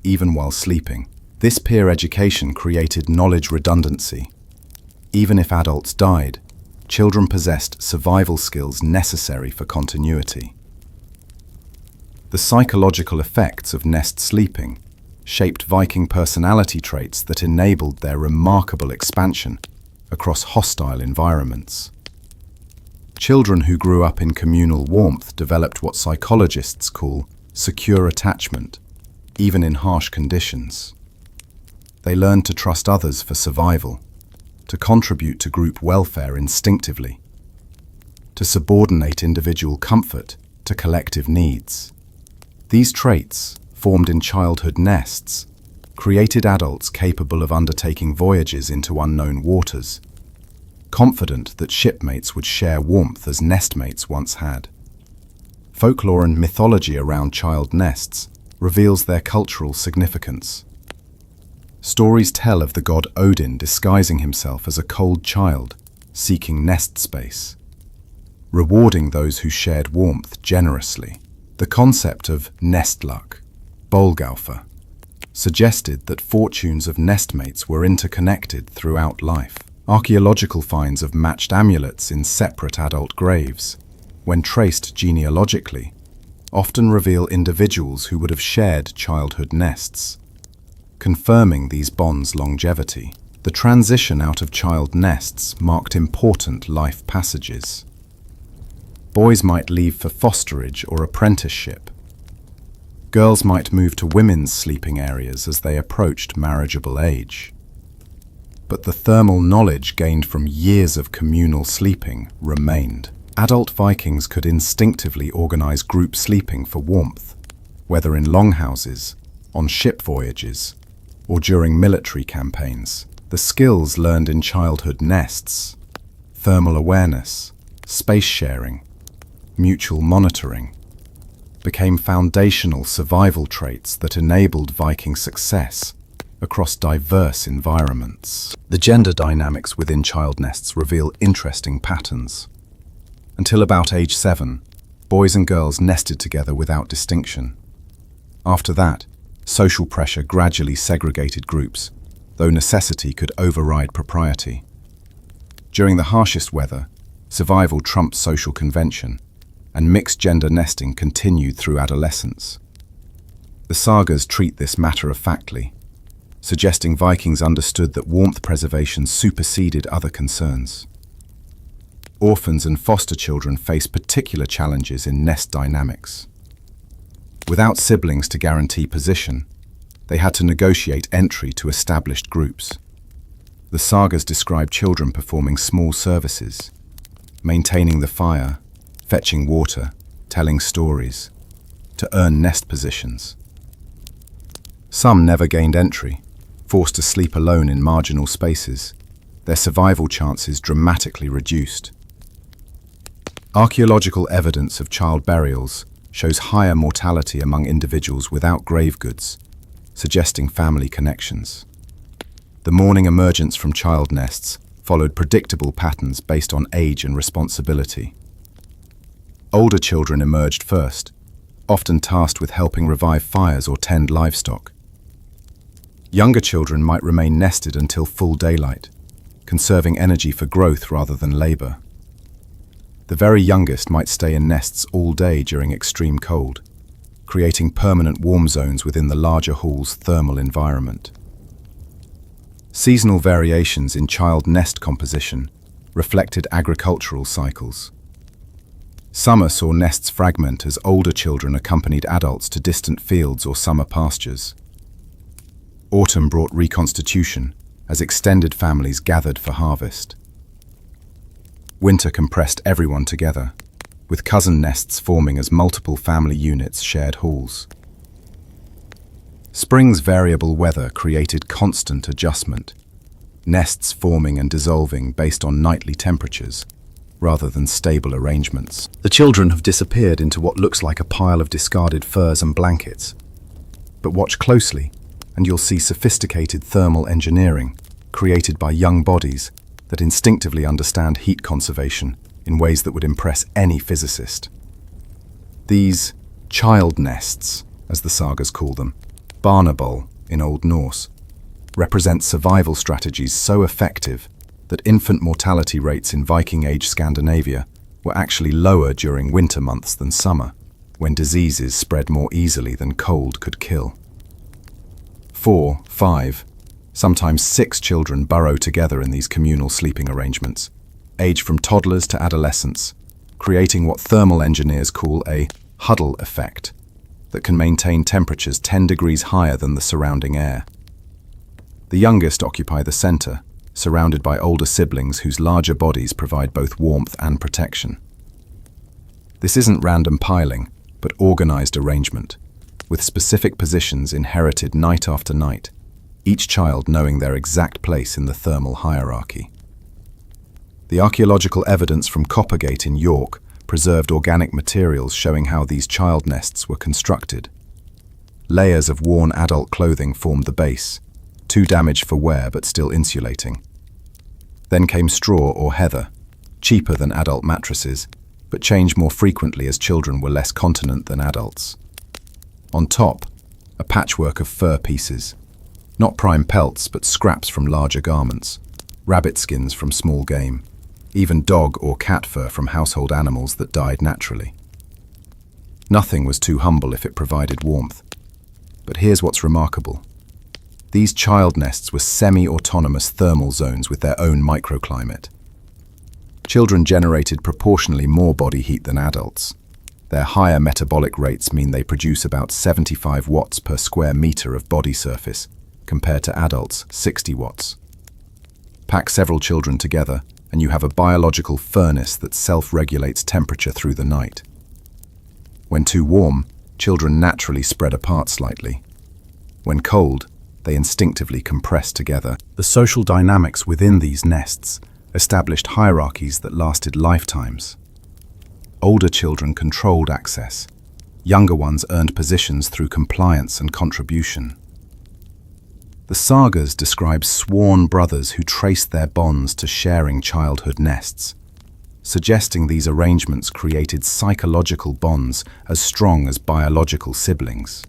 even while sleeping. This peer education created knowledge redundancy. Even if adults died, children possessed survival skills necessary for continuity. The psychological effects of nest sleeping shaped Viking personality traits that enabled their remarkable expansion across hostile environments. Children who grew up in communal warmth developed what psychologists call secure attachment, even in harsh conditions. They learned to trust others for survival, to contribute to group welfare instinctively, to subordinate individual comfort to collective needs. These traits, formed in childhood nests, created adults capable of undertaking voyages into unknown waters, confident that shipmates would share warmth as nestmates once had. Folklore and mythology around child nests reveals their cultural significance. Stories tell of the god Odin disguising himself as a cold child, seeking nest space, rewarding those who shared warmth generously. The concept of nest luck, Bolgaufer, suggested that fortunes of nestmates were interconnected throughout life. Archaeological finds of matched amulets in separate adult graves, when traced genealogically, often reveal individuals who would have shared childhood nests, confirming these bonds' longevity. The transition out of child nests marked important life passages. Boys might leave for fosterage or apprenticeship. Girls might move to women's sleeping areas as they approached marriageable age. But the thermal knowledge gained from years of communal sleeping remained. Adult Vikings could instinctively organize group sleeping for warmth, whether in longhouses, on ship voyages, or during military campaigns. The skills learned in childhood nests, thermal awareness, space sharing, mutual monitoring, became foundational survival traits that enabled Viking success across diverse environments. The gender dynamics within child nests reveal interesting patterns. Until about age 7, boys and girls nested together without distinction. After that, social pressure gradually segregated groups, though necessity could override propriety. During the harshest weather, survival trumped social convention, and mixed-gender nesting continued through adolescence. The sagas treat this matter-of-factly, suggesting Vikings understood that warmth preservation superseded other concerns. Orphans and foster children face particular challenges in nest dynamics. Without siblings to guarantee position, they had to negotiate entry to established groups. The sagas describe children performing small services, maintaining the fire, fetching water, telling stories, to earn nest positions. Some never gained entry, forced to sleep alone in marginal spaces, their survival chances dramatically reduced. Archaeological evidence of child burials shows higher mortality among individuals without grave goods, suggesting family connections. The mourning emergence from child nests followed predictable patterns based on age and responsibility. Older children emerged first, often tasked with helping revive fires or tend livestock. Younger children might remain nested until full daylight, conserving energy for growth rather than labor. The very youngest might stay in nests all day during extreme cold, creating permanent warm zones within the larger hall's thermal environment. Seasonal variations in child nest composition reflected agricultural cycles. Summer saw nests fragment as older children accompanied adults to distant fields or summer pastures. Autumn brought reconstitution as extended families gathered for harvest. Winter compressed everyone together, with cousin nests forming as multiple family units shared halls. Spring's variable weather created constant adjustment, nests forming and dissolving based on nightly temperatures, rather than stable arrangements. The children have disappeared into what looks like a pile of discarded furs and blankets. But watch closely, and you'll see sophisticated thermal engineering created by young bodies that instinctively understand heat conservation in ways that would impress any physicist. These child nests, as the sagas call them, barnaboll in Old Norse, represent survival strategies so effective that infant mortality rates in Viking Age Scandinavia were actually lower during winter months than summer, when diseases spread more easily than cold could kill. 4, 5, sometimes 6 children burrow together in these communal sleeping arrangements, aged from toddlers to adolescents, creating what thermal engineers call a huddle effect that can maintain temperatures 10 degrees higher than the surrounding air. The youngest occupy the center, surrounded by older siblings whose larger bodies provide both warmth and protection. This isn't random piling, but organized arrangement, with specific positions inherited night after night, each child knowing their exact place in the thermal hierarchy. The archaeological evidence from Coppergate in York preserved organic materials showing how these child nests were constructed. Layers of worn adult clothing formed the base, too damaged for wear but still insulating. Then came straw or heather, cheaper than adult mattresses, but changed more frequently as children were less continent than adults. On top, a patchwork of fur pieces, not prime pelts but scraps from larger garments, rabbit skins from small game, even dog or cat fur from household animals that died naturally. Nothing was too humble if it provided warmth. But here's what's remarkable. These child nests were semi-autonomous thermal zones with their own microclimate. Children generated proportionally more body heat than adults. Their higher metabolic rates mean they produce about 75 watts per square meter of body surface, compared to adults' 60 watts. Pack several children together, and you have a biological furnace that self-regulates temperature through the night. When too warm, children naturally spread apart slightly. When cold, they instinctively compress together. The social dynamics within these nests established hierarchies that lasted lifetimes. Older children controlled access. Younger ones earned positions through compliance and contribution. The sagas describe sworn brothers who traced their bonds to sharing childhood nests, suggesting these arrangements created psychological bonds as strong as biological siblings.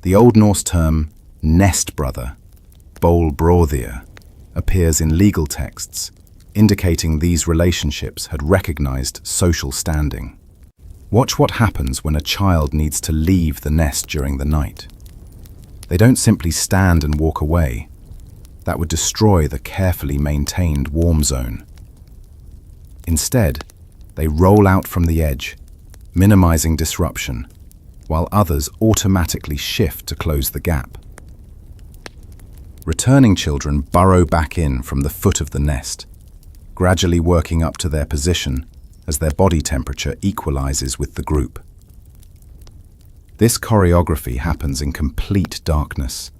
The Old Norse term nest brother, bolbróðir, appears in legal texts, indicating these relationships had recognized social standing. Watch what happens when a child needs to leave the nest during the night. They don't simply stand and walk away. That would destroy the carefully maintained warm zone. Instead, they roll out from the edge, minimizing disruption, while others automatically shift to close the gap. Returning children burrow back in from the foot of the nest, gradually working up to their position as their body temperature equalizes with the group. This choreography happens in complete darkness,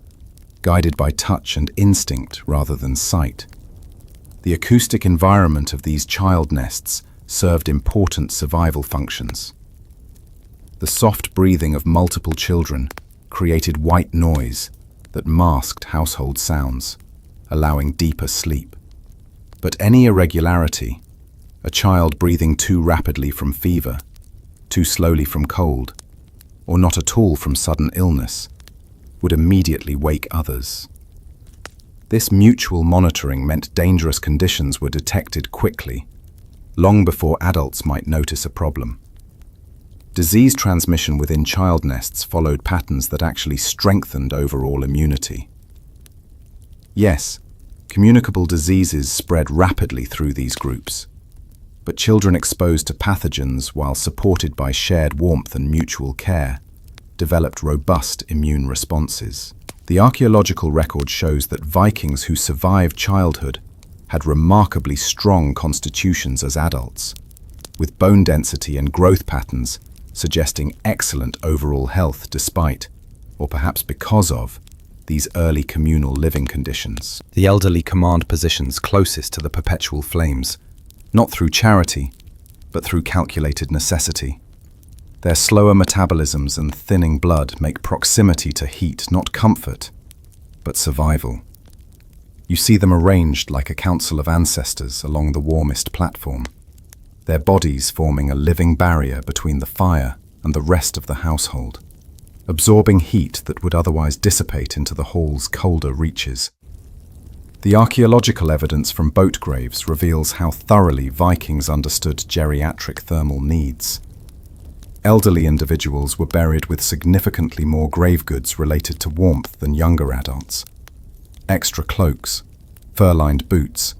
guided by touch and instinct rather than sight. The acoustic environment of these child nests served important survival functions. The soft breathing of multiple children created white noise that masked household sounds, allowing deeper sleep. But any irregularity, a child breathing too rapidly from fever, too slowly from cold, or not at all from sudden illness, would immediately wake others. This mutual monitoring meant dangerous conditions were detected quickly, long before adults might notice a problem. Disease transmission within child nests followed patterns that actually strengthened overall immunity. Yes, communicable diseases spread rapidly through these groups, but children exposed to pathogens while supported by shared warmth and mutual care developed robust immune responses. The archaeological record shows that Vikings who survived childhood had remarkably strong constitutions as adults, with bone density and growth patterns suggesting excellent overall health despite, or perhaps because of, these early communal living conditions. The elderly command positions closest to the perpetual flames, not through charity, but through calculated necessity. Their slower metabolisms and thinning blood make proximity to heat not comfort, but survival. You see them arranged like a council of ancestors along the warmest platform, their bodies forming a living barrier between the fire and the rest of the household, absorbing heat that would otherwise dissipate into the hall's colder reaches. The archaeological evidence from boat graves reveals how thoroughly Vikings understood geriatric thermal needs. Elderly individuals were buried with significantly more grave goods related to warmth than younger adults. Extra cloaks, fur-lined boots,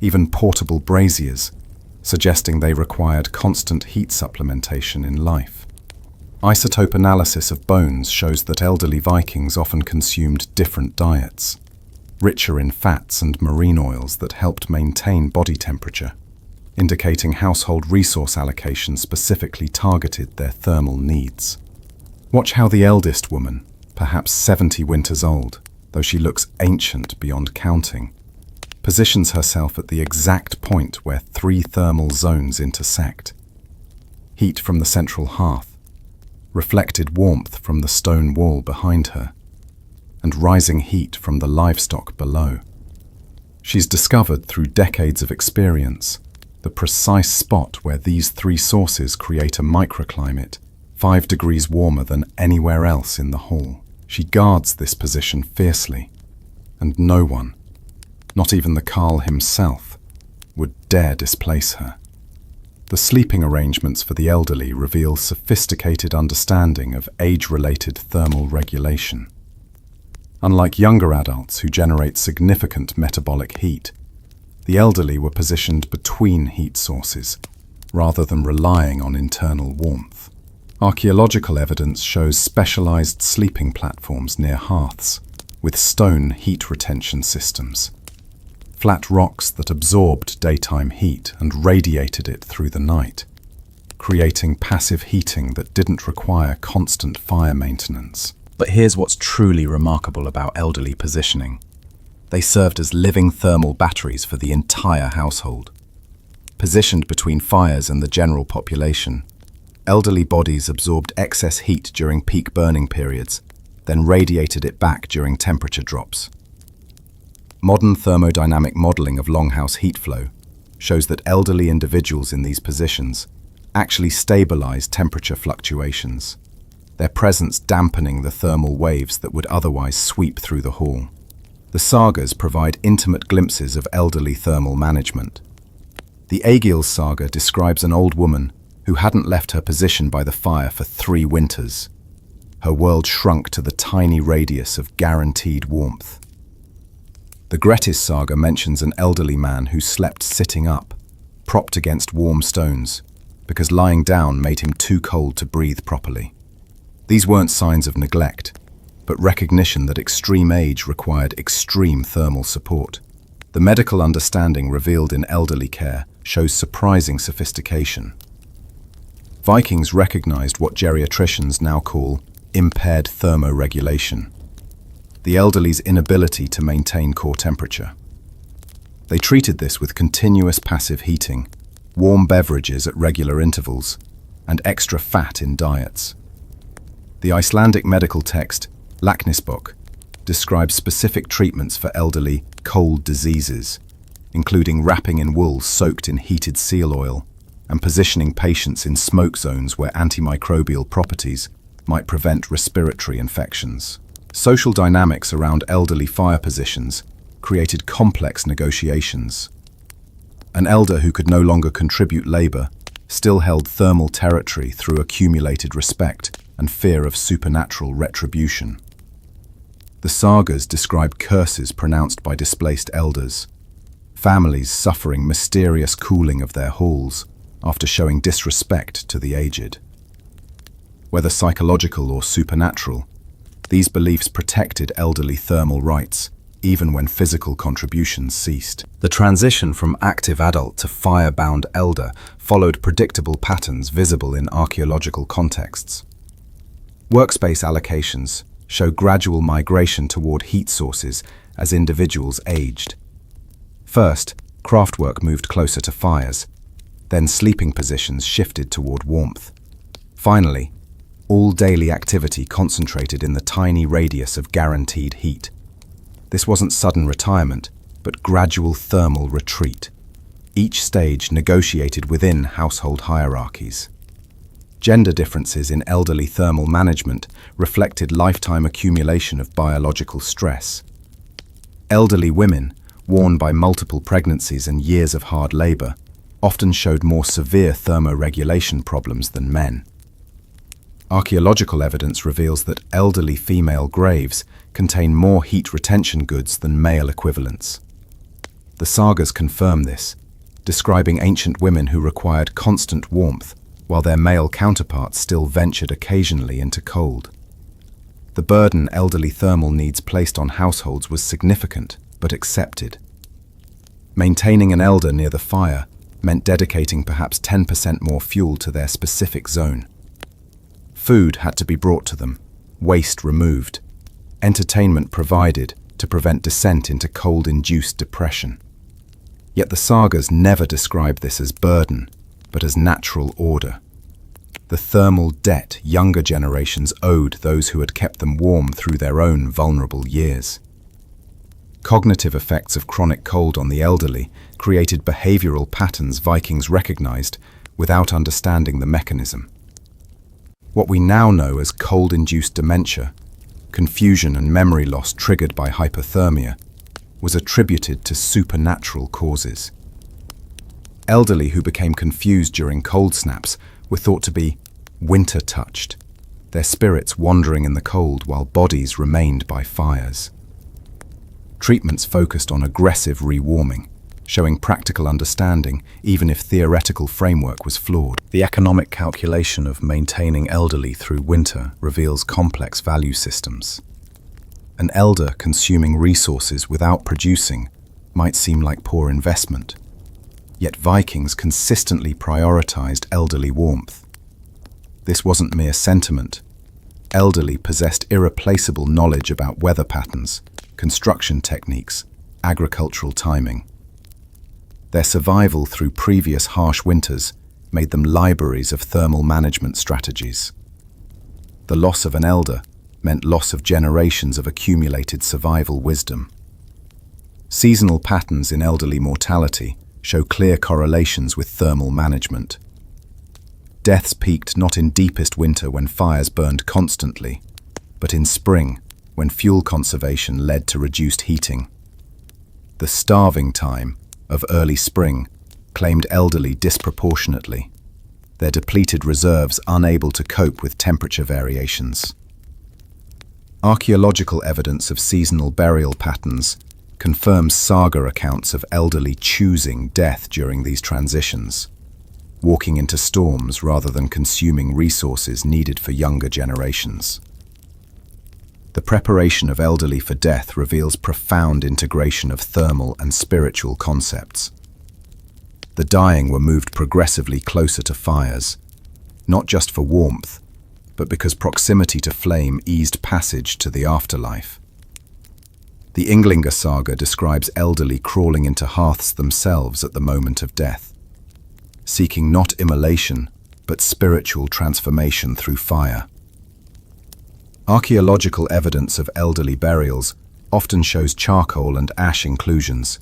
even portable braziers, suggesting they required constant heat supplementation in life. Isotope analysis of bones shows that elderly Vikings often consumed different diets, richer in fats and marine oils that helped maintain body temperature, indicating household resource allocation specifically targeted their thermal needs. Watch how the eldest woman, perhaps 70 winters old, though she looks ancient beyond counting, positions herself at the exact point where 3 thermal zones intersect. Heat from the central hearth, reflected warmth from the stone wall behind her, and rising heat from the livestock below. She's discovered through decades of experience the precise spot where these 3 sources create a microclimate 5 degrees warmer than anywhere else in the hall. She guards this position fiercely, and no one, not even the Carl himself, would dare displace her. The sleeping arrangements for the elderly reveal sophisticated understanding of age-related thermal regulation. Unlike younger adults who generate significant metabolic heat, the elderly were positioned between heat sources, rather than relying on internal warmth. Archaeological evidence shows specialized sleeping platforms near hearths, with stone heat retention systems. Flat rocks that absorbed daytime heat and radiated it through the night, creating passive heating that didn't require constant fire maintenance. But here's what's truly remarkable about elderly positioning. They served as living thermal batteries for the entire household. Positioned between fires and the general population, elderly bodies absorbed excess heat during peak burning periods, then radiated it back during temperature drops. Modern thermodynamic modeling of longhouse heat flow shows that elderly individuals in these positions actually stabilize temperature fluctuations, their presence dampening the thermal waves that would otherwise sweep through the hall. The sagas provide intimate glimpses of elderly thermal management. The Egil's saga describes an old woman who hadn't left her position by the fire for 3 winters. Her world shrunk to the tiny radius of guaranteed warmth. The Grettis saga mentions an elderly man who slept sitting up, propped against warm stones, because lying down made him too cold to breathe properly. These weren't signs of neglect, but recognition that extreme age required extreme thermal support. The medical understanding revealed in elderly care shows surprising sophistication. Vikings recognized what geriatricians now call impaired thermoregulation, the elderly's inability to maintain core temperature. They treated this with continuous passive heating, warm beverages at regular intervals, and extra fat in diets. The Icelandic medical text, Læknisbók, describes specific treatments for elderly cold diseases, including wrapping in wool soaked in heated seal oil and positioning patients in smoke zones where antimicrobial properties might prevent respiratory infections. Social dynamics around elderly fire positions created complex negotiations. An elder who could no longer contribute labor still held thermal territory through accumulated respect and fear of supernatural retribution. The sagas describe curses pronounced by displaced elders, families suffering mysterious cooling of their halls after showing disrespect to the aged. Whether psychological or supernatural, these beliefs protected elderly thermal rights, even when physical contributions ceased. The transition from active adult to fire-bound elder followed predictable patterns visible in archaeological contexts. Workspace allocations show gradual migration toward heat sources as individuals aged. First, craftwork moved closer to fires, Then sleeping positions shifted toward warmth. Finally, all daily activity concentrated in the tiny radius of guaranteed heat. This wasn't sudden retirement, but gradual thermal retreat. Each stage negotiated within household hierarchies. Gender differences in elderly thermal management reflected lifetime accumulation of biological stress. Elderly women, worn by multiple pregnancies and years of hard labor, often showed more severe thermoregulation problems than men. Archaeological evidence reveals that elderly female graves contain more heat retention goods than male equivalents. The sagas confirm this, describing ancient women who required constant warmth, while their male counterparts still ventured occasionally into cold. The burden elderly thermal needs placed on households was significant, but accepted. Maintaining an elder near the fire meant dedicating perhaps 10% more fuel to their specific zone. Food had to be brought to them, waste removed, entertainment provided to prevent descent into cold-induced depression. Yet the sagas never describe this as burden, but as natural order. The thermal debt younger generations owed those who had kept them warm through their own vulnerable years. Cognitive effects of chronic cold on the elderly created behavioral patterns Vikings recognized without understanding the mechanism. What we now know as cold-induced dementia, confusion and memory loss triggered by hypothermia, was attributed to supernatural causes. Elderly who became confused during cold snaps were thought to be winter-touched, their spirits wandering in the cold while bodies remained by fires. Treatments focused on aggressive rewarming, showing practical understanding even if theoretical framework was flawed. The economic calculation of maintaining elderly through winter reveals complex value systems. An elder consuming resources without producing might seem like poor investment. Yet Vikings consistently prioritized elderly warmth. This wasn't mere sentiment. Elderly possessed irreplaceable knowledge about weather patterns, construction techniques, agricultural timing. Their survival through previous harsh winters made them libraries of thermal management strategies. The loss of an elder meant loss of generations of accumulated survival wisdom. Seasonal patterns in elderly mortality show clear correlations with thermal management. Deaths peaked not in deepest winter when fires burned constantly, but in spring when fuel conservation led to reduced heating. The starving time of early spring claimed elderly disproportionately, their depleted reserves unable to cope with temperature variations. Archaeological evidence of seasonal burial patterns confirms saga accounts of elderly choosing death during these transitions, walking into storms rather than consuming resources needed for younger generations. The preparation of elderly for death reveals profound integration of thermal and spiritual concepts. The dying were moved progressively closer to fires, not just for warmth, but because proximity to flame eased passage to the afterlife. The Ynglinga saga describes elderly crawling into hearths themselves at the moment of death, seeking not immolation, but spiritual transformation through fire. Archaeological evidence of elderly burials often shows charcoal and ash inclusions,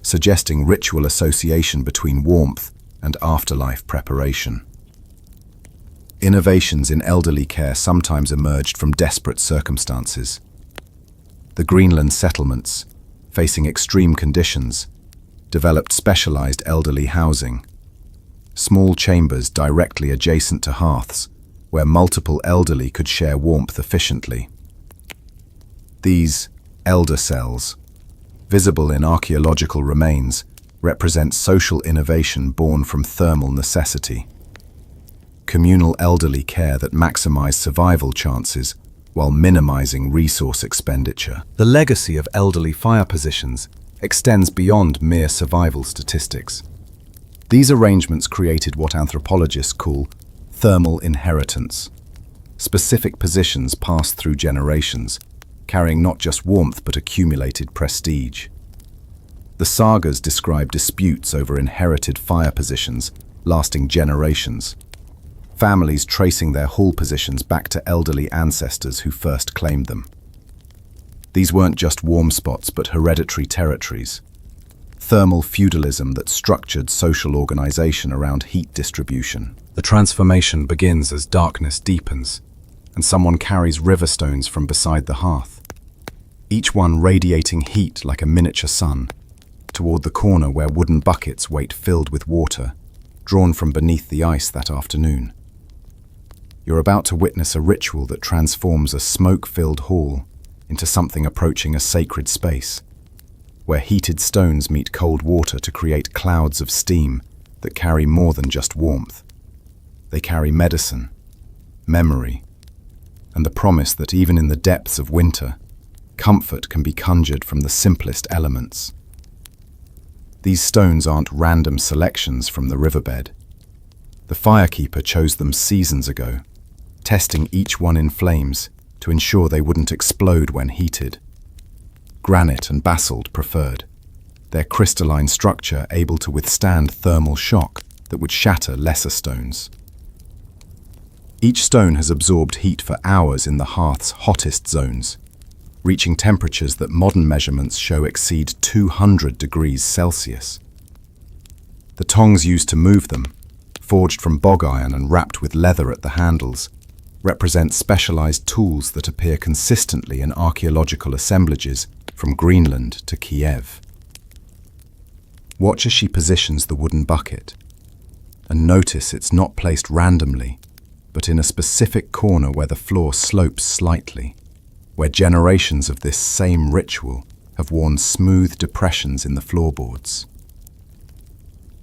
suggesting ritual association between warmth and afterlife preparation. Innovations in elderly care sometimes emerged from desperate circumstances. The Greenland settlements, facing extreme conditions, developed specialized elderly housing. Small chambers directly adjacent to hearths, where multiple elderly could share warmth efficiently. These elder cells, visible in archaeological remains, represent social innovation born from thermal necessity. Communal elderly care that maximized survival chances while minimizing resource expenditure. The legacy of elderly fire positions extends beyond mere survival statistics. These arrangements created what anthropologists call thermal inheritance. Specific positions passed through generations, carrying not just warmth but accumulated prestige. The sagas describe disputes over inherited fire positions lasting generations. Families tracing their hall positions back to elderly ancestors who first claimed them. These weren't just warm spots, but hereditary territories. Thermal feudalism that structured social organization around heat distribution. The transformation begins as darkness deepens, and someone carries river stones from beside the hearth, each one radiating heat like a miniature sun, toward the corner where wooden buckets wait filled with water, drawn from beneath the ice that afternoon. You're about to witness a ritual that transforms a smoke-filled hall into something approaching a sacred space, where heated stones meet cold water to create clouds of steam that carry more than just warmth. They carry medicine, memory, and the promise that even in the depths of winter, comfort can be conjured from the simplest elements. These stones aren't random selections from the riverbed. The firekeeper chose them seasons ago, testing each one in flames to ensure they wouldn't explode when heated. Granite and basalt preferred, their crystalline structure able to withstand thermal shock that would shatter lesser stones. Each stone has absorbed heat for hours in the hearth's hottest zones, reaching temperatures that modern measurements show exceed 200 degrees Celsius. The tongs used to move them, forged from bog iron and wrapped with leather at the handles, represent specialized tools that appear consistently in archaeological assemblages from Greenland to Kiev. Watch as she positions the wooden bucket, and notice it's not placed randomly, but in a specific corner where the floor slopes slightly, where generations of this same ritual have worn smooth depressions in the floorboards.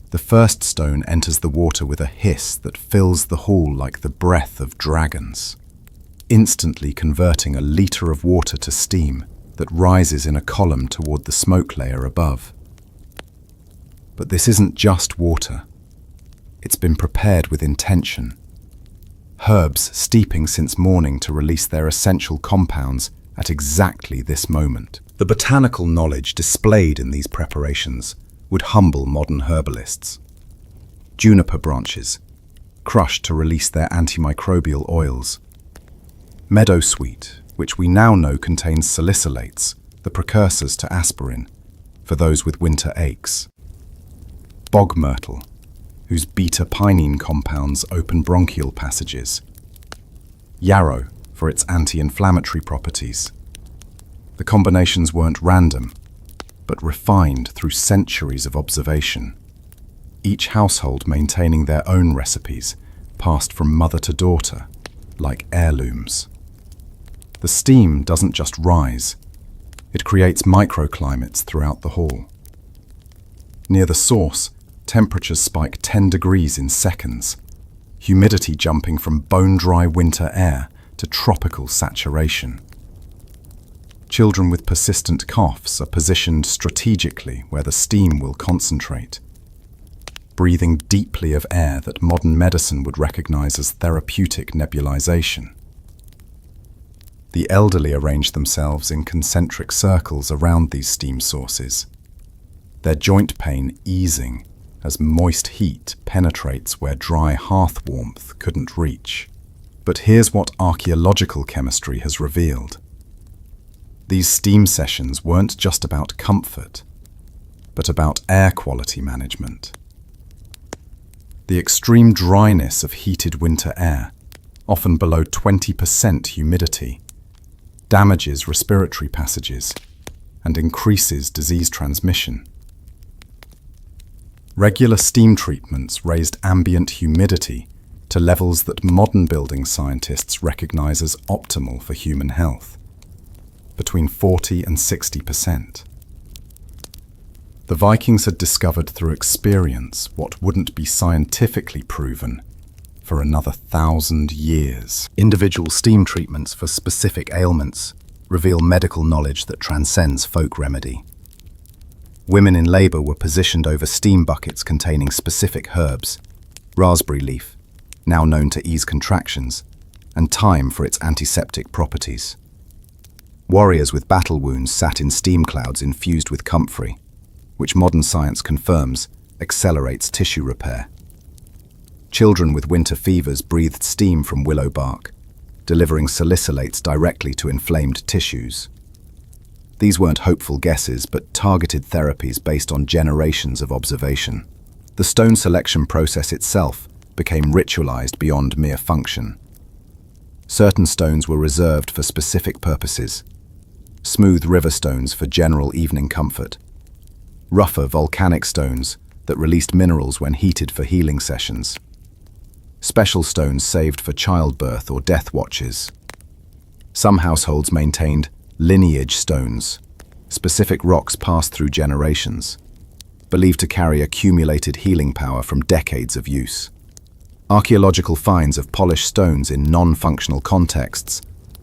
The first stone enters the water with a hiss that fills the hall like the breath of dragons, instantly converting a liter of water to steam that rises in a column toward the smoke layer above. But this isn't just water. It's been prepared with intention. Herbs steeping since morning to release their essential compounds at exactly this moment. The botanical knowledge displayed in these preparations would humble modern herbalists. Juniper branches, crushed to release their antimicrobial oils. Meadowsweet, which we now know contains salicylates, the precursors to aspirin, for those with winter aches. Bog myrtle, whose beta-pinene compounds open bronchial passages. Yarrow, for its anti-inflammatory properties. The combinations weren't random, but refined through centuries of observation. Each household maintaining their own recipes, passed from mother to daughter, like heirlooms. The steam doesn't just rise, it creates microclimates throughout the hall. Near the source, temperatures spike 10 degrees in seconds, humidity jumping from bone-dry winter air to tropical saturation. Children with persistent coughs are positioned strategically where the steam will concentrate, breathing deeply of air that modern medicine would recognize as therapeutic nebulization. The elderly arrange themselves in concentric circles around these steam sources, their joint pain easing as moist heat penetrates where dry hearth warmth couldn't reach. But here's what archaeological chemistry has revealed. These steam sessions weren't just about comfort, but about air quality management. The extreme dryness of heated winter air, often below 20% humidity, damages respiratory passages and increases disease transmission. Regular steam treatments raised ambient humidity to levels that modern building scientists recognize as optimal for human health, between 40 and 60%. The Vikings had discovered through experience what wouldn't be scientifically proven for another 1,000 years. Individual steam treatments for specific ailments reveal medical knowledge that transcends folk remedy. Women in labor were positioned over steam buckets containing specific herbs, raspberry leaf, now known to ease contractions, and thyme for its antiseptic properties. Warriors with battle wounds sat in steam clouds infused with comfrey, which modern science confirms accelerates tissue repair. Children with winter fevers breathed steam from willow bark, delivering salicylates directly to inflamed tissues. These weren't hopeful guesses, but targeted therapies based on generations of observation. The stone selection process itself became ritualized beyond mere function. Certain stones were reserved for specific purposes. Smooth river stones for general evening comfort. Rougher volcanic stones that released minerals when heated for healing sessions. Special stones saved for childbirth or death watches. Some households maintained lineage stones, specific rocks passed through generations, believed to carry accumulated healing power from decades of use. Archaeological finds of polished stones in non-functional contexts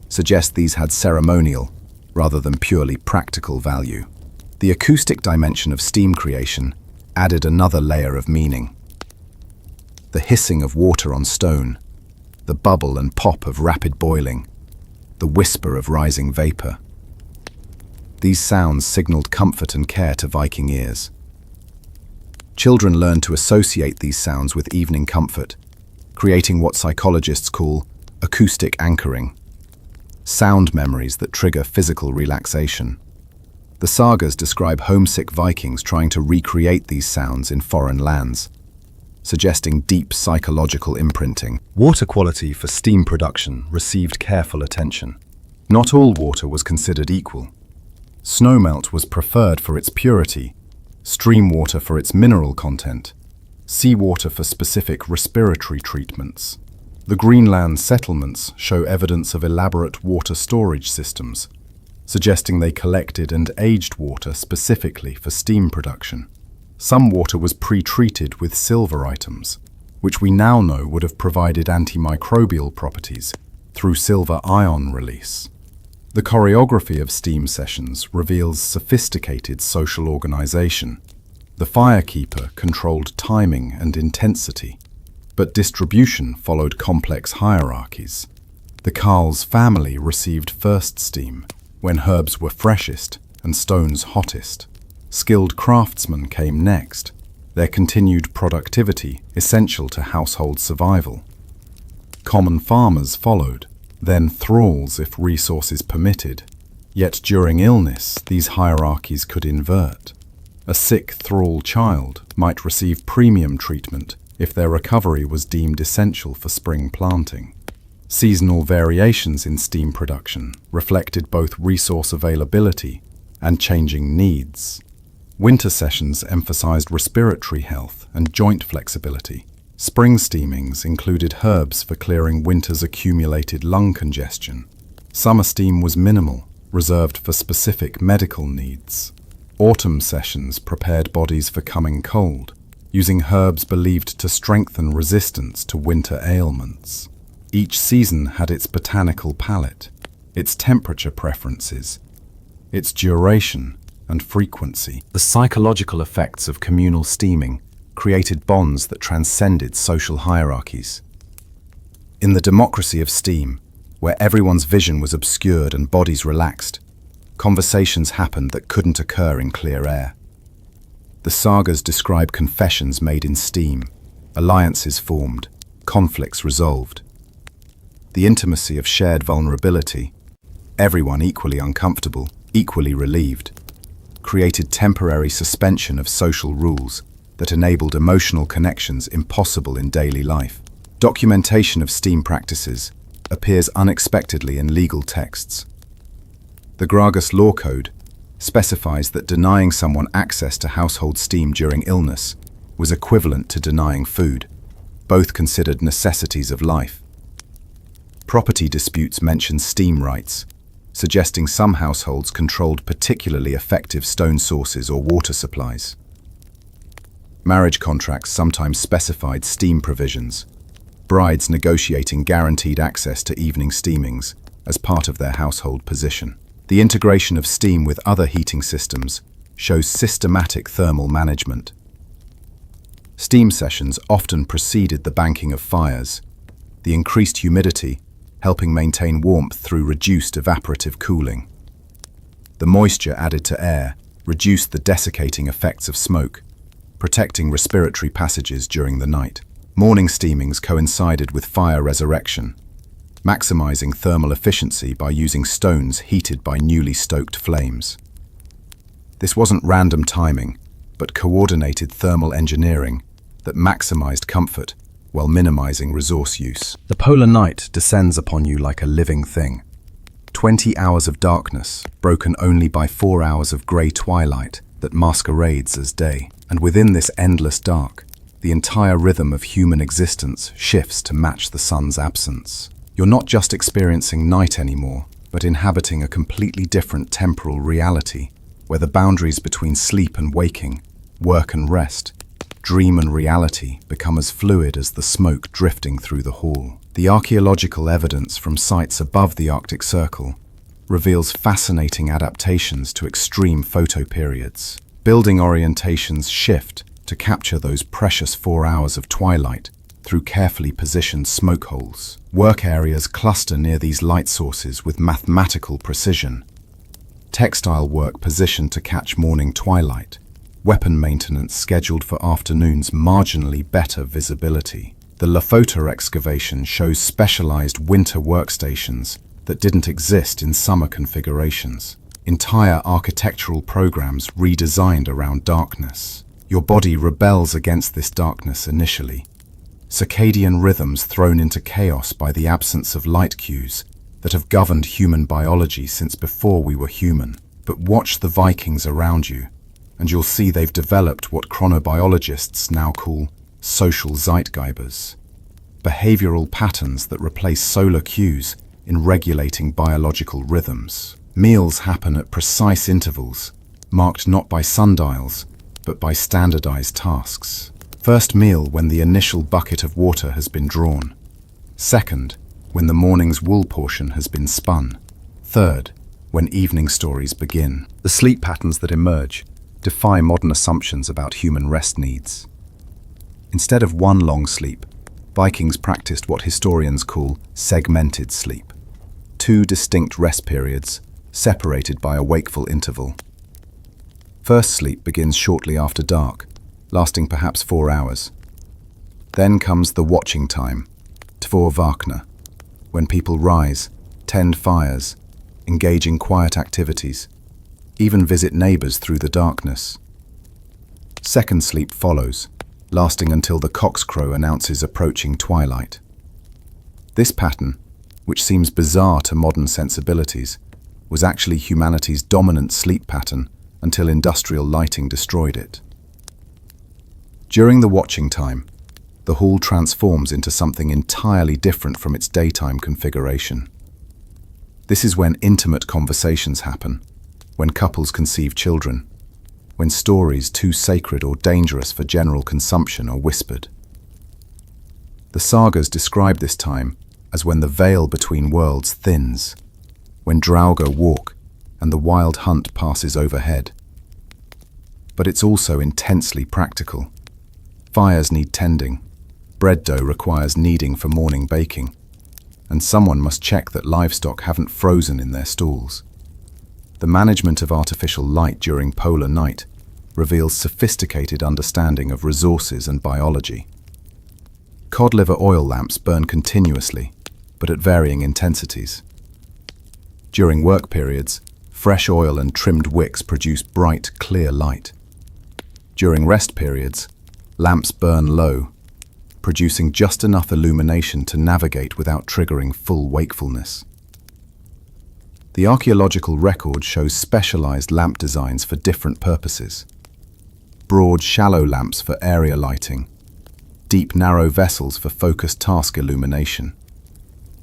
suggest these had ceremonial, rather than purely practical value. The acoustic dimension of steam creation added another layer of meaning. The hissing of water on stone, the bubble and pop of rapid boiling, the whisper of rising vapor. These sounds signaled comfort and care to Viking ears. Children learned to associate these sounds with evening comfort, creating what psychologists call acoustic anchoring, sound memories that trigger physical relaxation. The sagas describe homesick Vikings trying to recreate these sounds in foreign lands, suggesting deep psychological imprinting. Water quality for steam production received careful attention. Not all water was considered equal. Snowmelt was preferred for its purity, stream water for its mineral content, seawater for specific respiratory treatments. The Greenland settlements show evidence of elaborate water storage systems, suggesting they collected and aged water specifically for steam production. Some water was pre-treated with silver items, which we now know would have provided antimicrobial properties through silver ion release. The choreography of steam sessions reveals sophisticated social organization. The firekeeper controlled timing and intensity, but distribution followed complex hierarchies. The Karl's family received first steam, when herbs were freshest and stones hottest. Skilled craftsmen came next, their continued productivity essential to household survival. Common farmers followed, then thralls if resources permitted. Yet during illness, these hierarchies could invert. A sick thrall child might receive premium treatment if their recovery was deemed essential for spring planting. Seasonal variations in steam production reflected both resource availability and changing needs. Winter sessions emphasized respiratory health and joint flexibility. Spring steamings included herbs for clearing winter's accumulated lung congestion. Summer steam was minimal, reserved for specific medical needs. Autumn sessions prepared bodies for coming cold, using herbs believed to strengthen resistance to winter ailments. Each season had its botanical palette, its temperature preferences, its duration and frequency. The psychological effects of communal steaming created bonds that transcended social hierarchies. In the democracy of steam, where everyone's vision was obscured and bodies relaxed, conversations happened that couldn't occur in clear air. The sagas describe confessions made in steam, alliances formed, conflicts resolved. The intimacy of shared vulnerability, everyone equally uncomfortable, equally relieved, created temporary suspension of social rules that enabled emotional connections impossible in daily life. Documentation of steam practices appears unexpectedly in legal texts. The Gragas Law Code specifies that denying someone access to household steam during illness was equivalent to denying food, both considered necessities of life. Property disputes mention steam rights, suggesting some households controlled particularly effective stone sources or water supplies. Marriage contracts sometimes specified steam provisions, brides negotiating guaranteed access to evening steamings as part of their household position. The integration of steam with other heating systems shows systematic thermal management. Steam sessions often preceded the banking of fires, the increased humidity helping maintain warmth through reduced evaporative cooling. The moisture added to air reduced the desiccating effects of smoke, protecting respiratory passages during the night. Morning steamings coincided with fire resurrection, maximizing thermal efficiency by using stones heated by newly stoked flames. This wasn't random timing, but coordinated thermal engineering that maximized comfort while minimizing resource use. The polar night descends upon you like a living thing. 20 hours of darkness, broken only by 4 hours of grey twilight that masquerades as day. And within this endless dark, the entire rhythm of human existence shifts to match the sun's absence. You're not just experiencing night anymore, but inhabiting a completely different temporal reality, where the boundaries between sleep and waking, work and rest, dream and reality become as fluid as the smoke drifting through the hall. The archaeological evidence from sites above the Arctic Circle reveals fascinating adaptations to extreme photoperiods. Building orientations shift to capture those precious 4 hours of twilight through carefully positioned smoke holes. Work areas cluster near these light sources with mathematical precision. Textile work positioned to catch morning twilight. Weapon maintenance scheduled for afternoon's marginally better visibility. The Lofoten excavation shows specialized winter workstations that didn't exist in summer configurations. Entire architectural programs redesigned around darkness. Your body rebels against this darkness initially. Circadian rhythms thrown into chaos by the absence of light cues that have governed human biology since before we were human. But watch the Vikings around you, and you'll see they've developed what chronobiologists now call social zeitgebers, behavioral patterns that replace solar cues in regulating biological rhythms. Meals happen at precise intervals, marked not by sundials, but by standardized tasks. First meal when the initial bucket of water has been drawn. Second, when the morning's wool portion has been spun. Third, when evening stories begin. The sleep patterns that emerge defy modern assumptions about human rest needs. Instead of one long sleep, Vikings practiced what historians call segmented sleep. 2 distinct rest periods, separated by a wakeful interval. First sleep begins shortly after dark, lasting perhaps 4 hours. Then comes the watching time, Två vakna, when people rise, tend fires, engage in quiet activities, even visit neighbors through the darkness. Second sleep follows, lasting until the cock's crow announces approaching twilight. This pattern, which seems bizarre to modern sensibilities, was actually humanity's dominant sleep pattern until industrial lighting destroyed it. During the watching time, the hall transforms into something entirely different from its daytime configuration. This is when intimate conversations happen, when couples conceive children, when stories too sacred or dangerous for general consumption are whispered. The sagas describe this time as when the veil between worlds thins, when Draugr walk and the wild hunt passes overhead. But it's also intensely practical. Fires need tending, bread dough requires kneading for morning baking, and someone must check that livestock haven't frozen in their stalls. The management of artificial light during polar night reveals sophisticated understanding of resources and biology. Cod liver oil lamps burn continuously, but at varying intensities. During work periods, fresh oil and trimmed wicks produce bright, clear light. During rest periods, lamps burn low, producing just enough illumination to navigate without triggering full wakefulness. The archaeological record shows specialized lamp designs for different purposes. Broad, shallow lamps for area lighting, deep, narrow vessels for focused task illumination,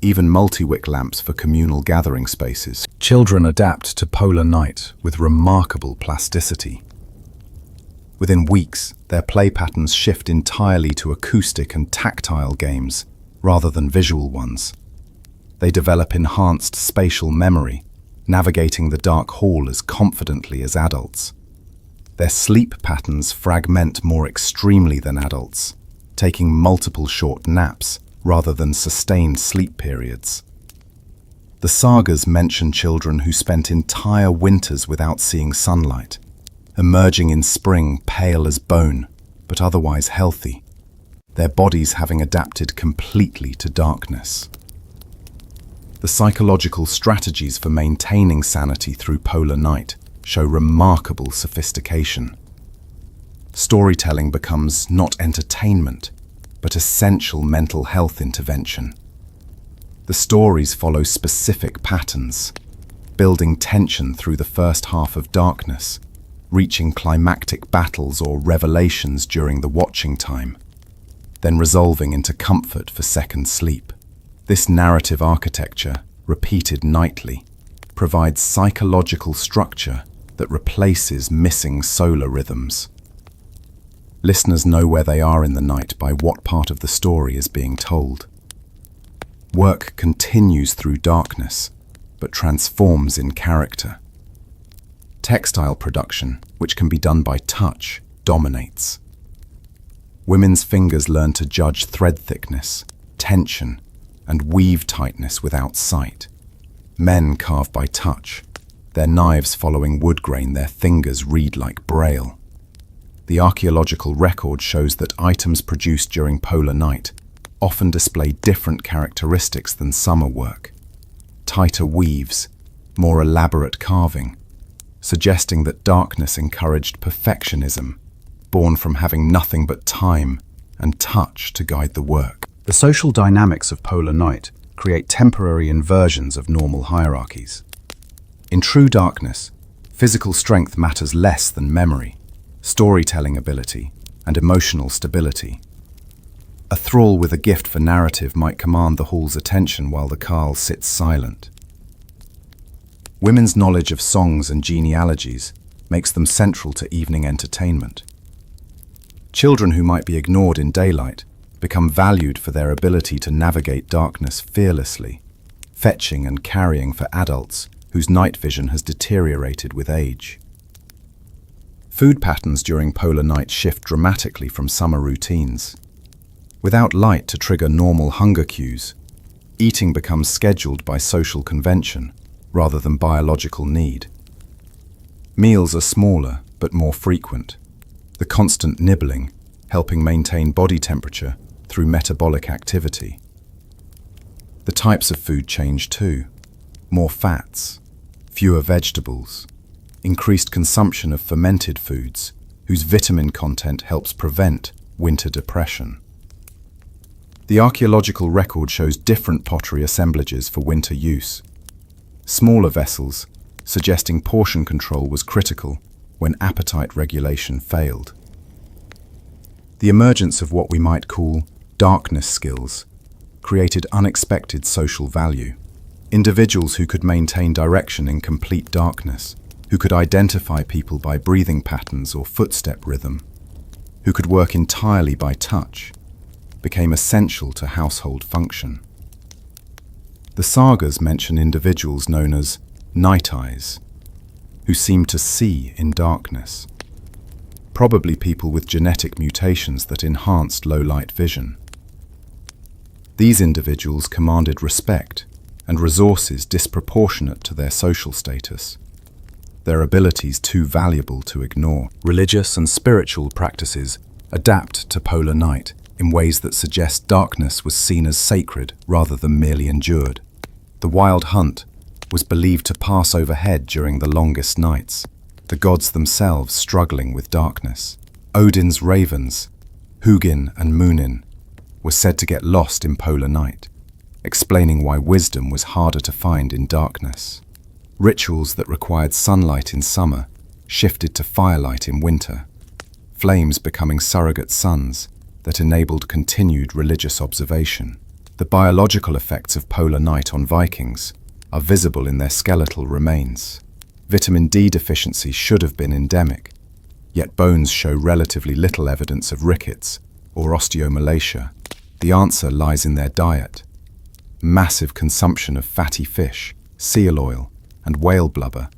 even multi-wick lamps for communal gathering spaces. Children adapt to polar night with remarkable plasticity. Within weeks, their play patterns shift entirely to acoustic and tactile games rather than visual ones. They develop enhanced spatial memory, navigating the dark hall as confidently as adults. Their sleep patterns fragment more extremely than adults, taking multiple short naps rather than sustained sleep periods. The sagas mention children who spent entire winters without seeing sunlight, emerging in spring pale as bone, but otherwise healthy. their bodies having adapted completely to darkness. The psychological strategies for maintaining sanity through polar night show remarkable sophistication. Storytelling becomes not entertainment, but essential mental health intervention. The stories follow specific patterns, building tension through the first half of darkness, reaching climactic battles or revelations during the watching time, then resolving into comfort for second sleep. This narrative architecture, repeated nightly, provides psychological structure that replaces missing solar rhythms. Listeners know where they are in the night by what part of the story is being told. Work continues through darkness, but transforms in character. Textile production, which can be done by touch, dominates. Women's fingers learn to judge thread thickness, tension, and weave tightness without sight. Men carve by touch, their knives following wood grain, their fingers read like braille. The archaeological record shows that items produced during polar night often display different characteristics than summer work. Tighter weaves, more elaborate carving, suggesting that darkness encouraged perfectionism, born from having nothing but time and touch to guide the work. The social dynamics of polar night create temporary inversions of normal hierarchies. In true darkness, physical strength matters less than memory, storytelling ability, and emotional stability. A thrall with a gift for narrative might command the hall's attention while the carle sits silent. Women's knowledge of songs and genealogies makes them central to evening entertainment. Children who might be ignored in daylight become valued for their ability to navigate darkness fearlessly, fetching and carrying for adults whose night vision has deteriorated with age. Food patterns during polar night shift dramatically from summer routines. Without light to trigger normal hunger cues, eating becomes scheduled by social convention rather than biological need. Meals are smaller but more frequent, the constant nibbling helping maintain body temperature through metabolic activity. The types of food change too. More fats, fewer vegetables, increased consumption of fermented foods whose vitamin content helps prevent winter depression. The archaeological record shows different pottery assemblages for winter use. Smaller vessels, suggesting portion control was critical when appetite regulation failed. The emergence of what we might call darkness skills created unexpected social value. Individuals who could maintain direction in complete darkness, who could identify people by breathing patterns or footstep rhythm, who could work entirely by touch, became essential to household function. The sagas mention individuals known as night eyes, who seemed to see in darkness, probably people with genetic mutations that enhanced low-light vision. These individuals commanded respect and resources disproportionate to their social status, their abilities too valuable to ignore. Religious and spiritual practices adapt to polar night in ways that suggest darkness was seen as sacred rather than merely endured. The wild hunt was believed to pass overhead during the longest nights, the gods themselves struggling with darkness. Odin's ravens, Hugin and Munin, were said to get lost in polar night, explaining why wisdom was harder to find in darkness. Rituals that required sunlight in summer shifted to firelight in winter, flames becoming surrogate suns that enabled continued religious observation. The biological effects of polar night on Vikings are visible in their skeletal remains. Vitamin D deficiency should have been endemic, yet bones show relatively little evidence of rickets or osteomalacia. The answer lies in their diet. Massive consumption of fatty fish, seal oil, and whale blubber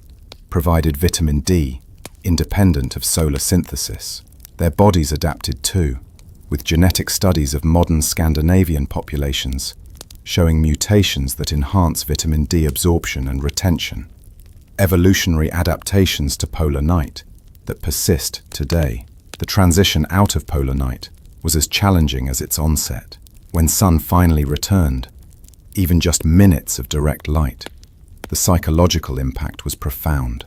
provided vitamin D, independent of solar synthesis. Their bodies adapted too, with genetic studies of modern Scandinavian populations showing mutations that enhance vitamin D absorption and retention. Evolutionary adaptations to polar night that persist today. The transition out of polar night was as challenging as its onset. When sun finally returned, even just minutes of direct light, the psychological impact was profound.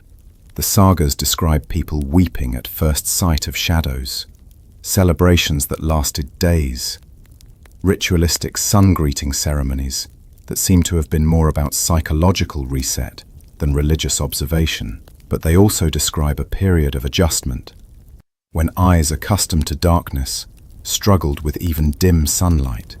The sagas describe people weeping at first sight of shadows, celebrations that lasted days, ritualistic sun-greeting ceremonies that seem to have been more about psychological reset than religious observation. But they also describe a period of adjustment, when eyes accustomed to darkness struggled with even dim sunlight,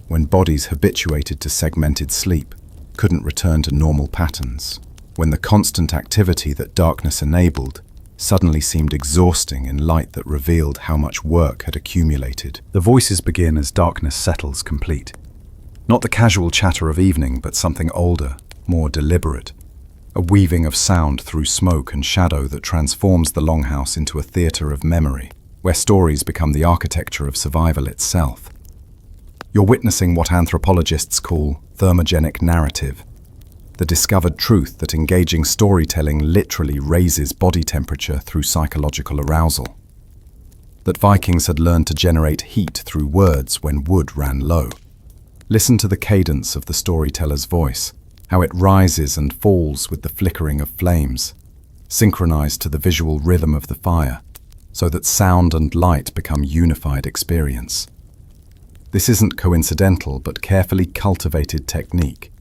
when bodies habituated to segmented sleep couldn't return to normal patterns, when the constant activity that darkness enabled suddenly seemed exhausting in light that revealed how much work had accumulated. The voices begin as darkness settles complete. Not the casual chatter of evening, but something older, more deliberate. A weaving of sound through smoke and shadow that transforms the longhouse into a theatre of memory, where stories become the architecture of survival itself. You're witnessing what anthropologists call thermogenic narrative, the discovered truth that engaging storytelling literally raises body temperature through psychological arousal. That Vikings had learned to generate heat through words when wood ran low. Listen to the cadence of the storyteller's voice, how it rises and falls with the flickering of flames, synchronized to the visual rhythm of the fire, so that sound and light become unified experience. This isn't coincidental but carefully cultivated technique,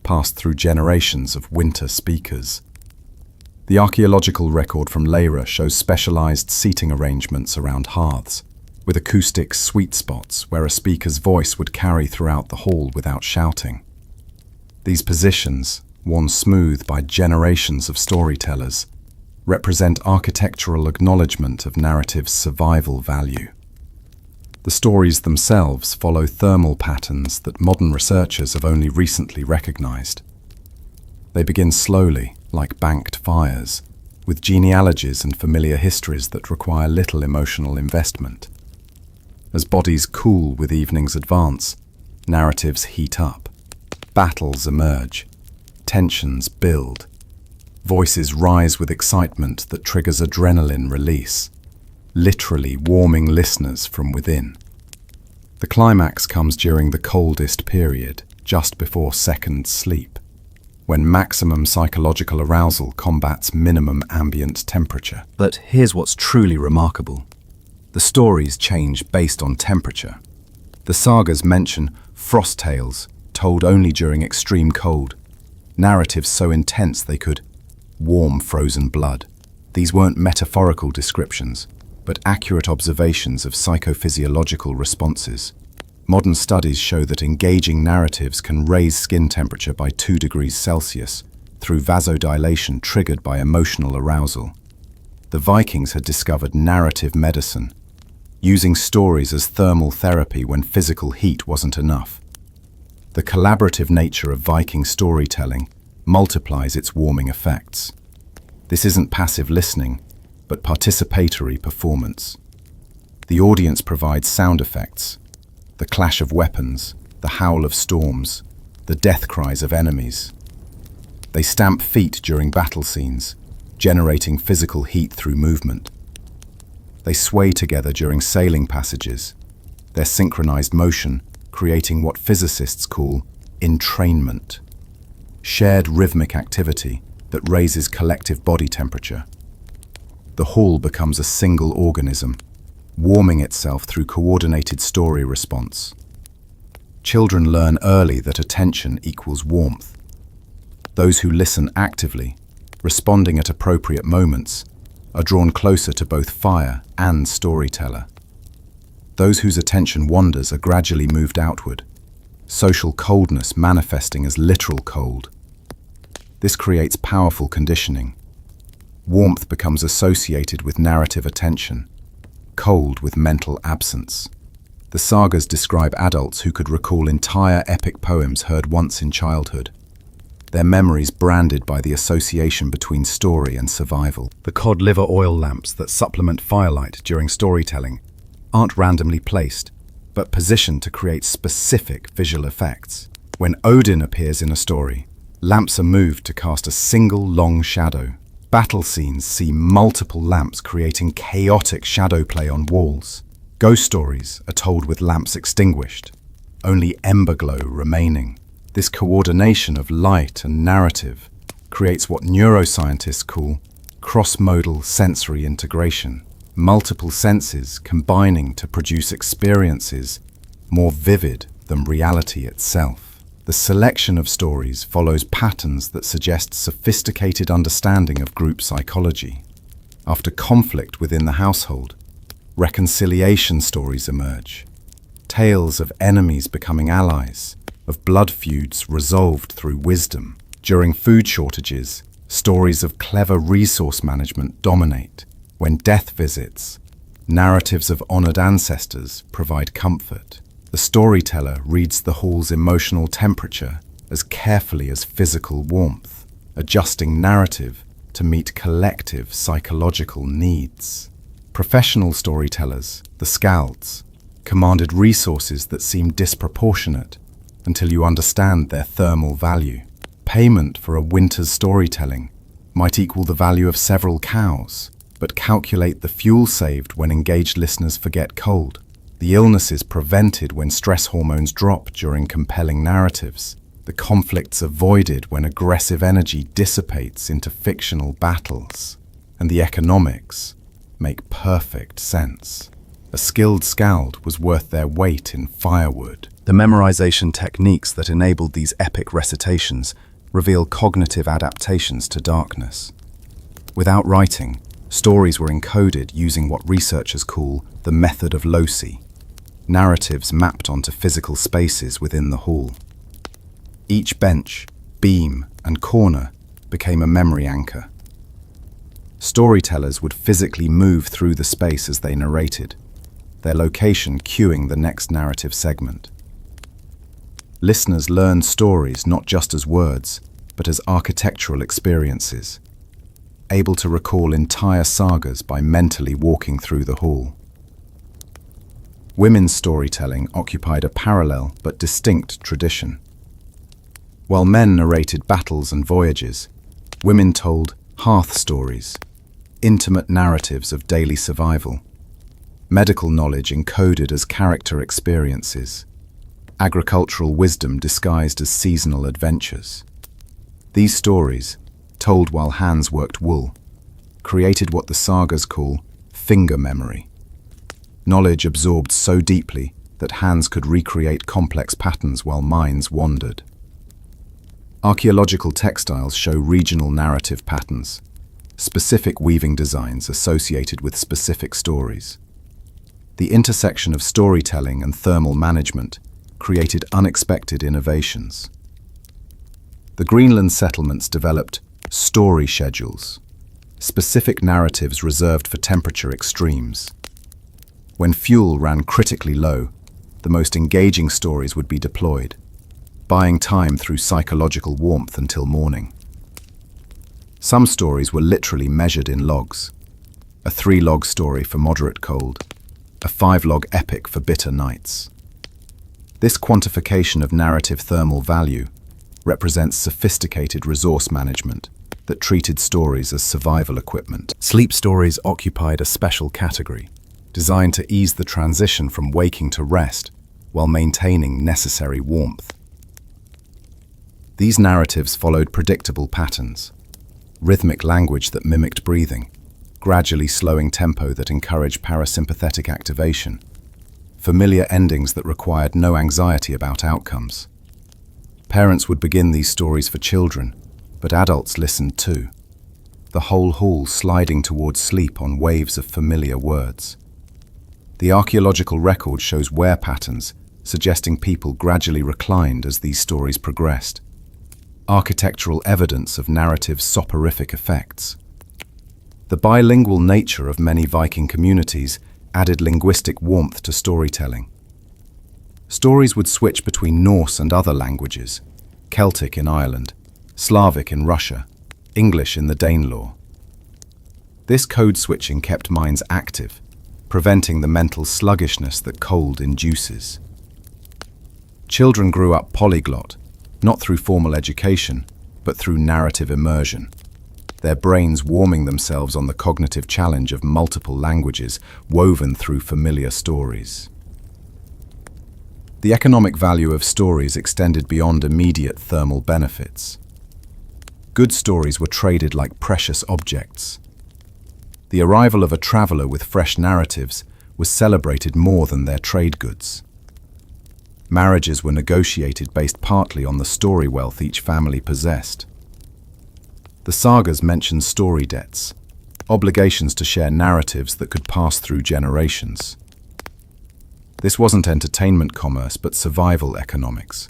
passed through generations of winter speakers. The archaeological record from Leira shows specialized seating arrangements around hearths, with acoustic sweet spots where a speaker's voice would carry throughout the hall without shouting. These positions, worn smooth by generations of storytellers, represent architectural acknowledgement of narrative's survival value. The stories themselves follow thermal patterns that modern researchers have only recently recognized. They begin slowly, like banked fires, with genealogies and familiar histories that require little emotional investment. As bodies cool with evening's advance, narratives heat up. Battles emerge, tensions build, voices rise with excitement that triggers adrenaline release, literally warming listeners from within. The climax comes during the coldest period, just before second sleep, when maximum psychological arousal combats minimum ambient temperature. But here's what's truly remarkable. The stories change based on temperature. The sagas mention frost tales told only during extreme cold, narratives so intense they could warm frozen blood. These weren't metaphorical descriptions, but accurate observations of psychophysiological responses. Modern studies show that engaging narratives can raise skin temperature by 2 degrees Celsius through vasodilation triggered by emotional arousal. The Vikings had discovered narrative medicine, using stories as thermal therapy when physical heat wasn't enough. The collaborative nature of Viking storytelling multiplies its warming effects. This isn't passive listening, but participatory performance. The audience provides sound effects, the clash of weapons, the howl of storms, the death cries of enemies. They stamp feet during battle scenes, generating physical heat through movement. They sway together during sailing passages, their synchronized motion creating what physicists call entrainment, shared rhythmic activity that raises collective body temperature. The hall becomes a single organism, warming itself through coordinated story response. Children learn early that attention equals warmth. Those who listen actively, responding at appropriate moments, are drawn closer to both fire and storyteller. Those whose attention wanders are gradually moved outward, social coldness manifesting as literal cold. This creates powerful conditioning. Warmth becomes associated with narrative attention, cold with mental absence. The sagas describe adults who could recall entire epic poems heard once in childhood, their memories branded by the association between story and survival. The cod liver oil lamps that supplement firelight during storytelling aren't randomly placed, but positioned to create specific visual effects. When Odin appears in a story, lamps are moved to cast a single long shadow. Battle scenes see multiple lamps creating chaotic shadow play on walls. Ghost stories are told with lamps extinguished, only ember glow remaining. This coordination of light and narrative creates what neuroscientists call cross-modal sensory integration, multiple senses combining to produce experiences more vivid than reality itself. The selection of stories follows patterns that suggest sophisticated understanding of group psychology. After conflict within the household, reconciliation stories emerge. Tales of enemies becoming allies, of blood feuds resolved through wisdom. During food shortages, stories of clever resource management dominate. When death visits, narratives of honored ancestors provide comfort. The storyteller reads the hall's emotional temperature as carefully as physical warmth, adjusting narrative to meet collective psychological needs. Professional storytellers, the Skalds, commanded resources that seem disproportionate until you understand their thermal value. Payment for a winter's storytelling might equal the value of several cows, but calculate the fuel saved when engaged listeners forget cold, the illnesses prevented when stress hormones drop during compelling narratives, the conflicts avoided when aggressive energy dissipates into fictional battles, and the economics make perfect sense. A skilled skald was worth their weight in firewood. The memorization techniques that enabled these epic recitations reveal cognitive adaptations to darkness. Without writing, stories were encoded using what researchers call the method of loci, narratives mapped onto physical spaces within the hall. Each bench, beam, and corner became a memory anchor. Storytellers would physically move through the space as they narrated, their location cueing the next narrative segment. Listeners learned stories not just as words, but as architectural experiences, able to recall entire sagas by mentally walking through the hall. Women's storytelling occupied a parallel but distinct tradition. While men narrated battles and voyages, women told hearth stories, intimate narratives of daily survival, medical knowledge encoded as character experiences, agricultural wisdom disguised as seasonal adventures. These stories, told while hands worked wool, created what the sagas call finger memory. Knowledge absorbed so deeply that hands could recreate complex patterns while minds wandered. Archaeological textiles show regional narrative patterns, specific weaving designs associated with specific stories. The intersection of storytelling and thermal management created unexpected innovations. The Greenland settlements developed story schedules, specific narratives reserved for temperature extremes. When fuel ran critically low, the most engaging stories would be deployed, buying time through psychological warmth until morning. Some stories were literally measured in logs. A 3-log story for moderate cold, a 5-log epic for bitter nights. This quantification of narrative thermal value represents sophisticated resource management that treated stories as survival equipment. Sleep stories occupied a special category, designed to ease the transition from waking to rest while maintaining necessary warmth. These narratives followed predictable patterns, rhythmic language that mimicked breathing, gradually slowing tempo that encouraged parasympathetic activation, familiar endings that required no anxiety about outcomes. Parents would begin these stories for children, but adults listened too, the whole hall sliding towards sleep on waves of familiar words. The archaeological record shows wear patterns, suggesting people gradually reclined as these stories progressed. Architectural evidence of narrative soporific effects. The bilingual nature of many Viking communities added linguistic warmth to storytelling. Stories would switch between Norse and other languages, Celtic in Ireland, Slavic in Russia, English in the Danelaw. This code switching kept minds active, preventing the mental sluggishness that cold induces. Children grew up polyglot, not through formal education, but through narrative immersion. their brains warming themselves on the cognitive challenge of multiple languages woven through familiar stories. The economic value of stories extended beyond immediate thermal benefits. Good stories were traded like precious objects. The arrival of a traveler with fresh narratives was celebrated more than their trade goods. Marriages were negotiated based partly on the story wealth each family possessed. The sagas mention story debts, obligations to share narratives that could pass through generations. This wasn't entertainment commerce, but survival economics.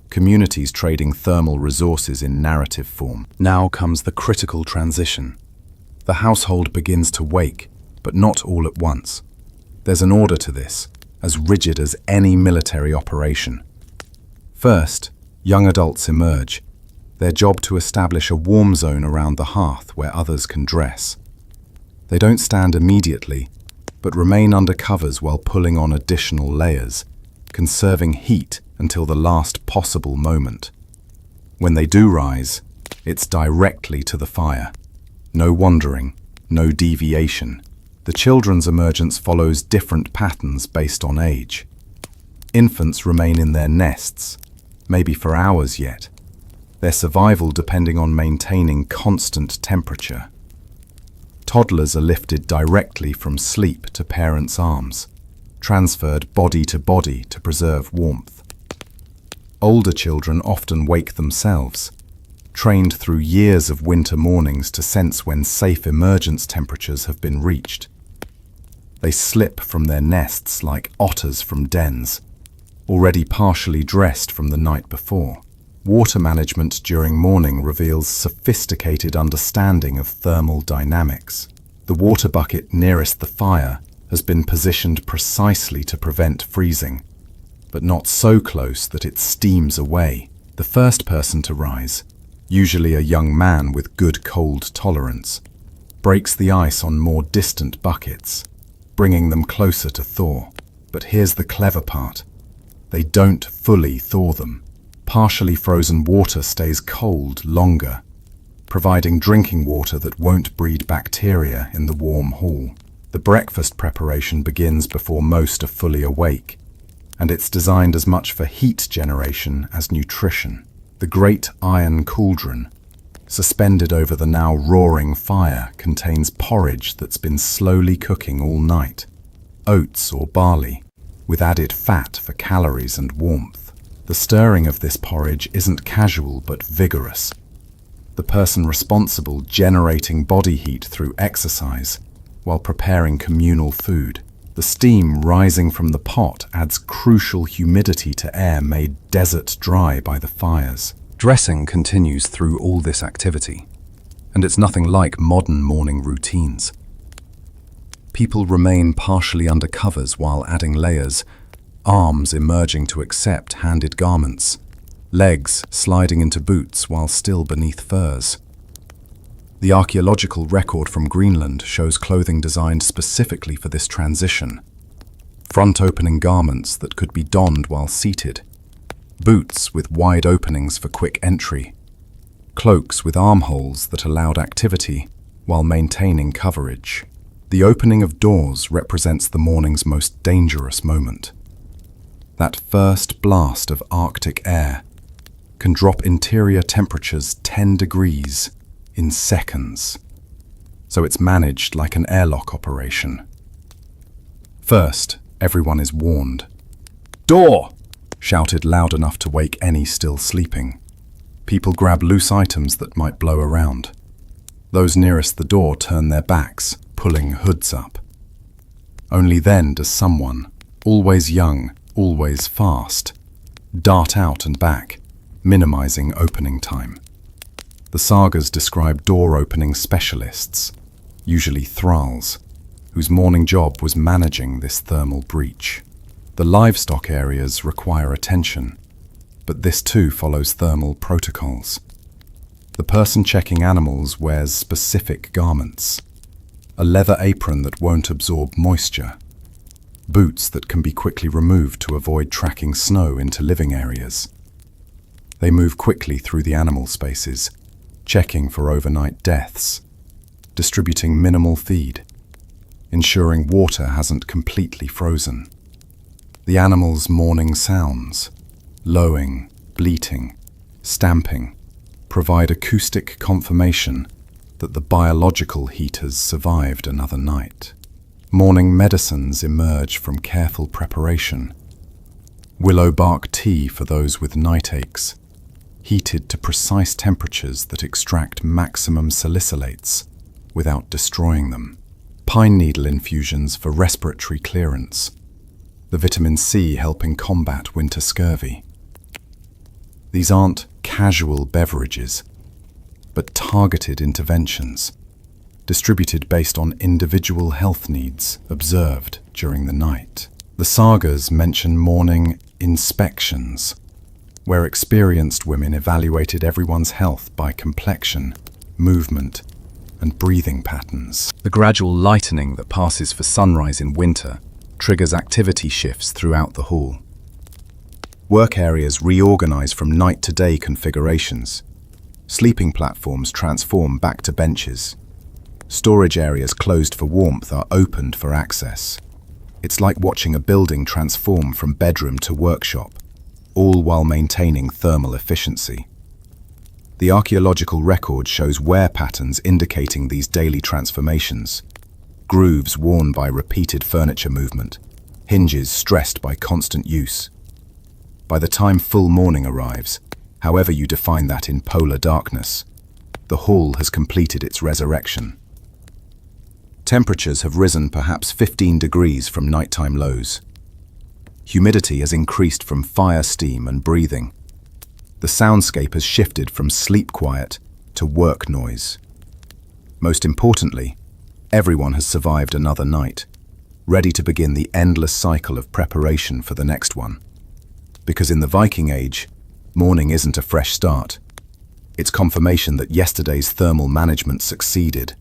Communities trading thermal resources in narrative form. Now comes the critical transition. The household begins to wake, but not all at once. There's an order to this, as rigid as any military operation. First, young adults emerge, their job to establish a warm zone around the hearth where others can dress. They don't stand immediately, but remain under covers while pulling on additional layers, conserving heat until the last possible moment. When they do rise, it's directly to the fire. No wandering, no deviation. The children's emergence follows different patterns based on age. Infants remain in their nests, maybe for hours yet, their survival depending on maintaining constant temperature. Toddlers are lifted directly from sleep to parents' arms, transferred body to body to preserve warmth. Older children often wake themselves, trained through years of winter mornings to sense when safe emergence temperatures have been reached. They slip from their nests like otters from dens, already partially dressed from the night before. Water management during morning reveals sophisticated understanding of thermal dynamics. The water bucket nearest the fire has been positioned precisely to prevent freezing, but not so close that it steams away. The first person to rise, usually a young man with good cold tolerance, breaks the ice on more distant buckets, bringing them closer to thaw. But here's the clever part. They don't fully thaw them. Partially frozen water stays cold longer, providing drinking water that won't breed bacteria in the warm hall. The breakfast preparation begins before most are fully awake, and it's designed as much for heat generation as nutrition. The great iron cauldron, suspended over the now roaring fire, contains porridge that's been slowly cooking all night, oats or barley, with added fat for calories and warmth. The stirring of this porridge isn't casual but vigorous, the person responsible generating body heat through exercise while preparing communal food. The steam rising from the pot adds crucial humidity to air made desert dry by the fires. Dressing continues through all this activity, and it's nothing like modern morning routines. People remain partially under covers while adding layers, arms emerging to accept handed garments, legs sliding into boots while still beneath furs. The archaeological record from Greenland shows clothing designed specifically for this transition. Front-opening garments that could be donned while seated, boots with wide openings for quick entry, cloaks with armholes that allowed activity while maintaining coverage. The opening of doors represents the morning's most dangerous moment. That first blast of Arctic air can drop interior temperatures 10 degrees in seconds, so it's managed like an airlock operation. First, everyone is warned. "Door!" shouted loud enough to wake any still sleeping. People grab loose items that might blow around. Those nearest the door turn their backs, pulling hoods up. Only then does someone, always young, always fast, dart out and back, minimizing opening time. The sagas describe door-opening specialists, usually thralls, whose morning job was managing this thermal breach. The livestock areas require attention, but this too follows thermal protocols. The person checking animals wears specific garments, a leather apron that won't absorb moisture, boots that can be quickly removed to avoid tracking snow into living areas. They move quickly through the animal spaces, checking for overnight deaths, distributing minimal feed, ensuring water hasn't completely frozen. The animals' morning sounds, lowing, bleating, stamping, provide acoustic confirmation that the biological heaters survived another night. Morning medicines emerge from careful preparation. Willow bark tea for those with night aches, heated to precise temperatures that extract maximum salicylates without destroying them. Pine needle infusions for respiratory clearance, the vitamin C helping combat winter scurvy. These aren't casual beverages, but targeted interventions, distributed based on individual health needs observed during the night. The sagas mention morning inspections, where experienced women evaluated everyone's health by complexion, movement, and breathing patterns. The gradual lightening that passes for sunrise in winter triggers activity shifts throughout the hall. Work areas reorganize from night-to-day configurations. Sleeping platforms transform back to benches. Storage areas closed for warmth are opened for access. It's like watching a building transform from bedroom to workshop, all while maintaining thermal efficiency. The archaeological record shows wear patterns indicating these daily transformations. Grooves worn by repeated furniture movement, hinges stressed by constant use. By the time full morning arrives, however you define that in polar darkness, the hall has completed its resurrection. Temperatures have risen perhaps 15 degrees from nighttime lows. Humidity has increased from fire steam and breathing. The soundscape has shifted from sleep quiet to work noise. Most importantly, everyone has survived another night, ready to begin the endless cycle of preparation for the next one. Because in the Viking Age, morning isn't a fresh start. It's confirmation that yesterday's thermal management succeeded,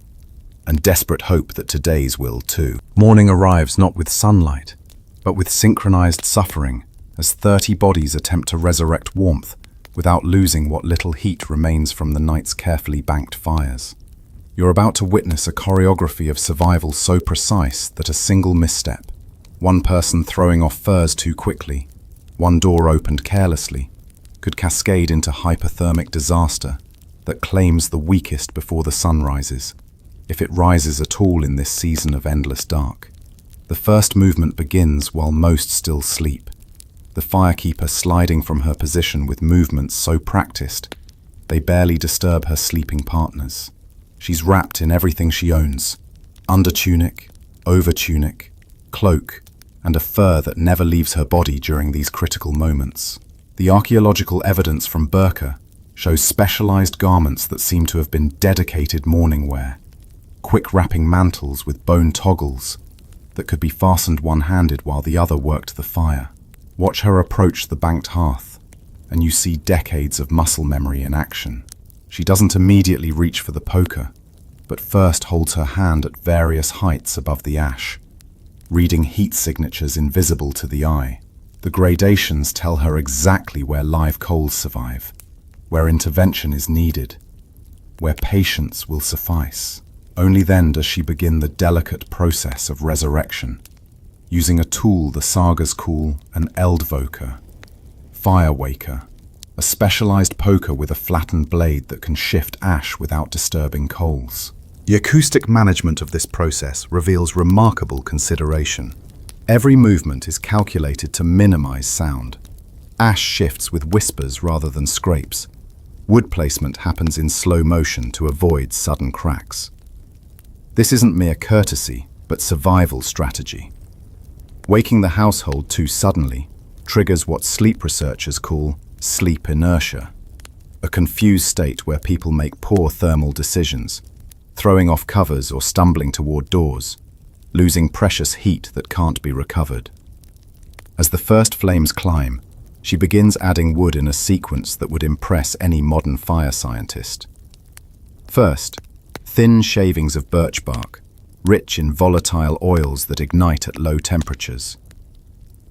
and desperate hope that today's will too. Morning arrives not with sunlight, but with synchronized suffering, as 30 bodies attempt to resurrect warmth without losing what little heat remains from the night's carefully banked fires. You're about to witness a choreography of survival so precise that a single misstep, one person throwing off furs too quickly, one door opened carelessly, could cascade into hypothermic disaster that claims the weakest before the sun rises, if it rises at all in this season of endless dark. The first movement begins while most still sleep, the firekeeper sliding from her position with movements so practiced they barely disturb her sleeping partners. She's wrapped in everything she owns: undertunic, overtunic, cloak, and a fur that never leaves her body during these critical moments. The archaeological evidence from Birka shows specialized garments that seem to have been dedicated morning wear, quick wrapping mantles with bone toggles that could be fastened one-handed while the other worked the fire. Watch her approach the banked hearth, and you see decades of muscle memory in action. She doesn't immediately reach for the poker, but first holds her hand at various heights above the ash, reading heat signatures invisible to the eye. The gradations tell her exactly where live coals survive, where intervention is needed, where patience will suffice. Only then does she begin the delicate process of resurrection, using a tool the sagas call an eldvoker, fire waker, a specialized poker with a flattened blade that can shift ash without disturbing coals. The acoustic management of this process reveals remarkable consideration. Every movement is calculated to minimize sound. Ash shifts with whispers rather than scrapes. Wood placement happens in slow motion to avoid sudden cracks. This isn't mere courtesy, but survival strategy. Waking the household too suddenly triggers what sleep researchers call sleep inertia, a confused state where people make poor thermal decisions, throwing off covers or stumbling toward doors, losing precious heat that can't be recovered. As the first flames climb, she begins adding wood in a sequence that would impress any modern fire scientist. First, thin shavings of birch bark, rich in volatile oils that ignite at low temperatures.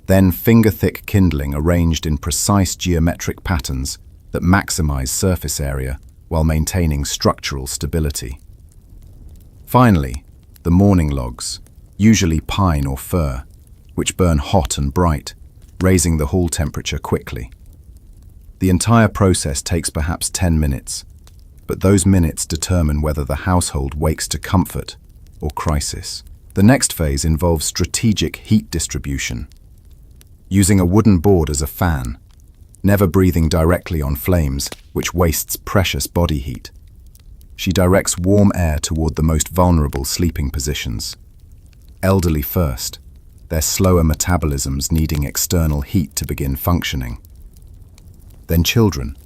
Then finger-thick kindling arranged in precise geometric patterns that maximize surface area while maintaining structural stability. Finally, the morning logs, usually pine or fir, which burn hot and bright, raising the hall temperature quickly. The entire process takes perhaps 10 minutes, but those minutes determine whether the household wakes to comfort or crisis. The next phase involves strategic heat distribution. Using a wooden board as a fan, never breathing directly on flames, which wastes precious body heat. She directs warm air toward the most vulnerable sleeping positions. Elderly first, their slower metabolisms needing external heat to begin functioning. Then children,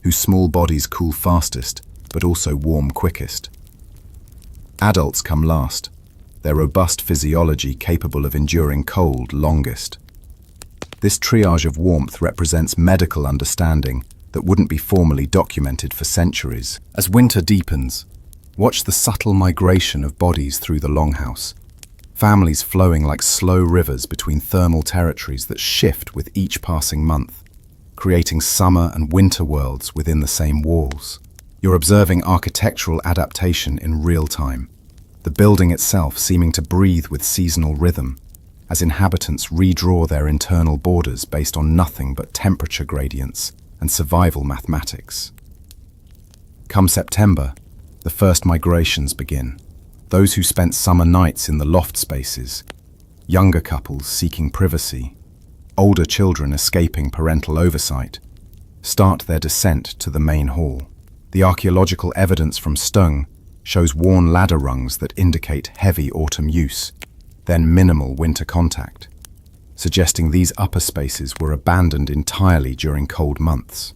whose small bodies cool fastest, but also warm quickest. Adults come last, their robust physiology capable of enduring cold longest. This triage of warmth represents medical understanding that wouldn't be formally documented for centuries. As winter deepens, watch the subtle migration of bodies through the longhouse. Families flowing like slow rivers between thermal territories that shift with each passing month, creating summer and winter worlds within the same walls. You're observing architectural adaptation in real time, the building itself seeming to breathe with seasonal rhythm, as inhabitants redraw their internal borders based on nothing but temperature gradients and survival mathematics. Come September, the first migrations begin. Those who spent summer nights in the loft spaces, younger couples seeking privacy, older children escaping parental oversight, start their descent to the main hall. The archaeological evidence from Stung shows worn ladder rungs that indicate heavy autumn use, then minimal winter contact, suggesting these upper spaces were abandoned entirely during cold months.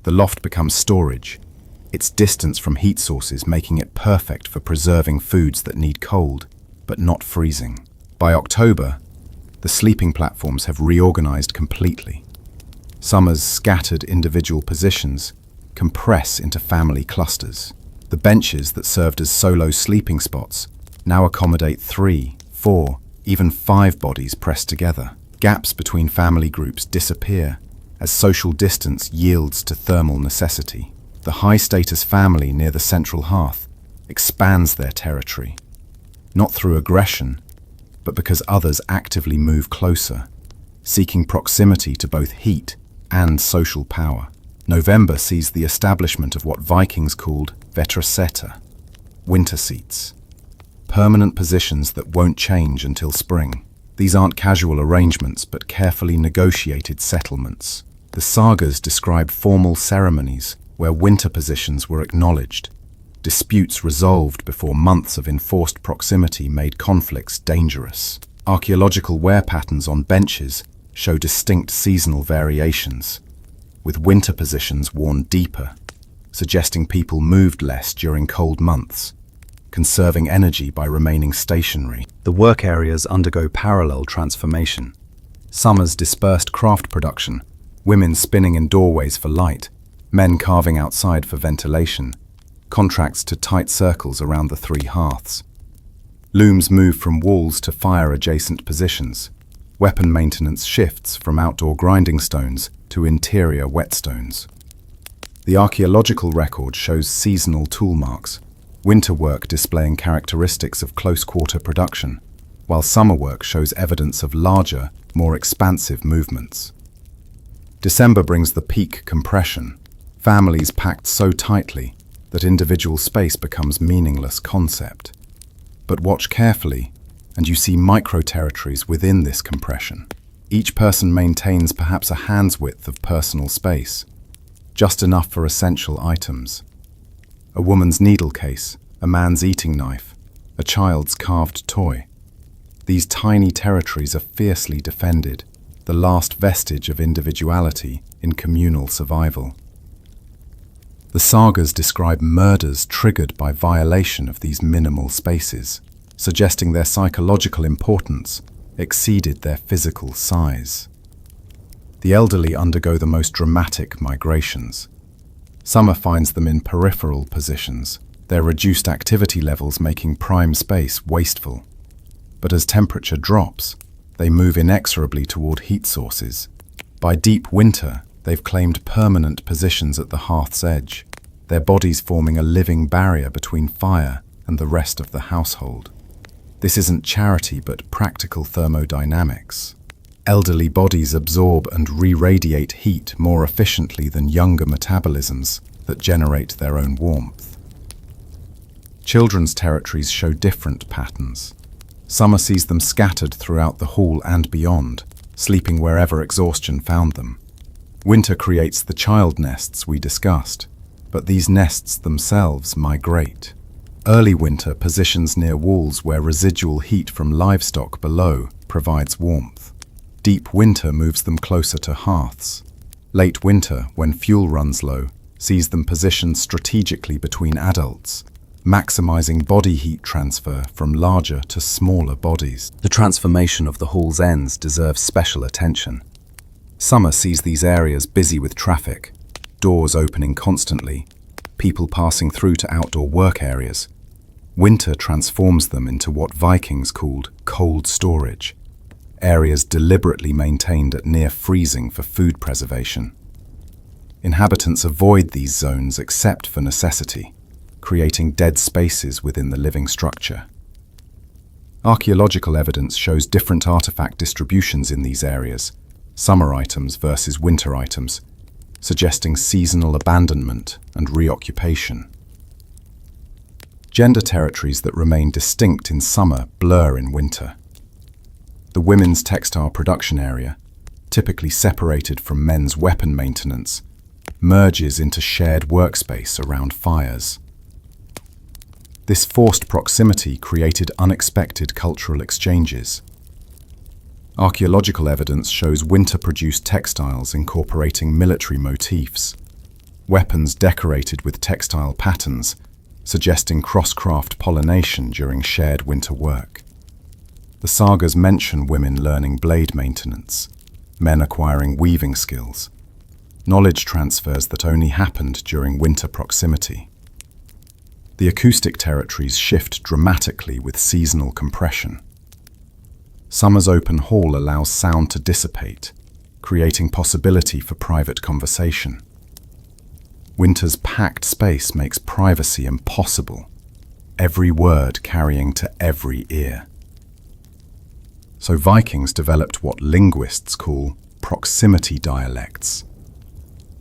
The loft becomes storage, its distance from heat sources making it perfect for preserving foods that need cold, but not freezing. By October, the sleeping platforms have reorganized completely. Summer's scattered individual positions compress into family clusters. The benches that served as solo sleeping spots now accommodate 3, 4, even 5 bodies pressed together. Gaps between family groups disappear as social distance yields to thermal necessity. The high-status family near the central hearth expands their territory, not through aggression, but because others actively move closer, seeking proximity to both heat and social power. November sees the establishment of what Vikings called vetraseta, winter seats, permanent positions that won't change until spring. These aren't casual arrangements, but carefully negotiated settlements. The sagas describe formal ceremonies where winter positions were acknowledged, disputes resolved before months of enforced proximity made conflicts dangerous. Archaeological wear patterns on benches show distinct seasonal variations, with winter positions worn deeper, suggesting people moved less during cold months, conserving energy by remaining stationary. The work areas undergo parallel transformation. Summer's dispersed craft production, women spinning in doorways for light, men carving outside for ventilation, contracts to tight circles around the 3 hearths. Looms move from walls to fire-adjacent positions. Weapon maintenance shifts from outdoor grinding stones to interior whetstones. The archaeological record shows seasonal tool marks, winter work displaying characteristics of close-quarter production, while summer work shows evidence of larger, more expansive movements. December brings the peak compression, families packed so tightly that individual space becomes meaningless concept. But watch carefully, and you see micro-territories within this compression. Each person maintains perhaps a hand's width of personal space, just enough for essential items. A woman's needle case, a man's eating knife, a child's carved toy. These tiny territories are fiercely defended, the last vestige of individuality in communal survival. The sagas describe murders triggered by violation of these minimal spaces, suggesting their psychological importance exceeded their physical size. The elderly undergo the most dramatic migrations. Summer finds them in peripheral positions, their reduced activity levels making prime space wasteful. But as temperature drops, they move inexorably toward heat sources. By deep winter, they've claimed permanent positions at the hearth's edge. their bodies forming a living barrier between fire and the rest of the household. This isn't charity but practical thermodynamics. Elderly bodies absorb and re-radiate heat more efficiently than younger metabolisms that generate their own warmth. Children's territories show different patterns. Summer sees them scattered throughout the hall and beyond, sleeping wherever exhaustion found them. Winter creates the child nests we discussed, but these nests themselves migrate. Early winter positions near walls where residual heat from livestock below provides warmth. Deep winter moves them closer to hearths. Late winter, when fuel runs low, sees them positioned strategically between adults, maximizing body heat transfer from larger to smaller bodies. The transformation of the hall's ends deserves special attention. Summer sees these areas busy with traffic, doors opening constantly, people passing through to outdoor work areas. Winter transforms them into what Vikings called cold storage, areas deliberately maintained at near freezing for food preservation. Inhabitants avoid these zones except for necessity, creating dead spaces within the living structure. Archaeological evidence shows different artifact distributions in these areas, summer items versus winter items, suggesting seasonal abandonment and reoccupation. Gender territories that remain distinct in summer blur in winter. The women's textile production area, typically separated from men's weapon maintenance, merges into shared workspace around fires. This forced proximity created unexpected cultural exchanges. Archaeological evidence shows winter-produced textiles incorporating military motifs, weapons decorated with textile patterns, suggesting cross-craft pollination during shared winter work. The sagas mention women learning blade maintenance, men acquiring weaving skills, knowledge transfers that only happened during winter proximity. The acoustic territories shift dramatically with seasonal compression. Summer's open hall allows sound to dissipate, creating possibility for private conversation. Winter's packed space makes privacy impossible, every word carrying to every ear. So Vikings developed what linguists call proximity dialects,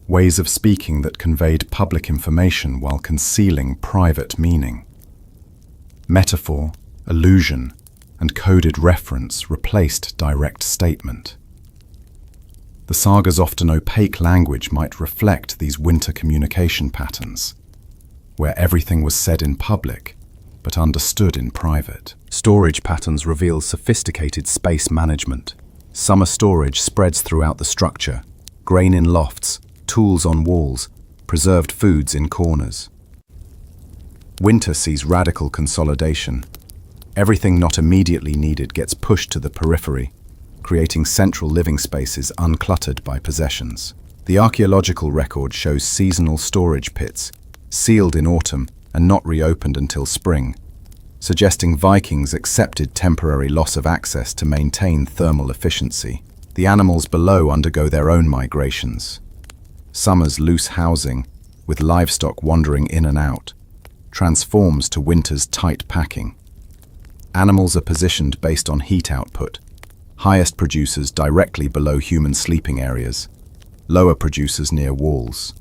ways of speaking that conveyed public information while concealing private meaning. Metaphor, allusion, and coded reference replaced direct statement. The saga's often opaque language might reflect these winter communication patterns, where everything was said in public but understood in private. Storage patterns reveal sophisticated space management. Summer storage spreads throughout the structure, grain in lofts, tools on walls, preserved foods in corners. Winter sees radical consolidation. Everything not immediately needed gets pushed to the periphery, creating central living spaces uncluttered by possessions. The archaeological record shows seasonal storage pits, sealed in autumn and not reopened until spring, suggesting Vikings accepted temporary loss of access to maintain thermal efficiency. The animals below undergo their own migrations. Summer's loose housing, with livestock wandering in and out, transforms to winter's tight packing. Animals are positioned based on heat output, highest producers directly below human sleeping areas, lower producers near walls.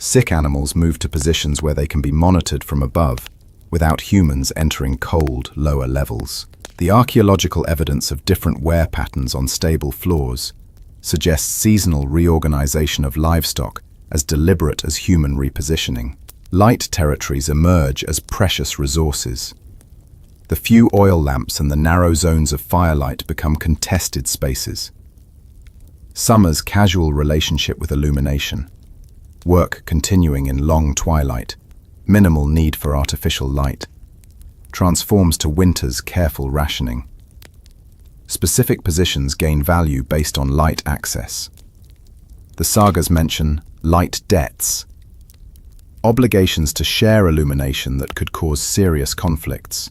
Sick animals move to positions where they can be monitored from above, without humans entering cold, lower levels. The archaeological evidence of different wear patterns on stable floors suggests seasonal reorganization of livestock as deliberate as human repositioning. Light territories emerge as precious resources. The few oil lamps and the narrow zones of firelight become contested spaces. Summer's casual relationship with illumination, work continuing in long twilight, minimal need for artificial light, transforms to winter's careful rationing. Specific positions gain value based on light access. The sagas mention light debts, obligations to share illumination that could cause serious conflicts.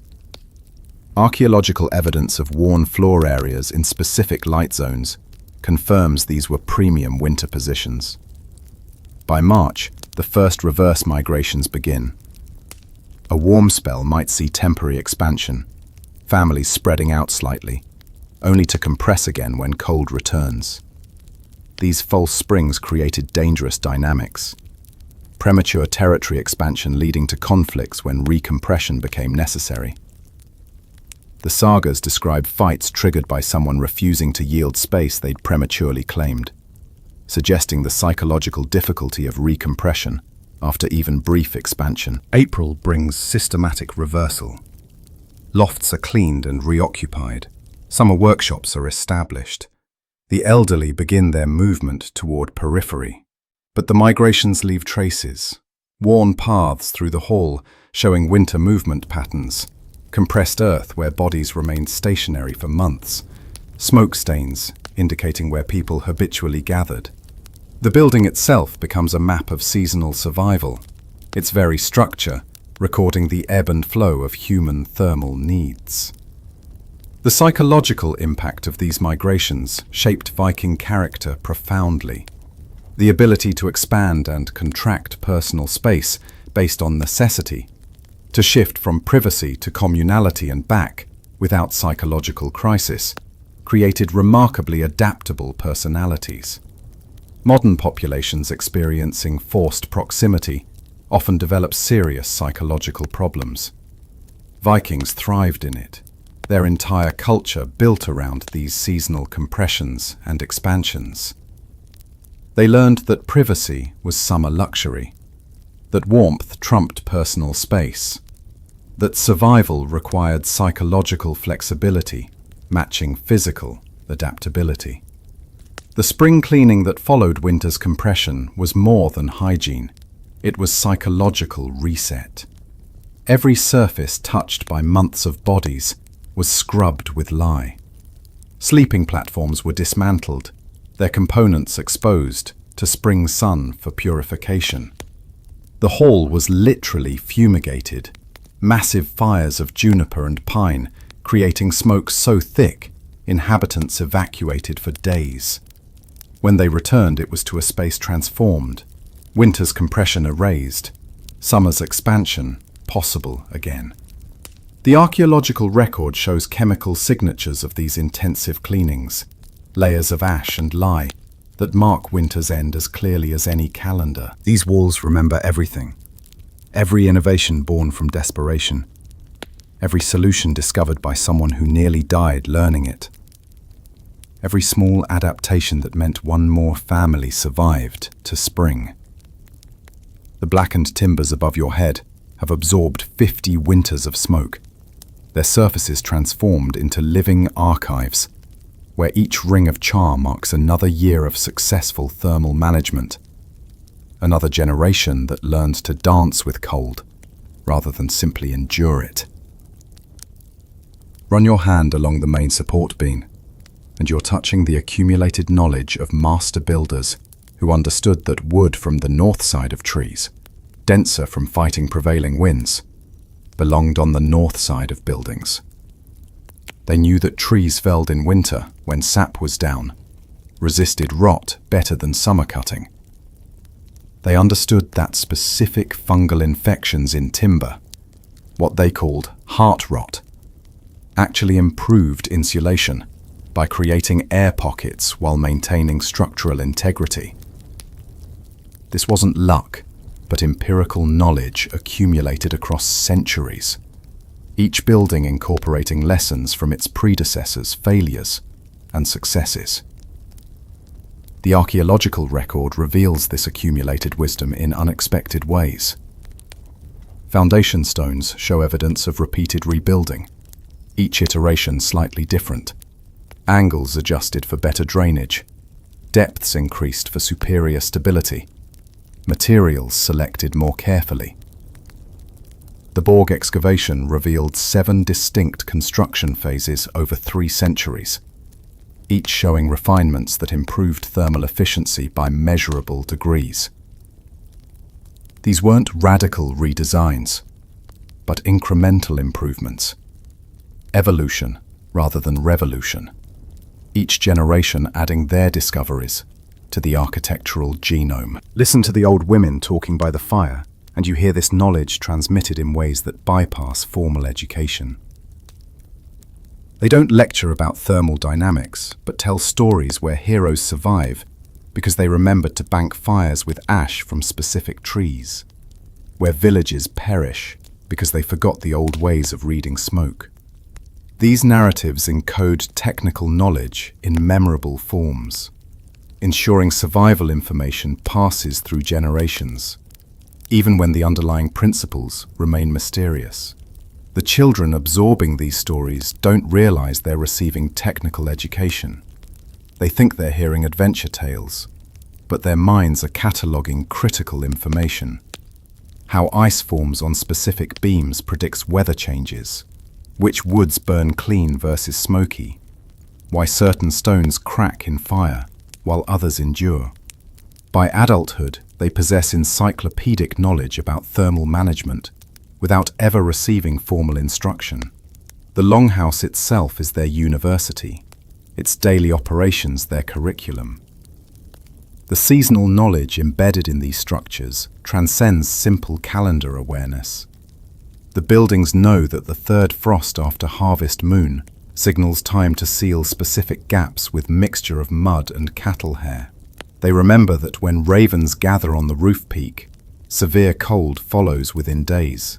Archaeological evidence of worn floor areas in specific light zones confirms these were premium winter positions. By March, the first reverse migrations begin. A warm spell might see temporary expansion, families spreading out slightly, only to compress again when cold returns. These false springs created dangerous dynamics. Premature territory expansion leading to conflicts when recompression became necessary. The sagas describe fights triggered by someone refusing to yield space they'd prematurely claimed, suggesting the psychological difficulty of recompression after even brief expansion. April brings systematic reversal. Lofts are cleaned and reoccupied. Summer workshops are established. The elderly begin their movement toward periphery. But the migrations leave traces, worn paths through the hall showing winter movement patterns, compressed earth where bodies remained stationary for months, smoke stains indicating where people habitually gathered. The building itself becomes a map of seasonal survival, its very structure recording the ebb and flow of human thermal needs. The psychological impact of these migrations shaped Viking character profoundly. The ability to expand and contract personal space based on necessity, to shift from privacy to communality and back without psychological crisis, created remarkably adaptable personalities. Modern populations experiencing forced proximity often develop serious psychological problems. Vikings thrived in it, their entire culture built around these seasonal compressions and expansions. They learned that privacy was summer luxury, that warmth trumped personal space, that survival required psychological flexibility, matching physical adaptability. The spring cleaning that followed winter's compression was more than hygiene. It was psychological reset. Every surface touched by months of bodies was scrubbed with lye. Sleeping platforms were dismantled, their components exposed to spring sun for purification. The hall was literally fumigated, massive fires of juniper and pine creating smoke so thick inhabitants evacuated for days. When they returned, it was to a space transformed, winter's compression erased, summer's expansion possible again. The archaeological record shows chemical signatures of these intensive cleanings, layers of ash and lye that mark winter's end as clearly as any calendar. These walls remember everything. Every innovation born from desperation. Every solution discovered by someone who nearly died learning it. Every small adaptation that meant one more family survived to spring. The blackened timbers above your head have absorbed 50 winters of smoke, their surfaces transformed into living archives, where each ring of char marks another year of successful thermal management, another generation that learned to dance with cold rather than simply endure it. Run your hand along the main support beam, and you're touching the accumulated knowledge of master builders who understood that wood from the north side of trees, denser from fighting prevailing winds, belonged on the north side of buildings. They knew that trees felled in winter when sap was down resisted rot better than summer cutting. They understood that specific fungal infections in timber, what they called heart rot, actually improved insulation by creating air pockets while maintaining structural integrity. This wasn't luck, but empirical knowledge accumulated across centuries, each building incorporating lessons from its predecessors' failures and successes. The archaeological record reveals this accumulated wisdom in unexpected ways. Foundation stones show evidence of repeated rebuilding, each iteration slightly different. Angles adjusted for better drainage, depths increased for superior stability, materials selected more carefully. The Borg excavation revealed 7 distinct construction phases over 3 centuries, each showing refinements that improved thermal efficiency by measurable degrees. These weren't radical redesigns, but incremental improvements. Evolution rather than revolution. Each generation adding their discoveries, to the architectural genome. Listen to the old women talking by the fire, and you hear this knowledge transmitted in ways that bypass formal education. They don't lecture about thermal dynamics, but tell stories where heroes survive because they remembered to bank fires with ash from specific trees, where villages perish because they forgot the old ways of reading smoke. These narratives encode technical knowledge in memorable forms, ensuring survival information passes through generations, even when the underlying principles remain mysterious. The children absorbing these stories don't realize they're receiving technical education. They think they're hearing adventure tales, but their minds are cataloging critical information. How ice forms on specific beams predicts weather changes, which woods burn clean versus smoky, why certain stones crack in fire while others endure. By adulthood, they possess encyclopedic knowledge about thermal management without ever receiving formal instruction. The longhouse itself is their university, its daily operations their curriculum. The seasonal knowledge embedded in these structures transcends simple calendar awareness. The buildings know that the third frost after harvest moon signals time to seal specific gaps with mixture of mud and cattle hair. They remember that when ravens gather on the roof peak, severe cold follows within days.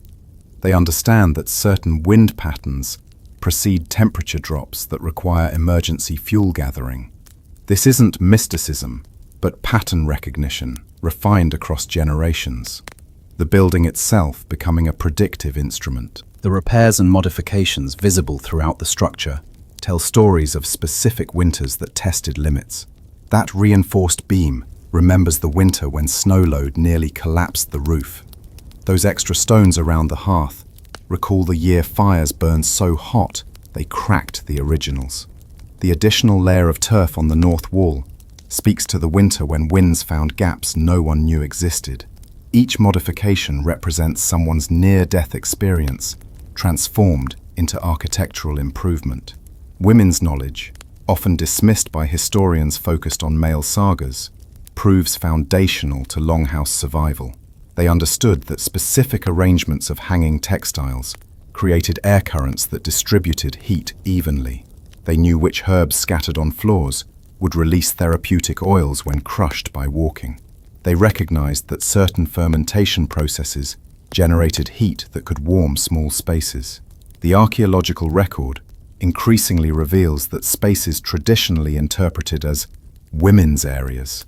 They understand that certain wind patterns precede temperature drops that require emergency fuel gathering. This isn't mysticism, but pattern recognition, refined across generations. The building itself becoming a predictive instrument. The repairs and modifications visible throughout the structure tell stories of specific winters that tested limits. That reinforced beam remembers the winter when snow load nearly collapsed the roof. Those extra stones around the hearth recall the year fires burned so hot they cracked the originals. The additional layer of turf on the north wall speaks to the winter when winds found gaps no one knew existed. Each modification represents someone's near-death experience, transformed into architectural improvement. Women's knowledge, often dismissed by historians focused on male sagas, proves foundational to longhouse survival. They understood that specific arrangements of hanging textiles created air currents that distributed heat evenly. They knew which herbs scattered on floors would release therapeutic oils when crushed by walking. They recognized that certain fermentation processes generated heat that could warm small spaces. The archaeological record increasingly reveals that spaces traditionally interpreted as women's areas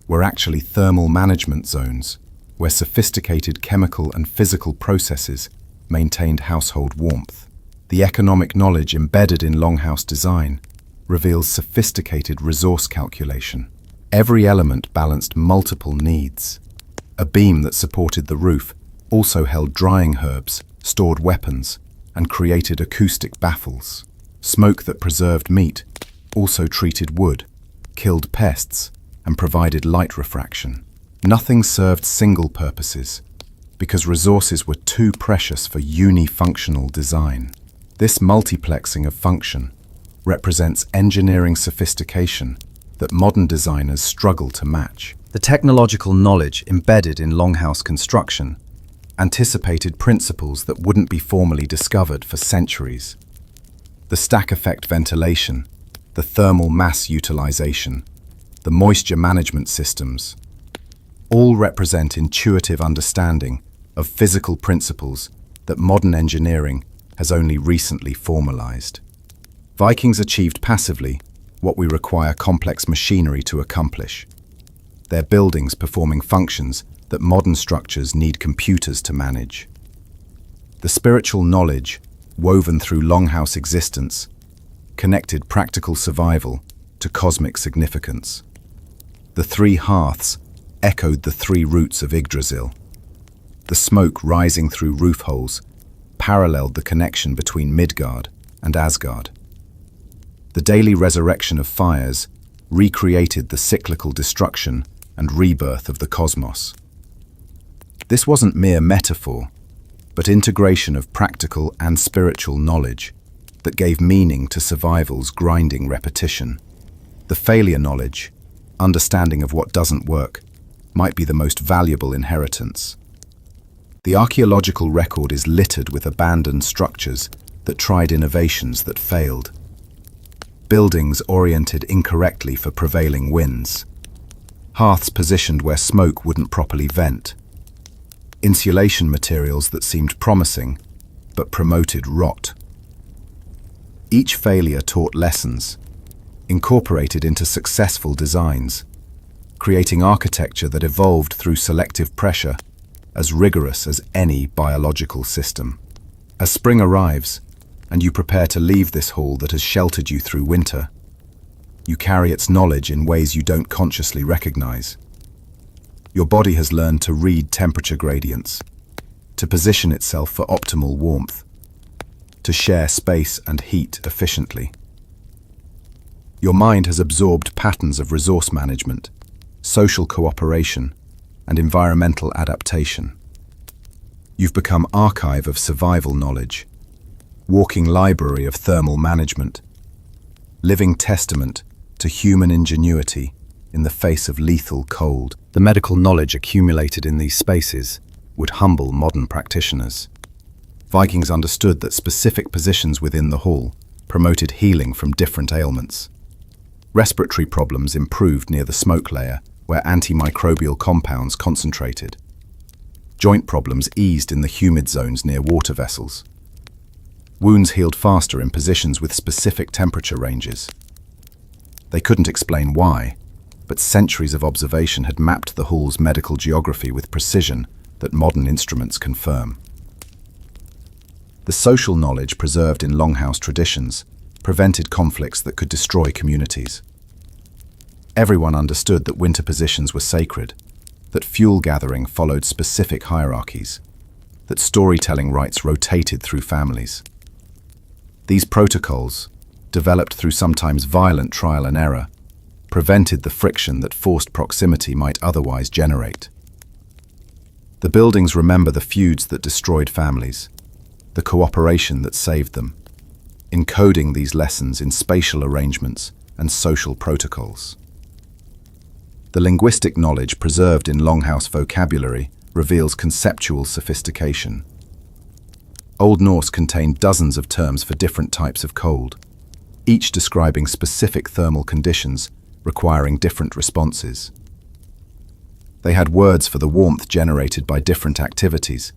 were actually thermal management zones where sophisticated chemical and physical processes maintained household warmth. The economic knowledge embedded in longhouse design reveals sophisticated resource calculation. Every element balanced multiple needs. A beam that supported the roof also held drying herbs, stored weapons, and created acoustic baffles. Smoke that preserved meat also treated wood, killed pests, and provided light refraction. Nothing served single purposes, because resources were too precious for unifunctional design. This multiplexing of function represents engineering sophistication that modern designers struggle to match. The technological knowledge embedded in longhouse construction anticipated principles that wouldn't be formally discovered for centuries. The stack effect ventilation, the thermal mass utilization, the moisture management systems, all represent intuitive understanding of physical principles that modern engineering has only recently formalized. Vikings achieved passively what we require complex machinery to accomplish. Their buildings performing functions that modern structures need computers to manage. The spiritual knowledge woven through longhouse existence connected practical survival to cosmic significance. The three hearths echoed the three roots of Yggdrasil. The smoke rising through roof holes paralleled the connection between Midgard and Asgard. The daily resurrection of fires recreated the cyclical destruction and rebirth of the cosmos. This wasn't mere metaphor, but integration of practical and spiritual knowledge that gave meaning to survival's grinding repetition. The failure knowledge, understanding of what doesn't work might be the most valuable inheritance. The archaeological record is littered with abandoned structures that tried innovations that failed. Buildings oriented incorrectly for prevailing winds. Hearths positioned where smoke wouldn't properly vent. Insulation materials that seemed promising, but promoted rot. Each failure taught lessons, incorporated into successful designs, creating architecture that evolved through selective pressure, as rigorous as any biological system. As spring arrives, and you prepare to leave this hall that has sheltered you through winter, you carry its knowledge in ways you don't consciously recognize. Your body has learned to read temperature gradients, to position itself for optimal warmth, to share space and heat efficiently. Your mind has absorbed patterns of resource management, social cooperation, and environmental adaptation. You've become archive of survival knowledge, walking library of thermal management, living testament to human ingenuity in the face of lethal cold. The medical knowledge accumulated in these spaces would humble modern practitioners. Vikings understood that specific positions within the hall promoted healing from different ailments. Respiratory problems improved near the smoke layer, where antimicrobial compounds concentrated. Joint problems eased in the humid zones near water vessels. Wounds healed faster in positions with specific temperature ranges. They couldn't explain why, but centuries of observation had mapped the hall's medical geography with precision that modern instruments confirm. The social knowledge preserved in longhouse traditions prevented conflicts that could destroy communities. Everyone understood that winter positions were sacred, that fuel gathering followed specific hierarchies, that storytelling rites rotated through families. These protocols, developed through sometimes violent trial and error, prevented the friction that forced proximity might otherwise generate. The buildings remember the feuds that destroyed families, the cooperation that saved them, encoding these lessons in spatial arrangements and social protocols. The linguistic knowledge preserved in longhouse vocabulary reveals conceptual sophistication. Old Norse contained dozens of terms for different types of cold, each describing specific thermal conditions requiring different responses. They had words for the warmth generated by different activities,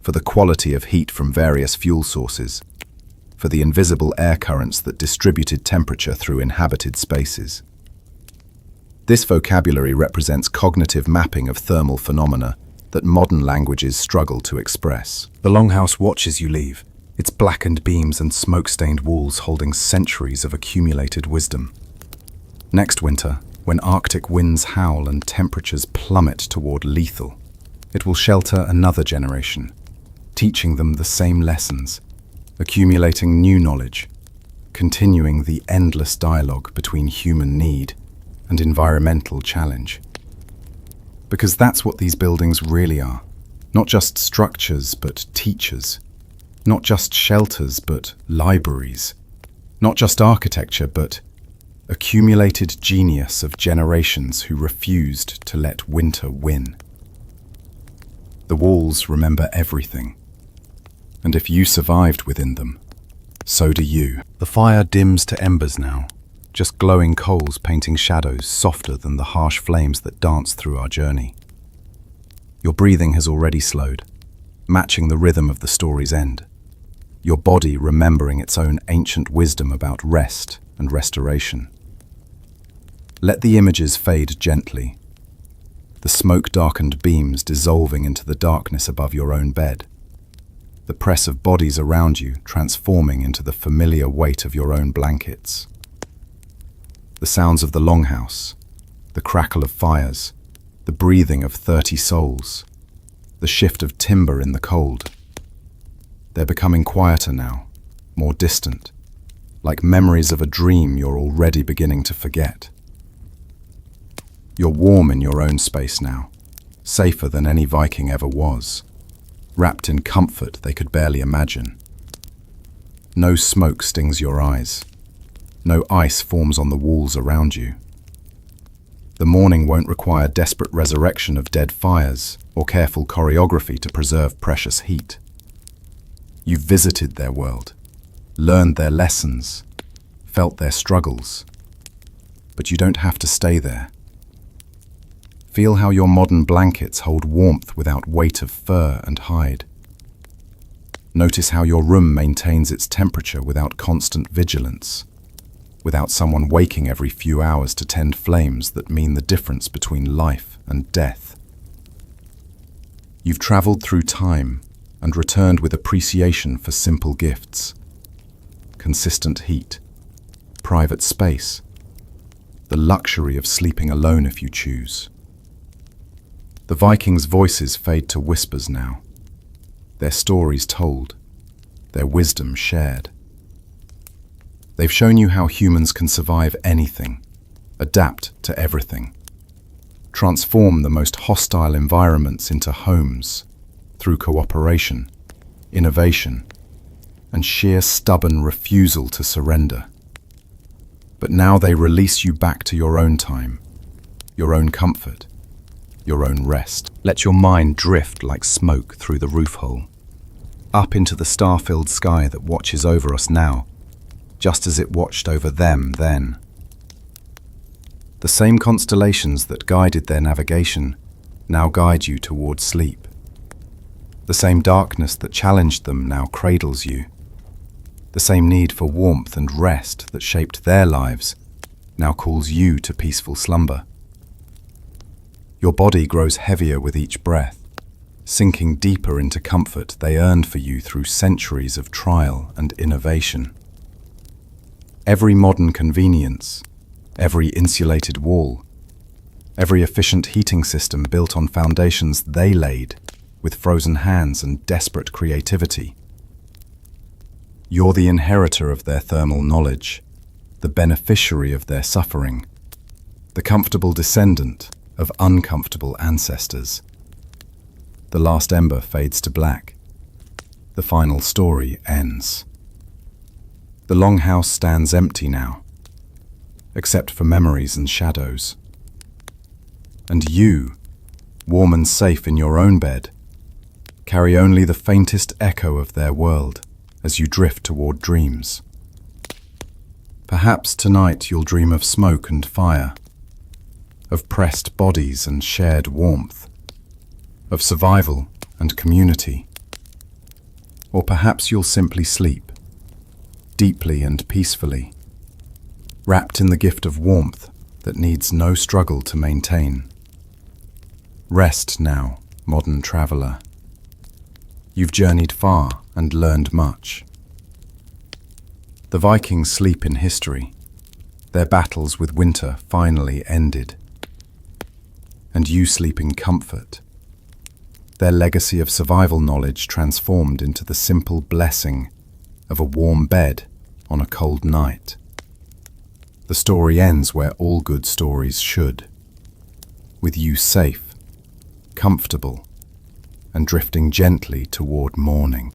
for the quality of heat from various fuel sources, for the invisible air currents that distributed temperature through inhabited spaces. This vocabulary represents cognitive mapping of thermal phenomena that modern languages struggle to express. The longhouse watches you leave, its blackened beams and smoke-stained walls holding centuries of accumulated wisdom. Next winter, when Arctic winds howl and temperatures plummet toward lethal, it will shelter another generation, teaching them the same lessons, accumulating new knowledge, continuing the endless dialogue between human need and environmental challenge. Because that's what these buildings really are. Not just structures, but teachers. Not just shelters, but libraries. Not just architecture, but accumulated genius of generations who refused to let winter win. The walls remember everything. And if you survived within them, so do you. The fire dims to embers now, just glowing coals painting shadows softer than the harsh flames that dance through our journey. Your breathing has already slowed, matching the rhythm of the story's end. Your body remembering its own ancient wisdom about rest and restoration. Let the images fade gently, the smoke-darkened beams dissolving into the darkness above your own bed, the press of bodies around you transforming into the familiar weight of your own blankets. The sounds of the longhouse, the crackle of fires, the breathing of 30 souls, the shift of timber in the cold. They're becoming quieter now, more distant, like memories of a dream you're already beginning to forget. You're warm in your own space now, safer than any Viking ever was, wrapped in comfort they could barely imagine. No smoke stings your eyes. No ice forms on the walls around you. The morning won't require desperate resurrection of dead fires or careful choreography to preserve precious heat. You've visited their world, learned their lessons, felt their struggles, but you don't have to stay there. Feel how your modern blankets hold warmth without weight of fur and hide. Notice how your room maintains its temperature without constant vigilance, without someone waking every few hours to tend flames that mean the difference between life and death. You've traveled through time and returned with appreciation for simple gifts: consistent heat, private space, the luxury of sleeping alone if you choose. The Vikings' voices fade to whispers now, their stories told, their wisdom shared. They've shown you how humans can survive anything, adapt to everything, transform the most hostile environments into homes through cooperation, innovation, and sheer stubborn refusal to surrender. But now they release you back to your own time, your own comfort, your own rest. Let your mind drift like smoke through the roof hole, up into the star-filled sky that watches over us now, just as it watched over them then. The same constellations that guided their navigation now guide you toward sleep. The same darkness that challenged them now cradles you. The same need for warmth and rest that shaped their lives now calls you to peaceful slumber. Your body grows heavier with each breath, sinking deeper into comfort they earned for you through centuries of trial and innovation. Every modern convenience, every insulated wall, every efficient heating system built on foundations they laid with frozen hands and desperate creativity. You're the inheritor of their thermal knowledge, the beneficiary of their suffering, the comfortable descendant of uncomfortable ancestors. The last ember fades to black. The final story ends. The longhouse stands empty now, except for memories and shadows. And you, warm and safe in your own bed, carry only the faintest echo of their world as you drift toward dreams. Perhaps tonight you'll dream of smoke and fire, of pressed bodies and shared warmth, of survival and community. Or perhaps you'll simply sleep, deeply and peacefully, wrapped in the gift of warmth that needs no struggle to maintain. Rest now, modern traveler. You've journeyed far and learned much. The Vikings sleep in history, their battles with winter finally ended. And you sleep in comfort, their legacy of survival knowledge transformed into the simple blessing of a warm bed on a cold night. The story ends where all good stories should, with you safe, comfortable, and drifting gently toward morning.